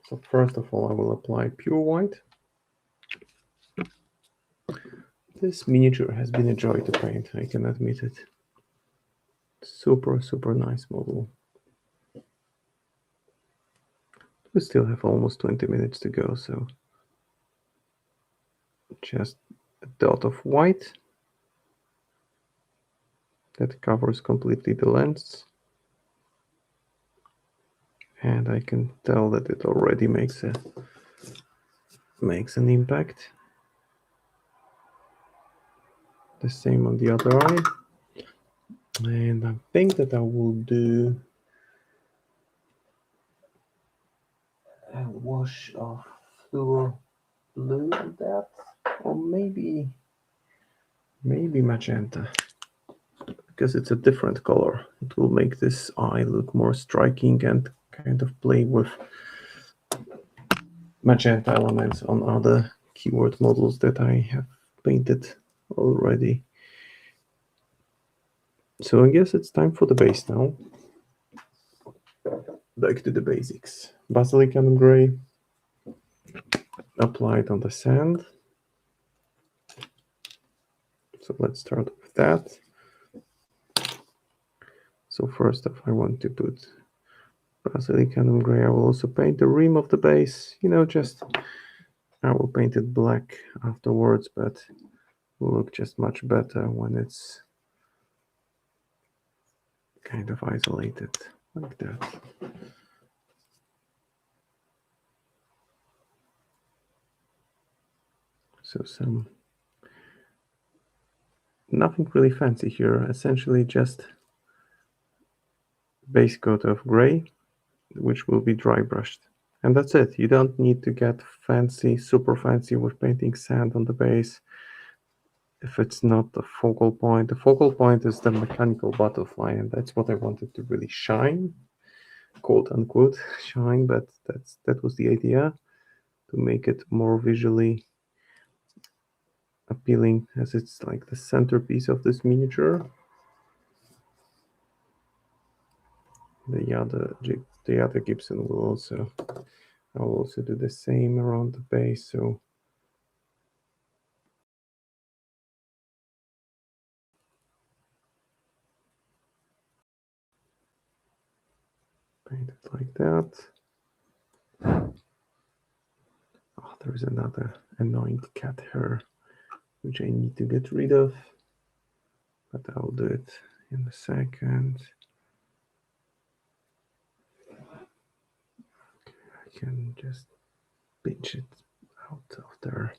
So first of all, I will apply pure white. This miniature has been a joy to paint, I can admit it. Super, super nice model. We still have almost 20 minutes to go, so just a dot of white that covers completely the lens. And I can tell that it already makes an impact. The same on the other eye. And I think that I will do a wash of fluor blue on that, or maybe magenta, because it's a different color. It will make this eye look more striking and kind of play with magenta elements on other keyword models that I have painted already. So I guess it's time for the base now. Back to the basics. Basilic and gray applied on the sand. So let's start with that. So first off, I want to put basilic and gray. I will also paint the rim of the base. Just I will paint it black afterwards, but it will look just much better when it's kind of isolated like that. So nothing really fancy here, essentially just base coat of gray, which will be dry brushed. And that's it. You don't need to get fancy, super fancy with painting sand on the base if it's not the focal point. The focal point is the mechanical butterfly, and that's what I wanted to really shine, quote unquote shine, but that was the idea, to make it more visually appealing, as it's like the centerpiece of this miniature. The other Gibson will also, I will also do the same around the base. So paint it like that. Oh, there's another annoying cat hair which I need to get rid of, but I'll do it in a second. I can just pinch it out of there,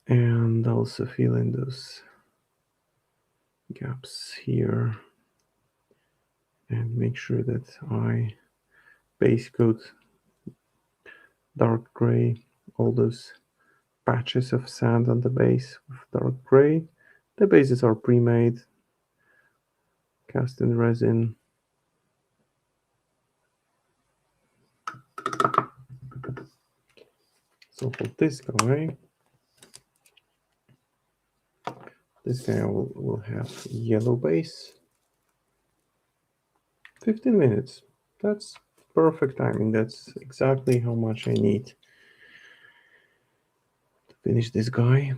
and also fill in those gaps here, and make sure that I base coat dark gray all those patches of sand on the base with dark gray. The bases are pre-made, cast in resin. So for this guy will have yellow base. 15 minutes. That's perfect timing. That's exactly how much I need to finish this guy.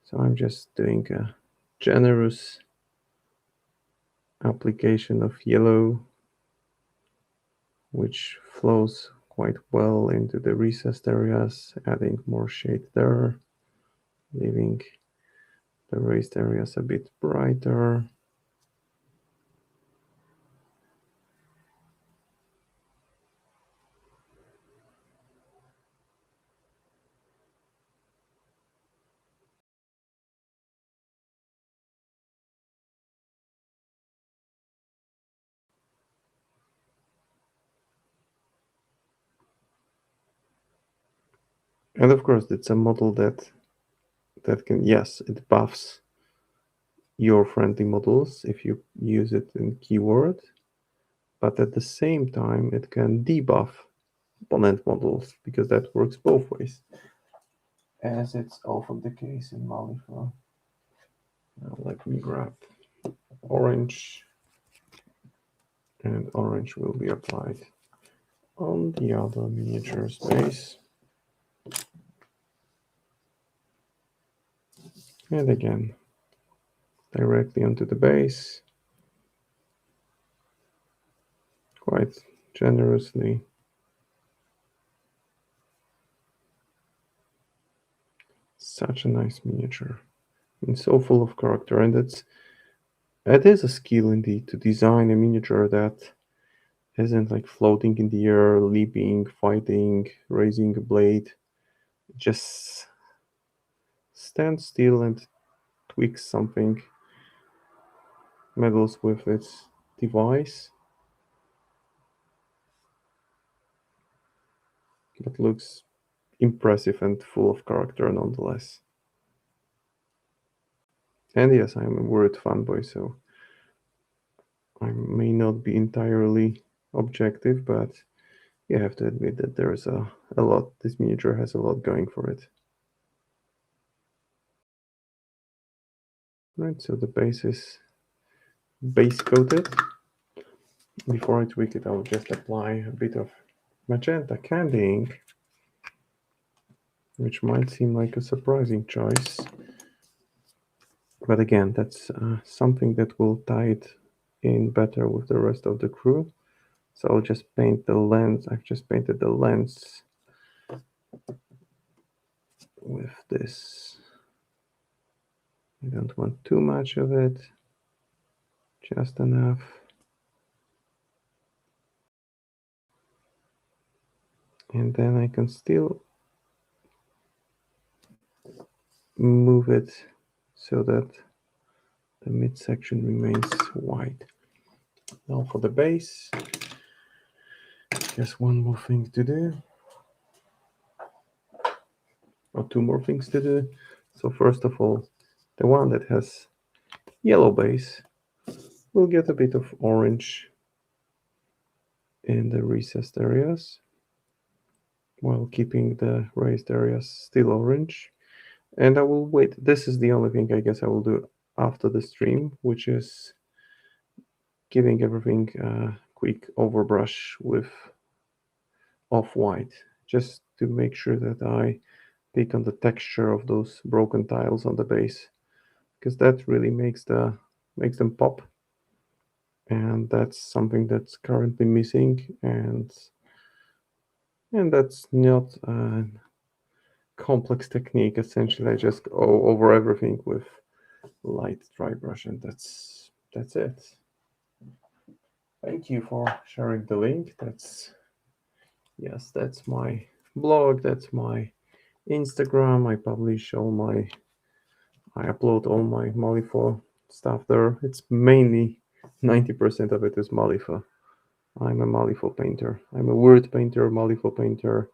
So I'm just doing a generous application of yellow, which flows quite well into the recessed areas, adding more shade there, leaving the raised areas a bit brighter. And of course, it's a model that can, yes, it buffs your friendly models if you use it in keyword, but at the same time, it can debuff opponent models, because that works both ways, as it's often the case in Malifaux. Now let me grab orange, and orange will be applied on the other miniature's base. And again, directly onto the base, quite generously. Such a nice miniature. I mean, so full of character, and it is a skill indeed to design a miniature that isn't like floating in the air, leaping, fighting, raising a blade. It just stands still and tweaks something, meddles with its device, but looks impressive and full of character nonetheless. And yes, I'm a word fanboy, so I may not be entirely objective, but you have to admit that there's a lot. This miniature has a lot going for it. Right, so the base is base coated. Before I tweak it, I'll just apply a bit of magenta candy ink, which might seem like a surprising choice. But again, that's something that will tie it in better with the rest of the crew. So I'll just paint the lens. I've just painted the lens with this. I don't want too much of it, just enough. And then I can still move it so that the midsection remains white. Now for the base, just one more thing to do, or two more things to do. So first of all, the one that has yellow base will get a bit of orange in the recessed areas, while keeping the raised areas still orange. And I will wait. This is the only thing I guess I will do after the stream, which is giving everything a quick overbrush with off-white, just to make sure that I pick on the texture of those broken tiles on the base, because that really makes them pop, and that's something that's currently missing, and that's not a complex technique. Essentially, I just go over everything with light dry brush, and that's it. Thank you for sharing the link. That's my blog, that's my Instagram. I publish I upload all my Malifaux stuff there. It's mainly 90% of it is Malifaux. I'm a Malifaux painter. I'm a word painter, Malifaux painter,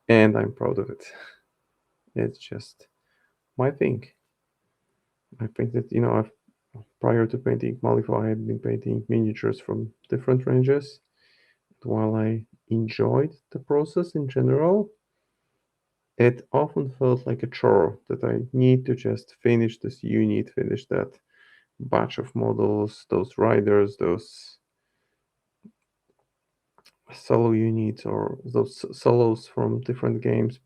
and I'm proud of it. It's just my thing. I painted, prior to painting Malifaux, I had been painting miniatures from different ranges. While I enjoyed the process in general, it often felt like a chore that I need to just finish this unit, finish that batch of models, those riders, those solo units, or those solos from different games.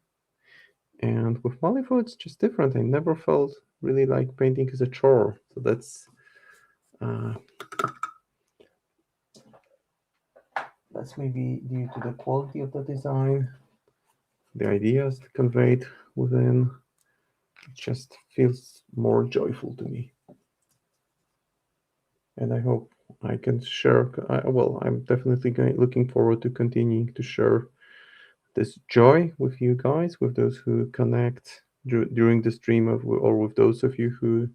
And with Malifaux, it's just different. I never felt really like painting as a chore. So that's maybe due to the quality of the design, the ideas conveyed within. It just feels more joyful to me. And I hope I can share. I'm definitely looking forward to continuing to share this joy with you guys, with those who connect during the stream, or with those of you who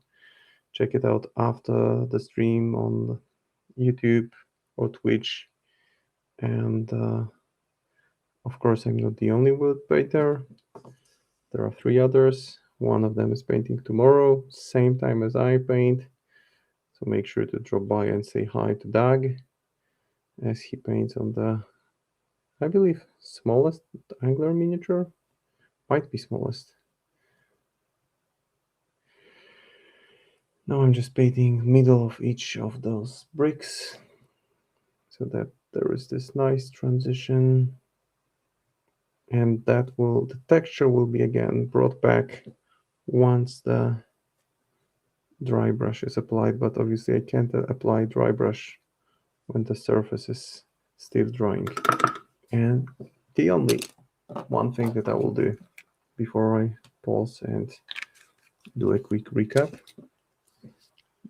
check it out after the stream on YouTube or Twitch. And of course, I'm not the only wood painter. There are three others. One of them is painting tomorrow, same time as I paint. So make sure to drop by and say hi to Doug as he paints on the, I believe, smallest angler miniature. Might be smallest. Now I'm just painting middle of each of those bricks so that there is this nice transition, and the texture will be again brought back once the dry brush is applied, but obviously I can't apply dry brush when the surface is still drying. And the only one thing that I will do before I pause and do a quick recap,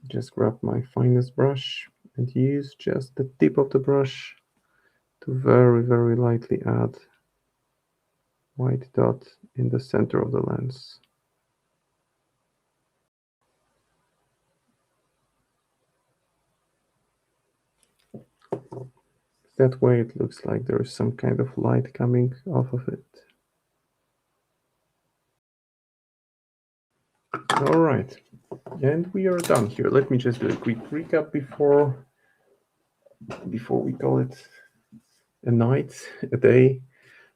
just grab my finest brush and use just the tip of the brush to very lightly add white dot in the center of the lens. That way it looks like there is some kind of light coming off of it. All right, and we are done here. Let me just do a quick recap before we call it a night, a day.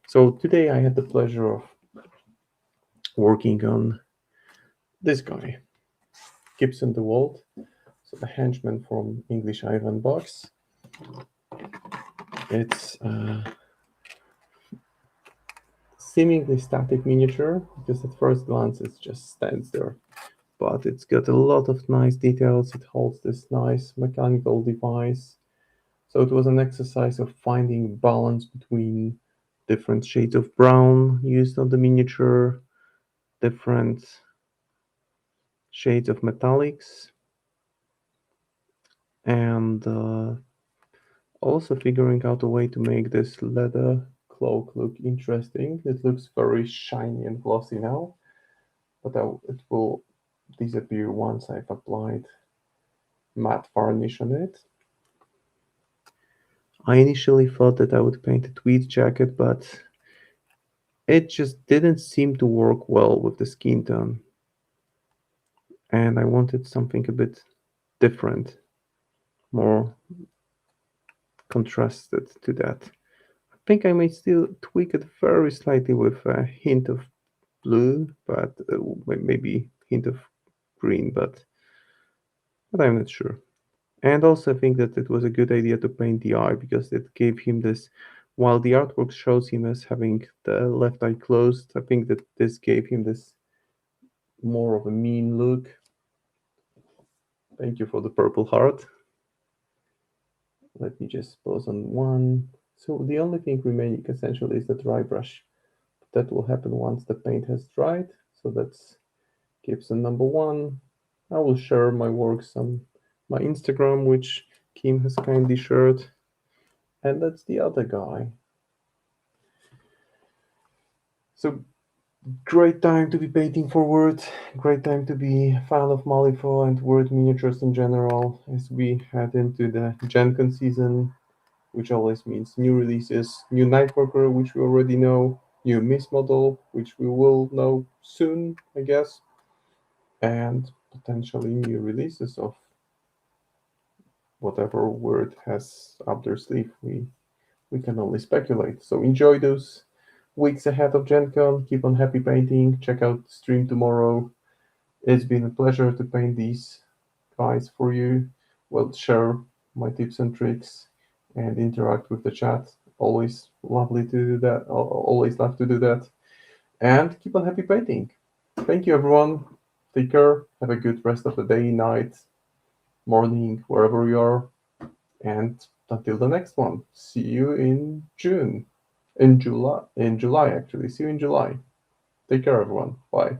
So today I had the pleasure of working on this guy, Gibson DeWalt, so the henchman from English Ivan box. It's seemingly static miniature because at first glance it just stands there, but it's got a lot of nice details. It holds this nice mechanical device. So it was an exercise of finding balance between different shades of brown used on the miniature, different shades of metallics, and also figuring out a way to make this leather cloak look interesting. It looks very shiny and glossy now, but it will disappear once I've applied matte varnish on it. I initially thought that I would paint a tweed jacket, but it just didn't seem to work well with the skin tone. And I wanted something a bit different, more contrasted to that. I think I may still tweak it very slightly with a hint of blue, but maybe hint of green, but I'm not sure. And also, I think that it was a good idea to paint the eye because it gave him this. While the artwork shows him as having the left eye closed, I think that this gave him this more of a mean look. Thank you for the purple heart. Let me just pause on one. So the only thing remaining essentially is the dry brush. That will happen once the paint has dried. So that's Gibson number one. I will share my works on my Instagram, which Kim has kindly shared. And that's the other guy. So great time to be painting for Word. Great time to be a fan of Malifaux and Word miniatures in general as we head into the Gen Con season, which always means new releases, new Nightworker, which we already know, new Miss model, which we will know soon, I guess, and potentially new releases of whatever Word has up their sleeve. We can only speculate. So enjoy those weeks ahead of Gen Con. Keep on happy painting. Check out the stream tomorrow. It's been a pleasure to paint these guys for you. Well, share my tips and tricks and interact with the chat. Always lovely to do that. Always love to do that. And keep on happy painting. Thank you, everyone. Take care. Have a good rest of the day, night, morning, wherever you are. And until the next one, see you in June. In July, actually. See you in July. Take care, everyone. Bye.